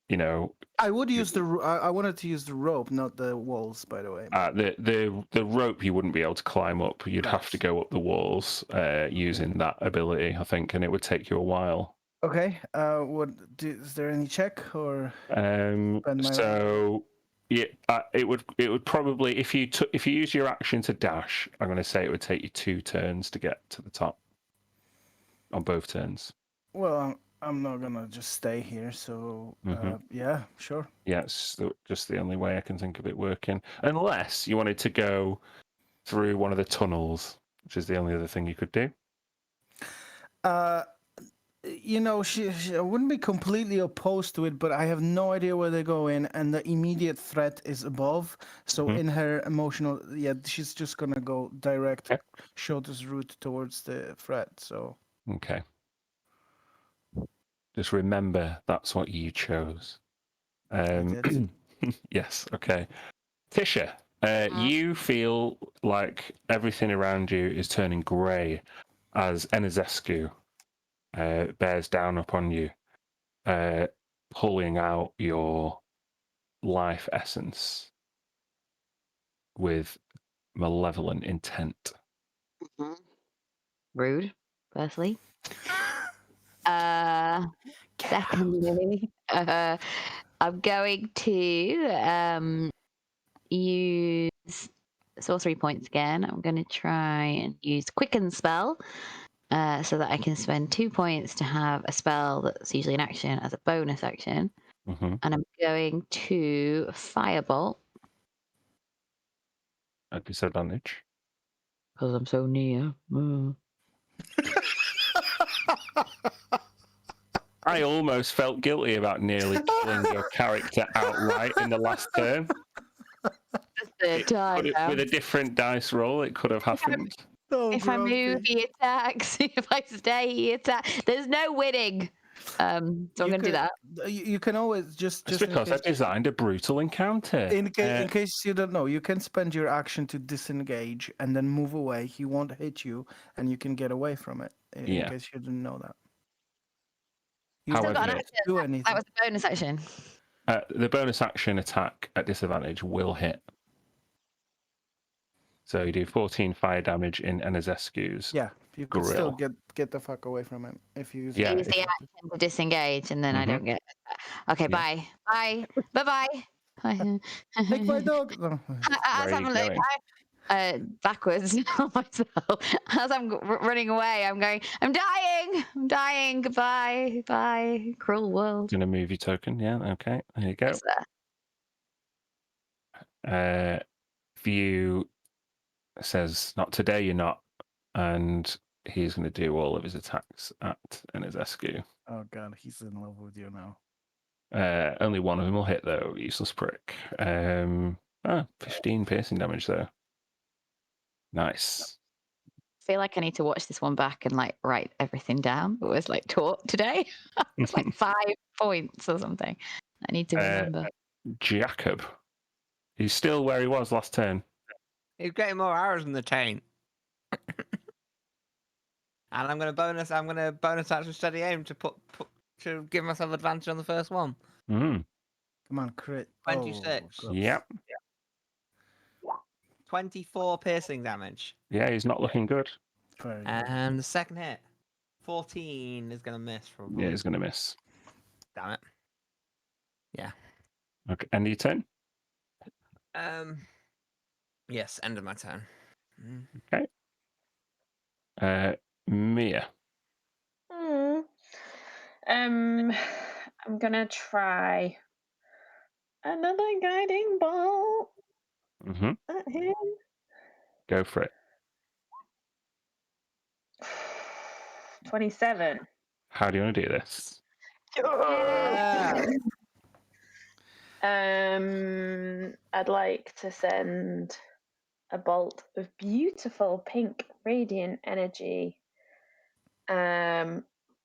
you know. I would use I wanted to use the rope, not the walls, by the way. The rope you wouldn't be able to climb up. You'd have to go up the walls using that ability, I think, and it would take you a while. Okay. Is there any check or? So yeah, it would probably if you use your action to dash, I'm going to say it would take you 2 turns to get to the top on both turns. Well, I'm not gonna just stay here, so yeah, sure. Yeah, it's just the only way I can think of it working, unless you wanted to go through one of the tunnels, which is the only other thing you could do. You know, she I wouldn't be completely opposed to it, but I have no idea where they go in, and the immediate threat is above. So in her emotional, she's just gonna go direct, shortest route towards the threat. So okay, just remember that's what you chose. I did. Yes. Okay, Tisha, you feel like everything around you is turning grey as Enizescu bears down upon you, pulling out your life essence with malevolent intent. Rude, firstly. Secondly, I'm going to use sorcery points again. I'm going to try and use Quicken Spell so that I can spend 2 points to have a spell that's usually an action as a bonus action. Mm-hmm. And I'm going to Firebolt. At disadvantage. Because I'm so near. I almost felt guilty about nearly killing your character outright in the last turn. The third time. With a different dice roll, it could have happened. If I move, he attacks. If I stay, he attacks. There's no winning. So I'm going to do that. You can always just because I designed a brutal encounter. In case you don't know, you can spend your action to disengage and then move away. He won't hit you, and you can get away from it. In case you didn't know that. You However, don't do anything. That was a bonus action. The bonus action attack at disadvantage will hit. So you do 14 fire damage in Enizescu's. Yeah, you can still get the fuck away from him if you use the action to disengage, and then I don't get. Okay, bye, bye, bye, bye. Take my dog. As I'm backwards on myself, as I'm running away, I'm going. I'm dying. Goodbye, bye, cruel world. Gonna move your token. Yeah. Okay. There you go. View says, "Not today, you're not," and he's going to do all of his attacks at Enizescu. Oh god, he's in love with you now. Only one of them will hit though. Useless prick. 15 piercing damage though. Nice. I feel like I need to watch this one back and like write everything down that was like taught today. It's like 5 points or something. I need to remember. Jacob. He's still where he was last turn. He's getting more arrows in the chain. And I'm gonna bonus action steady aim to give myself advantage on the first one. Mm. Come on, crit. 26. Yep. 24 piercing damage. Yeah, he's not looking good. And the second hit, 14 is gonna miss probably. Yeah, he's gonna miss. Damn it. Yeah. Okay, end of your turn? Yes, end of my turn. Okay. Mia. I'm gonna try another guiding bolt at him. Go for it. 27. How do you want to do this? I'd like to send a bolt of beautiful pink radiant energy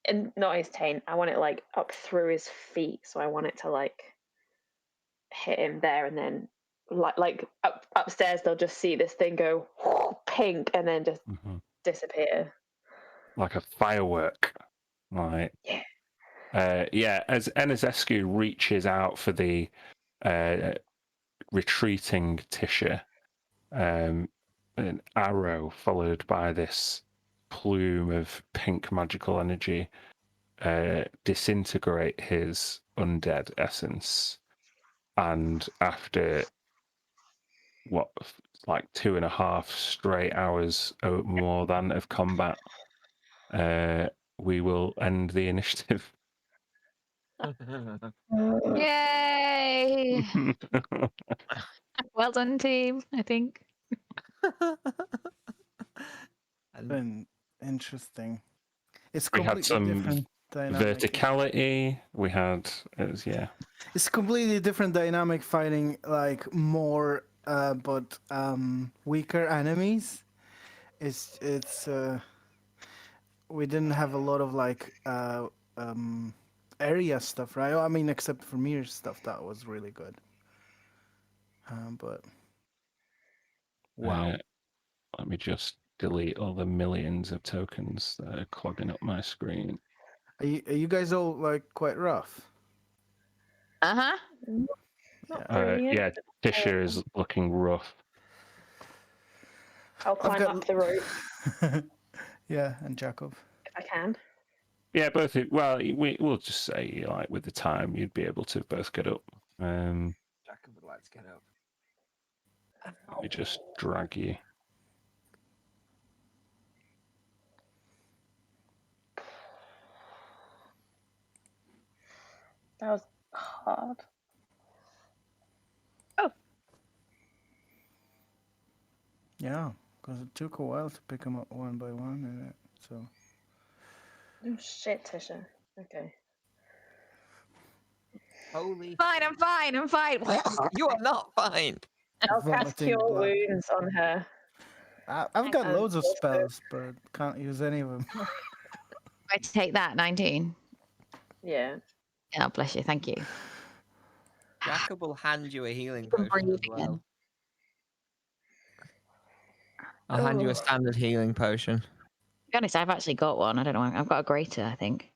and not his taint. I want it like up through his feet, so I want it to like hit him there, and then like upstairs they'll just see this thing go pink and then just disappear like a firework. Right. Yeah. As Enazescu reaches out for the retreating Tisha, an arrow followed by this plume of pink magical energy disintegrate his undead essence, and after what, like 2.5 straight hours or more than of combat, we will end the initiative. Yay! Well done, team. I think. Been interesting. It's We had completely some different dynamic. verticality. We had, It's completely different dynamic fighting like more, but weaker enemies. It's we didn't have a lot of like area stuff, right? I mean, except for Mir's stuff, that was really good. But wow. Let me just delete all the millions of tokens that are clogging up my screen. Are you guys all like quite rough? Uh-huh. Yeah, Tisha is looking rough. I'll climb up the rope. Yeah, and Jacob. If I can. Yeah, both. Well, we'll just say, like, with the time, you'd be able to both get up. Jacob would like to get up. Let me just drag you. That was hard. Yeah, because it took a while to pick them up one by one, so. Oh shit, Tisha. Okay. Holy. Fine, I'm fine. I'm fine. You are not fine. I'll cast Vomiting Cure blood. Wounds on her. I've got And loads of also- spells, but can't use any of them. I take that 19. Yeah. Oh, bless you. Thank you. Jacob will hand you a healing You can potion as breathe well. again. I'll hand you Oh. a standard healing potion. To be honest, I've actually got one. I don't know. I've got a greater, I think.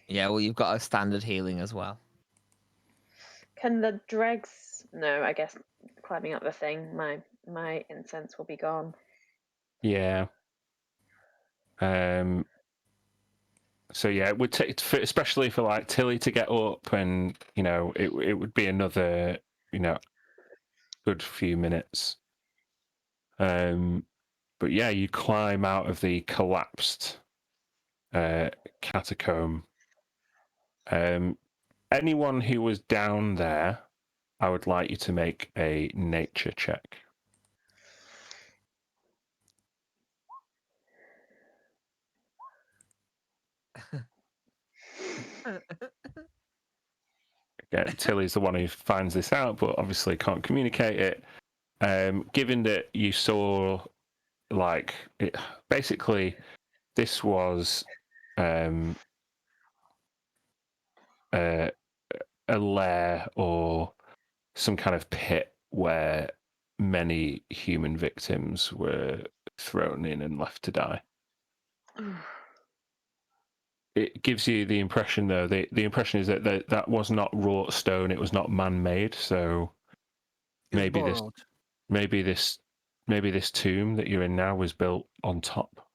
Yeah, well, you've got a standard healing as well. Can the dregs? No, I guess climbing up the thing, my incense will be gone. Yeah. So yeah, it would take, especially for like Tilly to get up, and it would be another good few minutes. But yeah, you climb out of the collapsed catacomb. Anyone who was down there, I would like you to make a nature check. Yeah, Tilly's the one who finds this out, but obviously can't communicate it. Given that you saw, like, basically, this was a lair or some kind of pit where many human victims were thrown in and left to die. It gives you the impression, though, the impression is that that was not wrought stone, it was not man-made, so maybe this tomb that you're in now was built on top.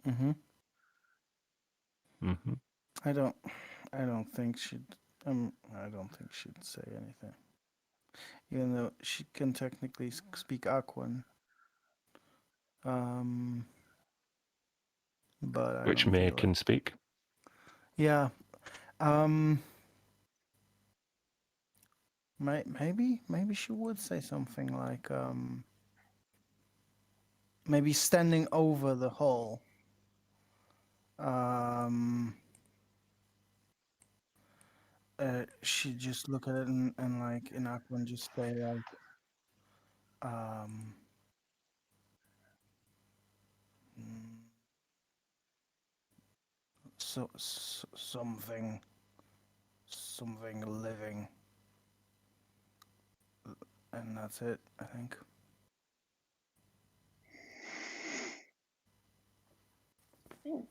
Mm-hmm. Mm-hmm. I don't think she'd. I don't think she'd say anything, even though she can technically speak Aquan. But Which Mir can speak. Yeah. Maybe she would say something like maybe standing over the hole. She just look at it and like in Aquan just say like Something living, and that's it, I think.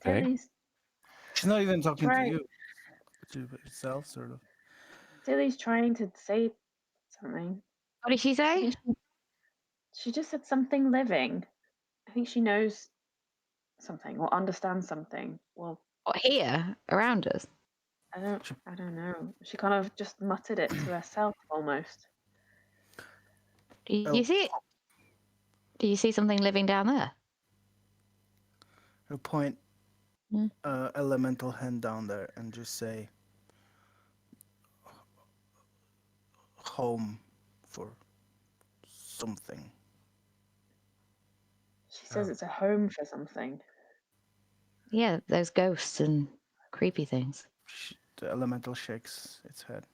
Tilly's She's not even talking to you. To herself, sort of. Tilly's trying to say something. What did she say? She just said something living. I think she knows something or understands something. Well, What, here around us? I don't know. She kind of just muttered it to herself almost. Do you see it? Do you see something living down there? Her point elemental hand down there and just say home for something. She says it's a home for something. Yeah, those ghosts and creepy things. The elemental shakes its head.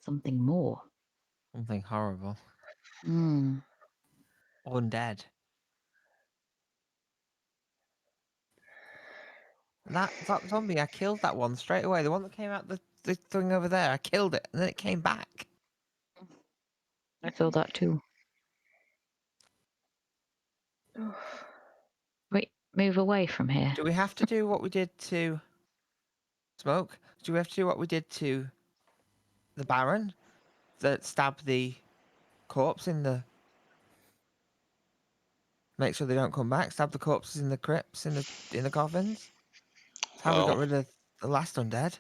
Something more. Something horrible. Undead. That zombie, I killed that one straight away. The one that came out the thing over there, I killed it, and then it came back. I feel that too. Wait, move away from here. Do we have to do what we did to Smoke? Do we have to do what we did to the Baron? That stabbed the corpse in the... Make sure they don't come back. Stab the corpses in the crypts, in the coffins. That's how we got rid of the last undead.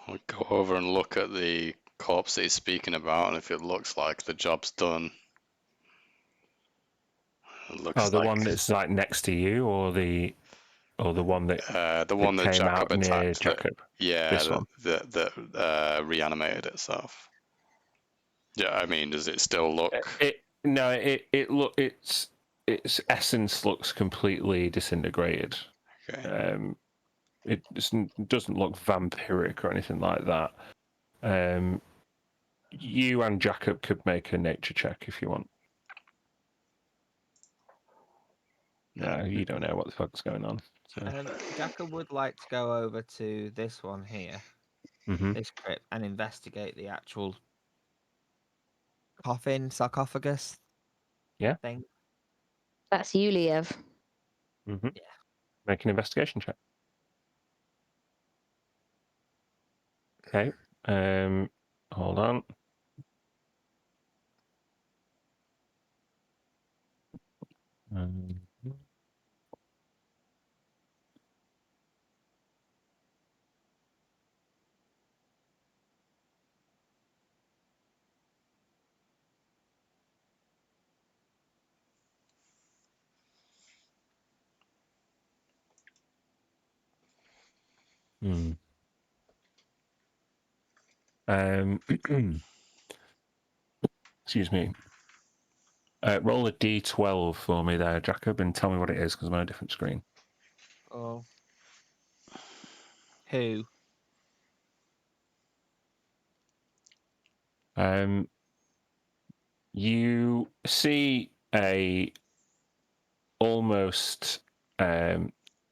We'll go over and look at the corpse that he's speaking about, and if it looks like the job's done. It looks the like... one that's like next to you, or the one that the one that came Jacob out near attacked. Jacob. This one That reanimated itself. Yeah, I mean, does it still look? Its essence looks completely disintegrated. Okay. It doesn't look vampiric or anything like that. You and Jacob could make a nature check if you want. No, you don't know what the fuck's going on. So. Jacob would like to go over to this one here, this crypt, and investigate the actual coffin, sarcophagus thing. That's Yuliyev. Yeah. Make an investigation check. Okay. Hold on. Excuse me. Roll a d12 for me there, Jacob, and tell me what it is, because I'm on a different screen. Oh. Who? You see a almost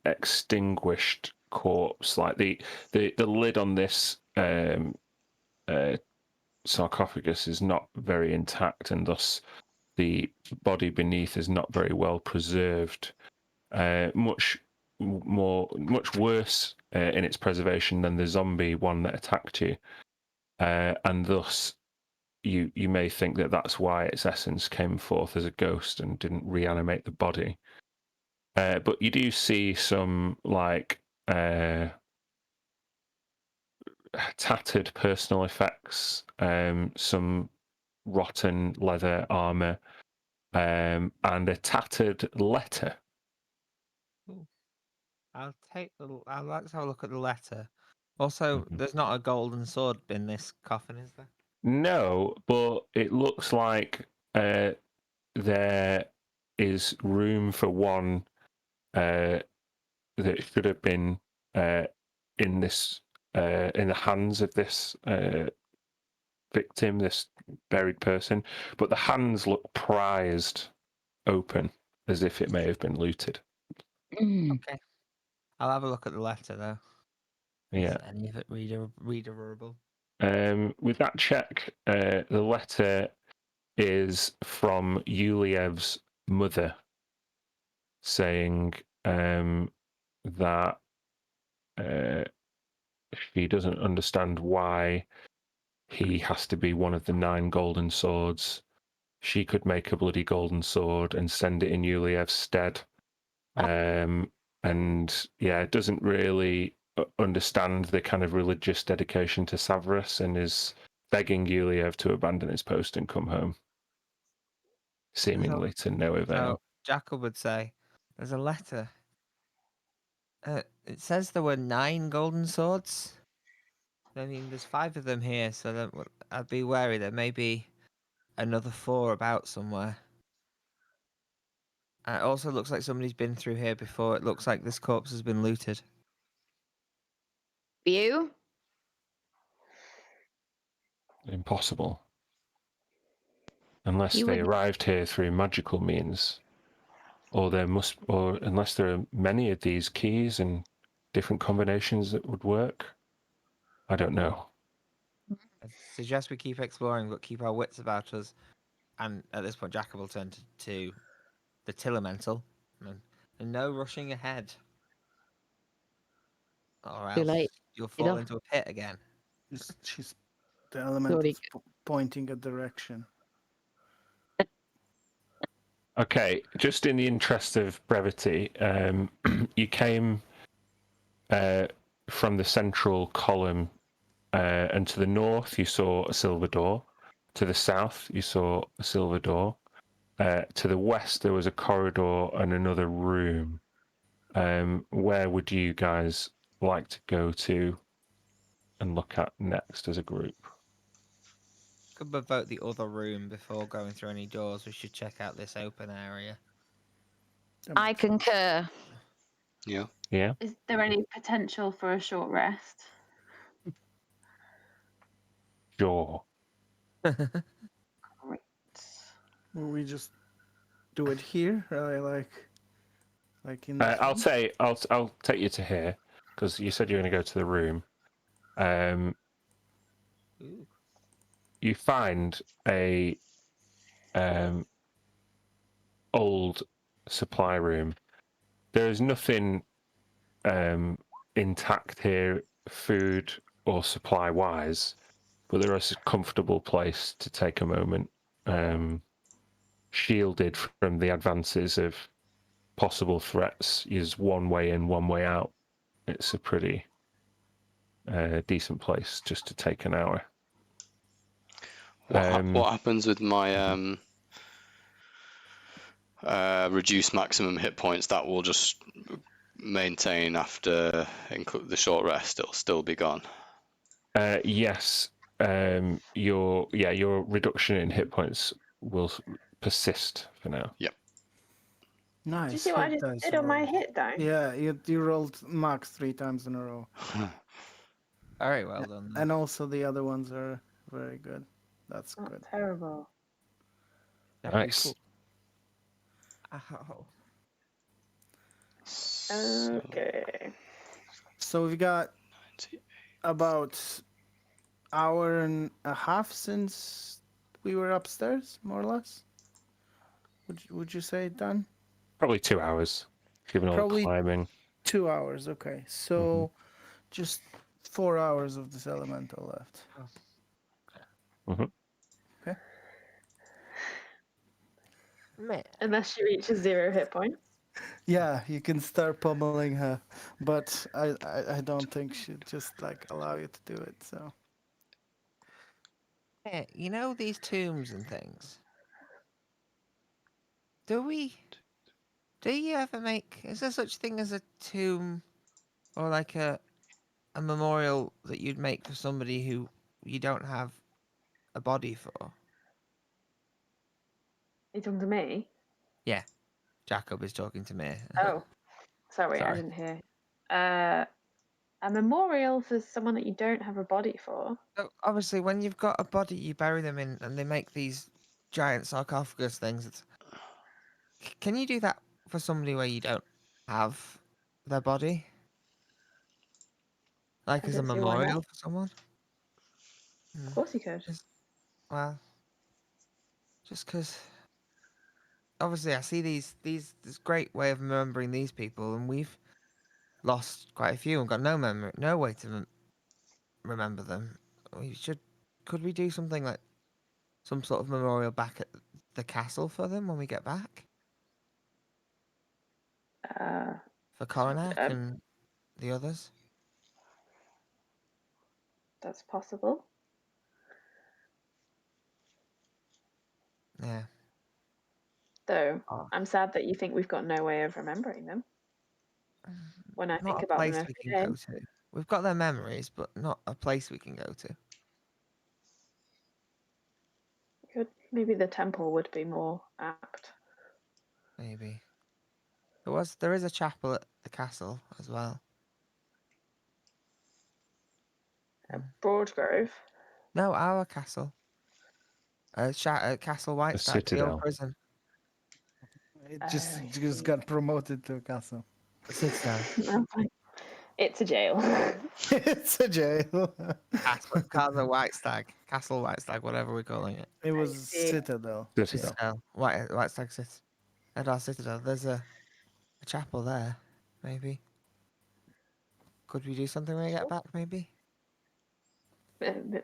extinguished corpse, like the lid on this sarcophagus is not very intact, and thus the body beneath is not very well preserved. Much worse in its preservation than the zombie one that attacked you, and thus you may think that that's why its essence came forth as a ghost and didn't reanimate the body. But you do see some tattered personal effects, some rotten leather armor, and a tattered letter. Ooh. I'd like to have a look at the letter. Also, there's not a golden sword in this coffin, is there? No, but it looks like there is room for one that should have been in the hands of this victim, this buried person, but the hands look prized open, as if it may have been looted. Okay. I'll have a look at the letter though. Yeah. Is any of it readable? With that check, the letter is from Yuliev's mother, saying that she doesn't understand why he has to be one of the 9 golden swords. She could make a bloody golden sword and send it in Yuliev's stead. And yeah, doesn't really understand the kind of religious dedication to Savras, and is begging Yuliev to abandon his post and come home, seemingly to no avail. So Jacob would say, "There's a letter. It says there were 9 golden swords. I mean, there's 5 of them here, so I'd be wary. There may be another 4 about somewhere. It also looks like somebody's been through here before. It looks like this corpse has been looted." You? Impossible. Unless You they would- arrived here through magical means. Or unless there are many of these keys and different combinations that would work. I don't know. I suggest we keep exploring, but keep our wits about us. And at this point, Jacob will turn to the Tillamental, and no rushing ahead, or Too else late. you'll You fall know? into a pit again. The element Sorry. is pointing a direction. Okay, just in the interest of brevity, you came from the central column, and to the north you saw a silver door. To the south you saw a silver door. To the west there was a corridor and another room. Where would you guys like to go to and look at next as a group? Could we vote the other room before going through any doors? We should check out this open area. I concur. Yeah. Yeah. Is there any potential for a short rest? Sure. Great. Will we just do it here? Like in this I'll room? I'll take you to here because you said you're going to go to the room. Ooh. You find a old supply room. There is nothing intact here, food or supply wise, but there is a comfortable place to take a moment, shielded from the advances of possible threats. Is one way in, one way out. It's a pretty decent place just to take an hour. What happens with my reduced maximum hit points? That will just maintain after the short rest. It'll still be gone. Yes. Your reduction in hit points will persist for now. Yep. Nice. Did you see what I hit just dice did on my roll. hit die? Yeah, you rolled max 3 times in a row. Very well done. Then. And also the other ones are very good. That's Not good. terrible. Nice. Ow. Okay. So we've got about hour and a half since we were upstairs, more or less. Would you say, Dan? Probably 2 hours, given all the climbing. 2 hours. Okay, so just 4 hours of this elemental left. Mm-hmm. Okay. Man. Unless she reaches 0 hit points. Yeah, you can start pummeling her, but I don't think she'd just like allow you to do it. So Yeah, you know these tombs and things. Do you ever make? Is there such thing as a tomb, or like a memorial that you'd make for somebody who you don't have a body for? Are you talking to me? Yeah, Jacob is talking to me. Oh, sorry, I Sorry. didn't hear. A memorial for someone that you don't have a body for. So obviously, when you've got a body, you bury them in, and they make these giant sarcophagus things. Can you do that for somebody where you don't have their body? Like I as a don't see why not. memorial for someone? Of course you could. Well, just because obviously I see this great way of remembering these people, and we've lost quite a few and got no memory, no way to remember them. Could we do something like some sort of memorial back at the castle for them when we get back? For Coronac and the others? That's possible. Yeah. Though I'm sad that you think we've got no way of remembering them. When I think Not a about them place every we can day. go to. We've got their memories, but not a place we can go to. Maybe the temple would be more apt. Maybe. There is a chapel at the castle as well. Broadgrove? No, our castle. Castle Whitestack, the old citadel. prison. It just got promoted to a castle. The citadel. It's a jail. It's a jail. Castle Whitestag, whatever we're calling it. It was citadel. Citadel. Whitestag Citadel. At our citadel, there's a chapel there, maybe. Could we do something when we get back, maybe?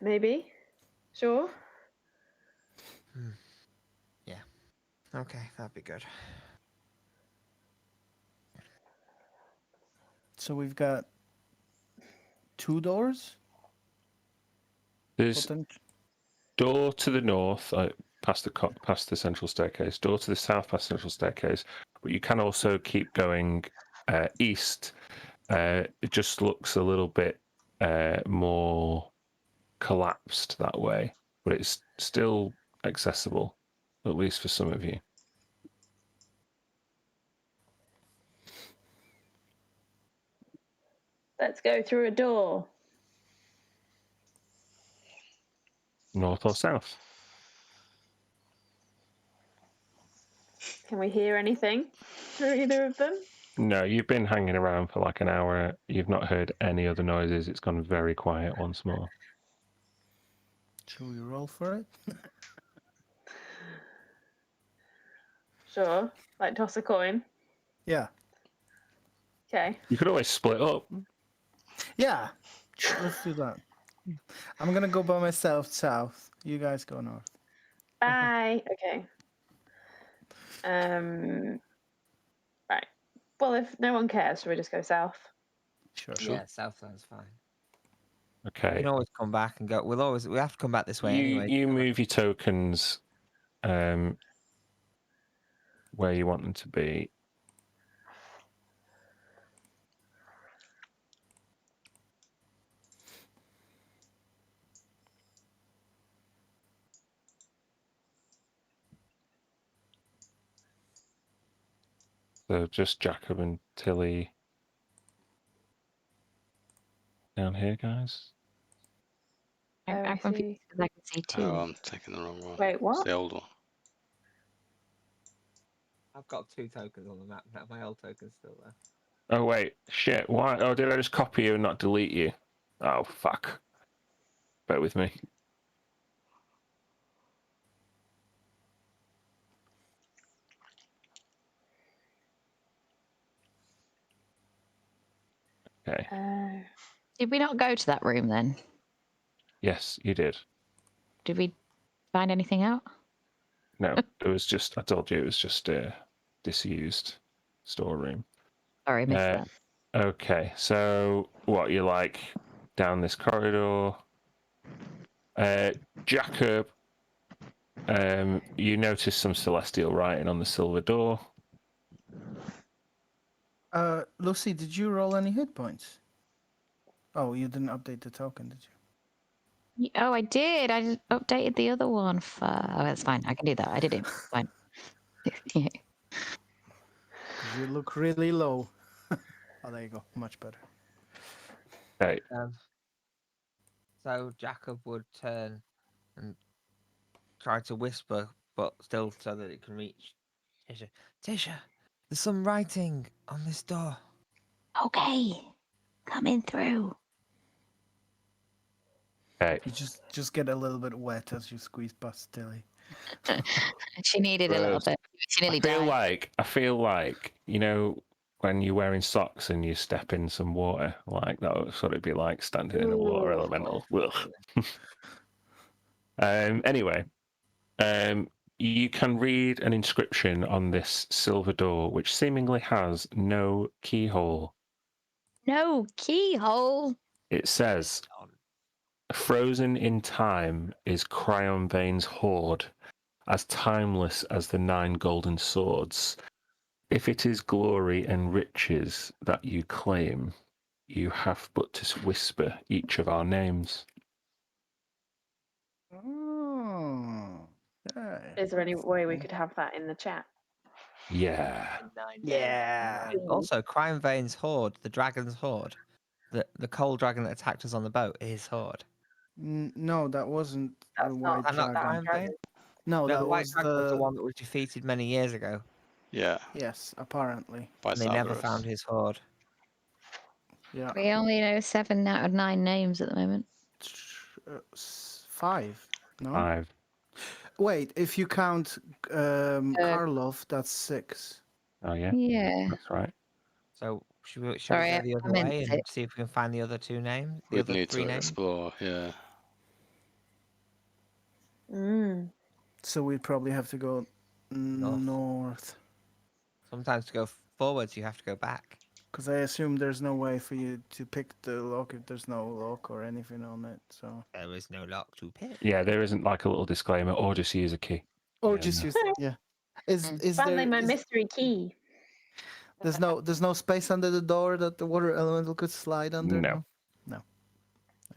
Maybe. Sure. Yeah. Okay, that'd be good. So we've got 2 doors. There's door to the north, past the central staircase. Door to the south, past central staircase. But you can also keep going east. It just looks a little bit more collapsed that way, but it's still accessible, at least for some of you. Let's go through a door. North or south? Can we hear anything through either of them? No, you've been hanging around for like an hour. You've not heard any other noises. It's gone very quiet once more. Should we roll for it? Sure. Like toss a coin. Yeah. Okay. You could always split up. Yeah. Let's do that. I'm gonna go by myself south. You guys go north. Bye. Okay. Right. Well, if no one cares, should we just go south? Sure. Yeah, south sounds fine. Okay. We can always come back and go. We have to come back this way anyway. You move your tokens where you want them to be. So just Jacob and Tilly down here, guys. I'm confused because I can see 2. Oh, I'm taking the wrong one. Wait, what? It's the old one. I've got 2 tokens on the map now. My old token's still there. Oh wait, shit! Why? Oh, did I just copy you and not delete you? Oh fuck! Bear with me. Okay. Did we not go to that room then? Yes, you did. Did we find anything out? No, it was just. I told you it was just a disused storeroom. Sorry, I missed that. Okay, so what you like down this corridor? Jacob, you notice some celestial writing on the silver door. Lucy, did you roll any hit points? Oh, you didn't update the token, did you? Oh, I did. I just updated the other one. Oh, that's fine. I can do that. I did it. Fine. You look really low. Oh, there you go. Much better. Okay. So Jacob would turn and try to whisper, but still so that it can reach Tisha, there's some writing on this door. Okay, coming through. Okay. You just get a little bit wet as you squeeze past Tilly. She needed a little Gross. bit. She nearly I feel like, you know, when you're wearing socks and you step in some water, like that would sort of be like standing in a water elemental. Ugh. Anyway, you can read an inscription on this silver door, which seemingly has no keyhole. No keyhole. It says, "Frozen in time is Cryon Vane's hoard, as timeless as the 9 golden swords. If it is glory and riches that you claim, you have but to whisper each of our names." Oh, okay. Is there any way we could have that in the chat? Yeah. Yeah. Also, Crime Vane's Horde, the dragon's horde, the coal dragon that attacked us on the boat, is horde. No, that wasn't That's the not- white I'm not dragon. Crime Vane. No, No, that the white was dragon was the one that was defeated many years ago. Yeah. Yes, apparently. By And they never Cerberus. found his horde. Yeah. We only know 7 out of 9 names at the moment. 5. No. 5. Wait, if you count Karlov, that's 6. Oh, yeah. Yeah. That's right. So should we Sorry, go the I other meant way and it. see if we can find the other 2 names? The We'd other need 3 to names? explore, yeah. So we'd probably have to go north. Sometimes to go forwards, you have to go back. Because I assume there's no way for you to pick the lock if there's no lock or anything on it. So. There is no lock to pick. Yeah, there isn't like a little disclaimer, or just use a key. Or Yeah, just no. use yeah. Is Finally, there my is- mystery key. there's no space under the door that the water elemental could slide under? No. No.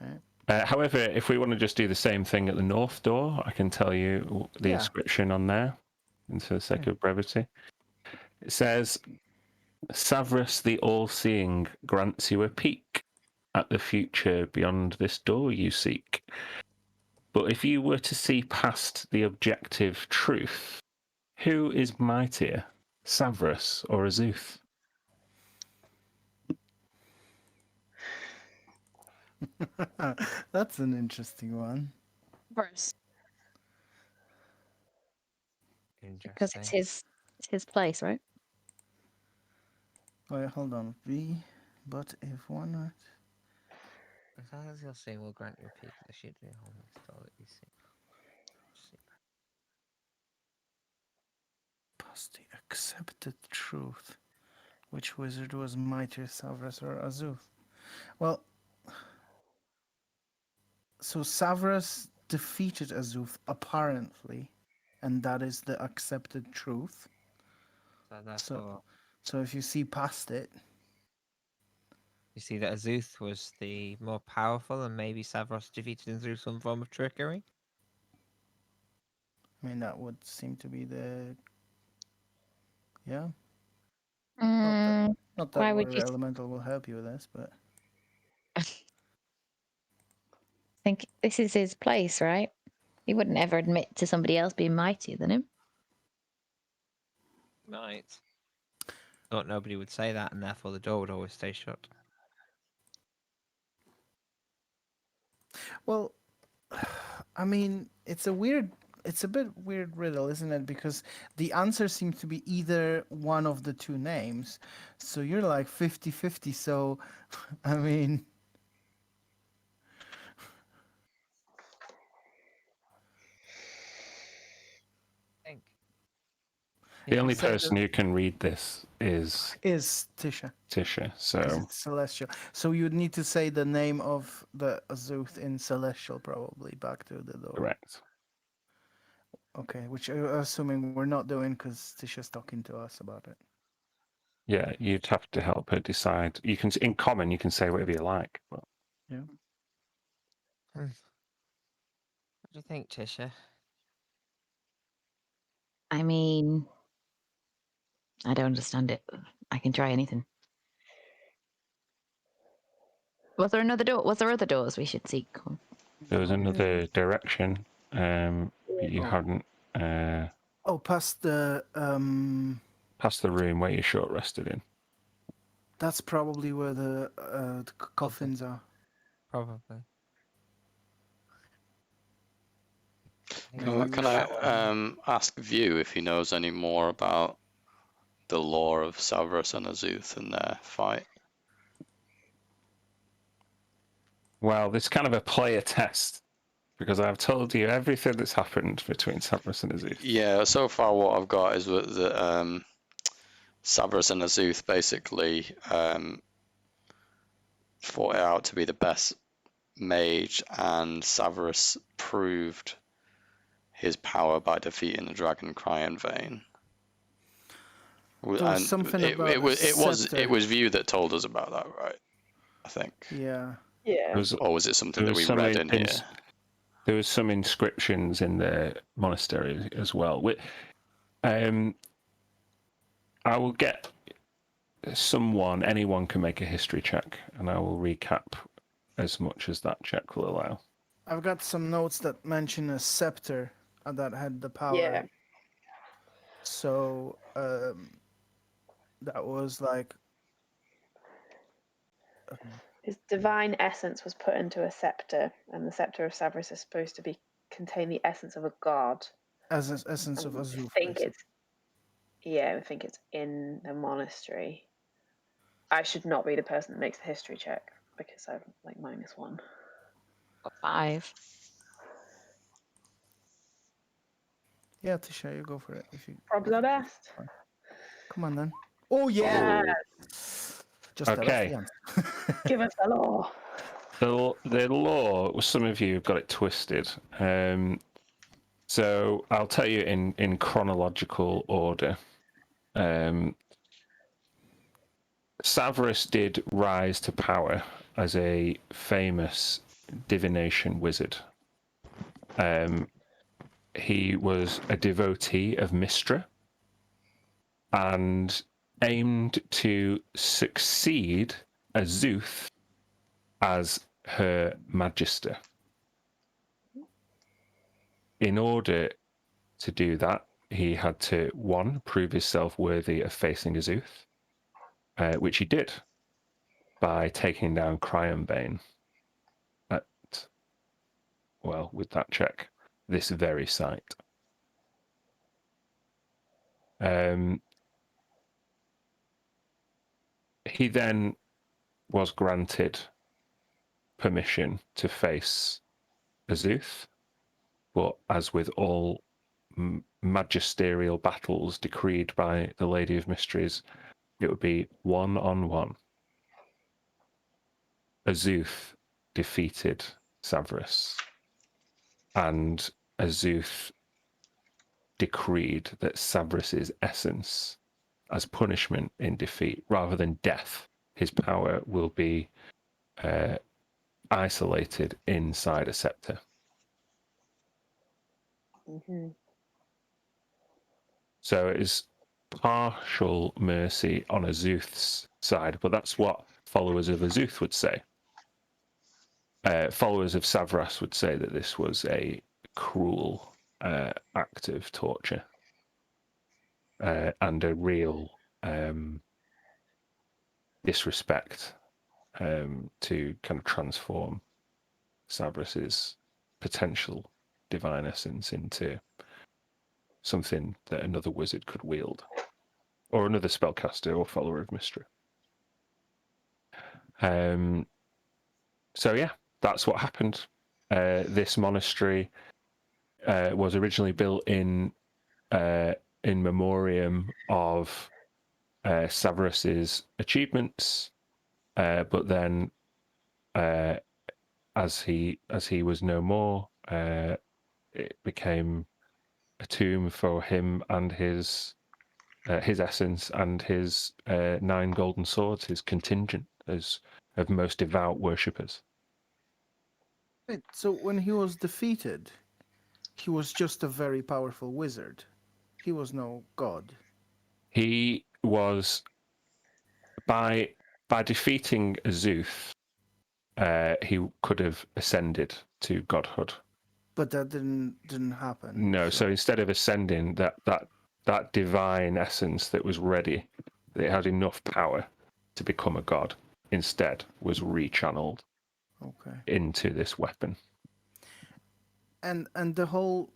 Alright. However, if we want to just do the same thing at the north door, I can tell you the Yeah. inscription on there, and for the sake of brevity. It says, "Savrus the All-Seeing grants you a peek at the future beyond this door you seek. But if you were to see past the objective truth, who is mightier, Savrus or Azuth?" That's an interesting one. Because Interesting. it's his place, right? Wait, hold on. V, but if one not. As long as you're saying we'll grant you a peek at the shit in home store that you see. Past the accepted truth. Which wizard was mightier, Savrus or Azuth? Well, so Savrus defeated Azuth apparently, and that is the accepted truth. So therefore, So if you see past it, you see that Azuth was the more powerful, and maybe Savros defeated him through some form of trickery. I mean that would seem to be the yeah. Not that why would water you elemental will help you with this, but think this is his place, right? He wouldn't ever admit to somebody else being mightier than him. Right. Thought nobody would say that, and therefore the door would always stay shut. well, I mean it's a bit weird riddle, isn't it? Because the answer seems to be either one of the two names. So you're like 50-50. So, I mean, Think. The only So person who can read this is Tisha. Tisha. Because So it's celestial. So you'd need to say the name of the Azuth in celestial, probably back to the door. correct. Okay, which I'm assuming we're not doing because Tisha's talking to us about it. Yeah, you'd have to help her decide. You can, in common, you can say whatever you like. But Yeah. What do you think, Tisha? I mean, I don't understand it. I can try anything. Was there another door? Was there other doors we should seek? there was another direction, but you Oh. hadn't Oh, past the Past the room where you're short rested in. That's probably where the coffins are. Probably. Can I ask View if he knows any more about the lore of Savras and Azuth and their fight? Well, this is kind of a player test, because I've told you everything that's happened between Savras and Azuth. Yeah, so far what I've got is that Savras and Azuth basically fought it out to be the best mage, and Savras proved his power by defeating the dragon Cryon Vein. There was something about it scepter. was View that told us about that, right? I think. Yeah. Yeah. Or was it something that we read in here? There was some inscriptions in the monastery as well. I will get anyone can make a history check, and I will recap as much as that check will allow. I've got some notes that mention a scepter that had the power. Yeah. So that was like His divine essence was put into a scepter, and the scepter of Savras is supposed to contain the essence of a god. essence of Azuth. I think it's in the monastery. I should not be the person that makes the history check because I'm like -1. 5. Yeah, Tisha, you go for it. If you Probably the best. come on then. Oh yeah. Just okay. Give us the law. The law, some of you have got it twisted. So I'll tell you in chronological order. Savras did rise to power as a famous divination wizard. He was a devotee of Mystra and aimed to succeed Azuth as her magister. In order to do that, he had to, 1, prove himself worthy of facing Azuth, which he did by taking down Cryon with that check, this very site. He then was granted permission to face Azuth, but as with all magisterial battles decreed by the Lady of Mysteries, it would be 1-on-1. Azuth defeated Savras, and Azuth decreed that Savras's essence, as punishment in defeat, rather than death, his power will be isolated inside a scepter. Mm-hmm. So it is partial mercy on Azuth's side, but that's what followers of Azuth would say. Followers of Savras would say that this was a cruel act of torture and a real disrespect to kind of transform Savras's potential divine essence into something that another wizard could wield, or another spellcaster or follower of Mystra. So yeah, that's what happened. This monastery was originally built in memoriam of Savras's achievements, but then as he was no more, it became a tomb for him and his essence and his 9 golden swords, his contingent of most devout worshippers. Wait, so when he was defeated, he was just a very powerful wizard. He was no god. He was, by defeating Azuth, he could have ascended to godhood. But that didn't happen. No, so instead of ascending, that divine essence that was ready, that it had enough power to become a god, instead was rechanneled into this weapon. And the whole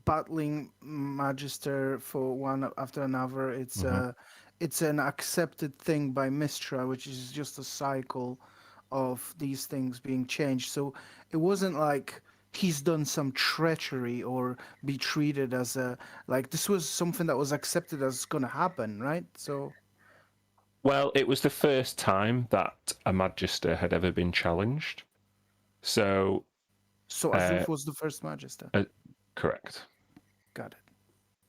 battling magister for one after another, it's an accepted thing by Mistra, which is just a cycle of these things being changed. So it wasn't like he's done some treachery or be treated as a, like, this was something that was accepted as going to happen, right? So well, it was the first time that a magister had ever been challenged. So Azuf was the first magister. Correct. Got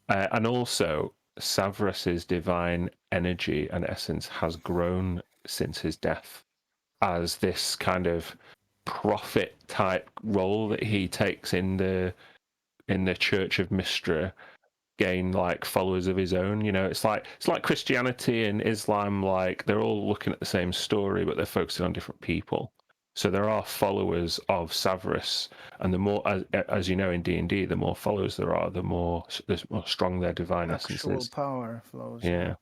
it. And also, Savras's divine energy and essence has grown since his death, as this kind of prophet type role that he takes in the Church of Mistra gain like followers of his own. You know, it's like Christianity and Islam, like they're all looking at the same story, but they're focusing on different people. So there are followers of Savras, and the more, as you know, in D&D, the more followers there are, the more strong their divine essence is. Actual power flows. Yeah.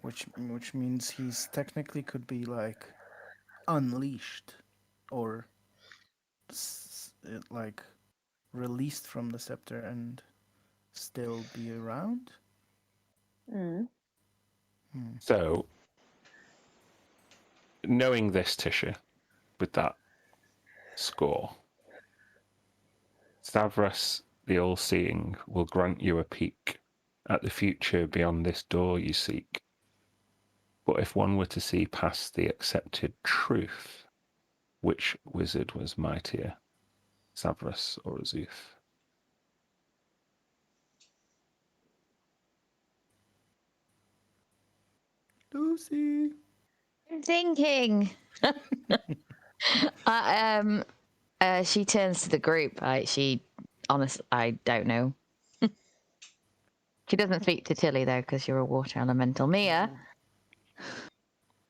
Which means he's technically could be like unleashed, or like released from the scepter and still be around. So, knowing this, Tisha, with that score, Savras, the All-Seeing, will grant you a peek at the future beyond this door you seek. But if one were to see past the accepted truth, which wizard was mightier, Savras or Azuf? Lucy. I'm thinking. She turns to the group. Honestly, I don't know. She doesn't speak to Tilly though, because you're a water elemental. Mia,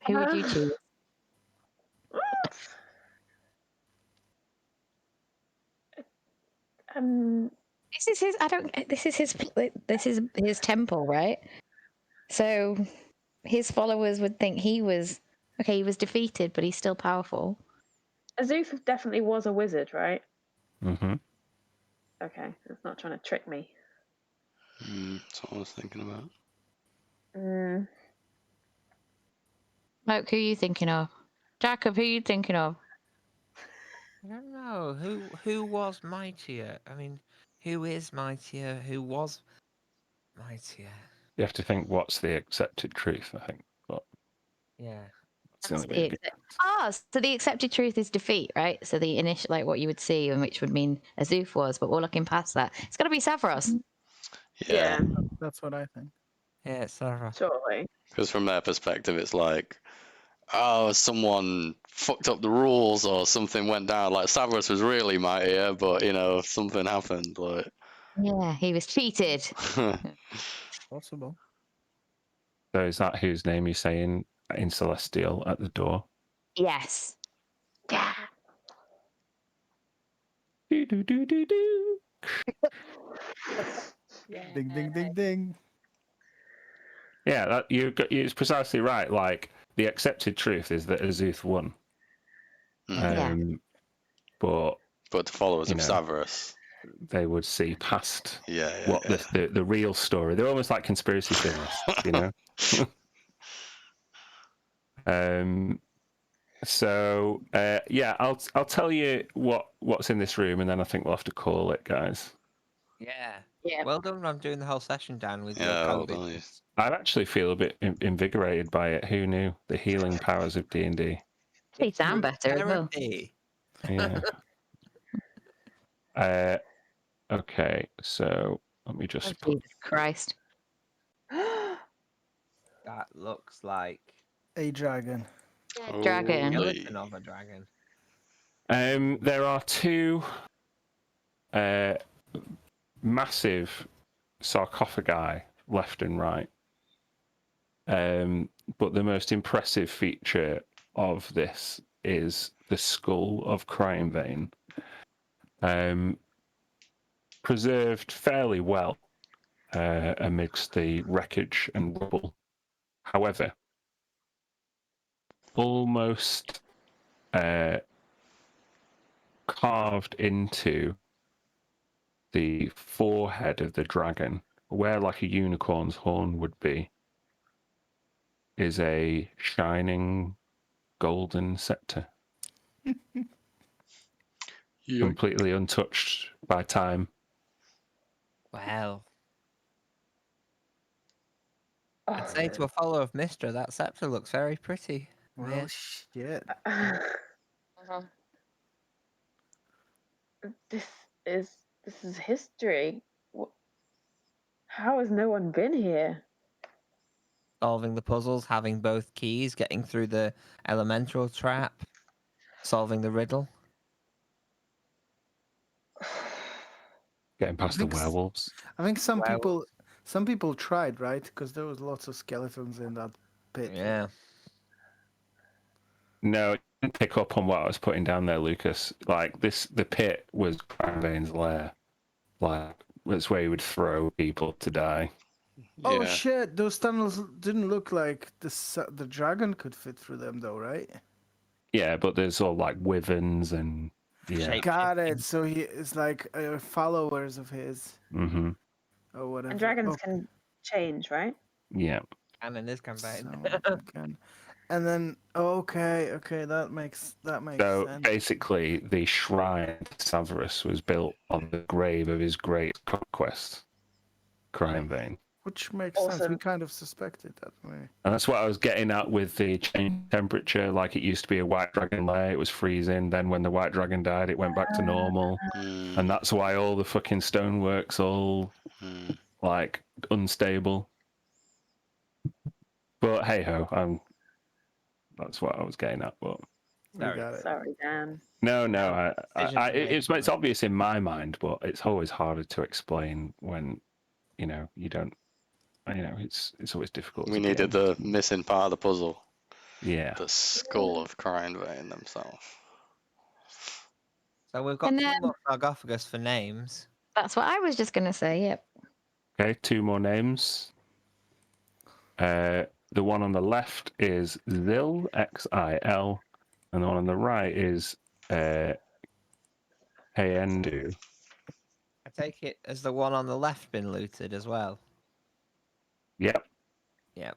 who would you choose? This is his. I don't. This is his. This is his temple, right? So his followers would think he was okay. He was defeated, but he's still powerful. Azuf definitely was a wizard, right? Mm-hmm. Okay, it's not trying to trick me. That's what I was thinking about. Moke, who are you thinking of? Jacob, who are you thinking of? I don't know. Who was mightier? I mean, who is mightier? Who was mightier? You have to think, what's the accepted truth, I think. But yeah. So the accepted truth is defeat, right? So the initial, like what you would see, and which would mean Azuf was, but we're looking past that. It's got to be Savros. Yeah. That's what I think. Yeah, it's Savros. Surely. Because from their perspective, it's like, oh, someone fucked up the rules or something went down. Like Savros was really mightier, but something happened. Like, yeah, he was cheated. Possible. So is that whose name you're saying in Celestial at the door? Yes. Yeah. Do do do do do. Ding ding ding ding. Yeah, it's precisely right. Like the accepted truth is that Azuf won. But the followers of Savras, they would see past what the real story. They're almost like conspiracy theorists, you know. So I'll tell you what's in this room, and then I think we'll have to call it, guys. Yeah. Yeah. Well done on doing the whole session down with your well COVID. done. I actually feel a bit invigorated by it. Who knew the healing powers of D&D? They sound better as well. Yeah. Okay, so let me just put... Jesus Christ. That looks like a dragon. Dragon. Skeleton of a dragon. There are two massive sarcophagi left and right. But the most impressive feature of this is the skull of Crying Vein, preserved fairly well amidst the wreckage and rubble. However, almost carved into the forehead of the dragon, where like a unicorn's horn would be, is a shining golden scepter. Completely untouched by time. Wow. Oh. I'd say to a follower of Mistra, that scepter looks very pretty. Well, shit. This is history. How has no one been here? Solving the puzzles, having both keys, getting through the elemental trap, solving the riddle. Getting past the werewolves. I think some people tried, right? Because there was lots of skeletons in that pit. Yeah. No, it didn't pick up on what I was putting down there, Lucas. Like the pit was Crimevane's lair. Like that's where he would throw people to die. Oh shit! Those tunnels didn't look like the dragon could fit through them, though, right? Yeah, but there's all like wyverns and Got it. So he is like followers of his. Mm-hmm. Or whatever. And dragons can change, right? Yeah. And in this campaign. And then okay, that makes so sense. Basically, the shrine to Severus was built on the grave of his great conquest, Crimevane. Which makes sense. We kind of suspected that way. And that's what I was getting at with the change temperature. Like it used to be a white dragon lair, it was freezing. Then when the white dragon died, it went back to normal. And that's why all the fucking stonework's all like unstable. But hey ho, that's what I was getting at. But Sorry, Dan. No, it's obvious in my mind, but it's always harder to explain when you don't. It's always difficult. We needed the missing part of the puzzle. Yeah. The skull of Crimevane themselves. So we've got two more sarcophagus for names. That's what I was just going to say, yep. Okay, 2 more names. The one on the left is Zil, Xil, and the one on the right is Hayendu. I take it as the one on the left been looted as well. Yep. Yep.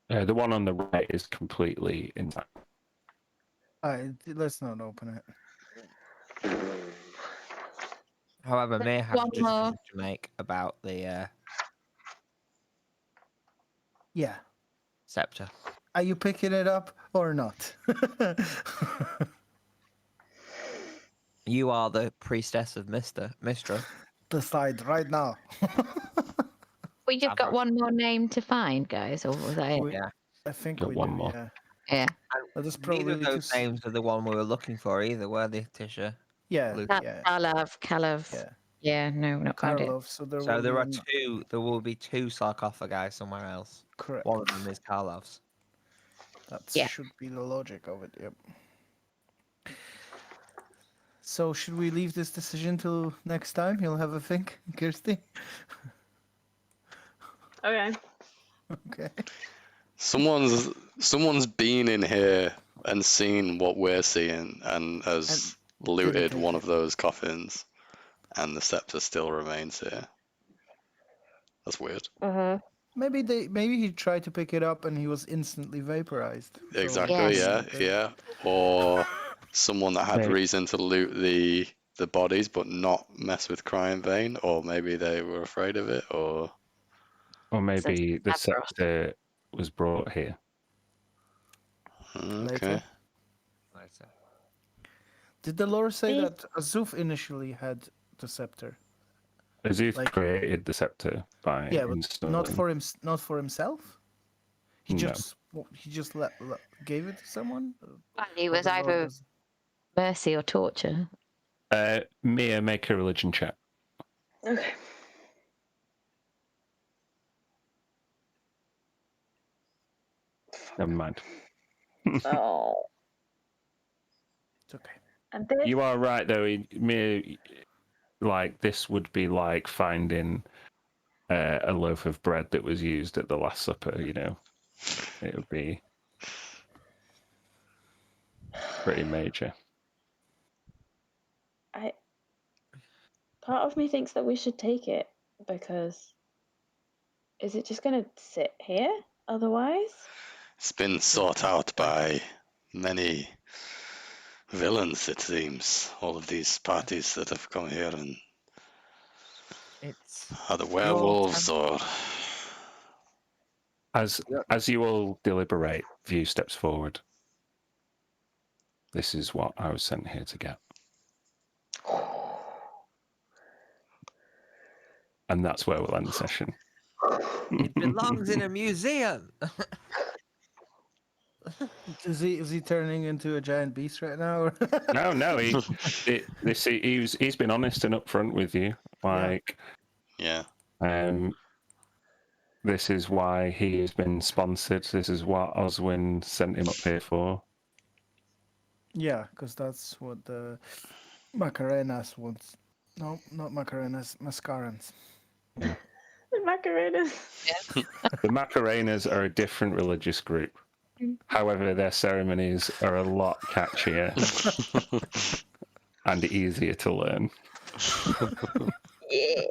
The one on the right is completely intact. Let's not open it. However, may have a decision to make about the scepter. Are you picking it up or not? You are the priestess of Mistra. Decide right now. We just got one more name to find, guys, or was that it? Yeah. I think got we one do, more. Yeah. Neither of those names are the one we were looking for either, were they, Tisha? Yeah. Kalev. Yeah, no, not found it. So there are two. There will be 2 sarcophagi somewhere else. Correct. One of them is Karlov's. That should be the logic of it. Yep. So should we leave this decision till next time? You'll have a think, Kirsty. Okay. Okay. Someone's been in here and seen what we're seeing and has looted one of those coffins, and the scepter still remains here. That's weird. Maybe he tried to pick it up and he was instantly vaporized. Exactly. Yeah. Or someone that had reason to loot the bodies but not mess with Crimevane, or maybe they were afraid of it, or maybe the scepter was brought here. Okay. Did the lore say that Azuf initially had the scepter? Azuf created the scepter by but not for himself. He just gave it to someone. Well, he was either mercy or torture. Mia, make a religion check. Okay. Never mind. Oh. It's okay. And this. You are right, though. Like, this would be like finding a loaf of bread that was used at the Last Supper, you know? It would be pretty major. Part of me thinks that we should take it, because is it just going to sit here otherwise? It's been sought out by many villains, it seems. All of these parties that have come here, and are the werewolves or... As you all deliberate, View steps forward. This is what I was sent here to get. And that's where we'll end the session. It belongs in a museum. Is he turning into a giant beast right now? Or? No. He's been honest and upfront with you. Like, yeah. This is why he has been sponsored. This is what Oswin sent him up here for. Yeah, because that's what the Macarenas wants. No, not Macarenas, Mascarans. Yeah. The Macarenas. The Macarenas are a different religious group. However, their ceremonies are a lot catchier and easier to learn. Yeah.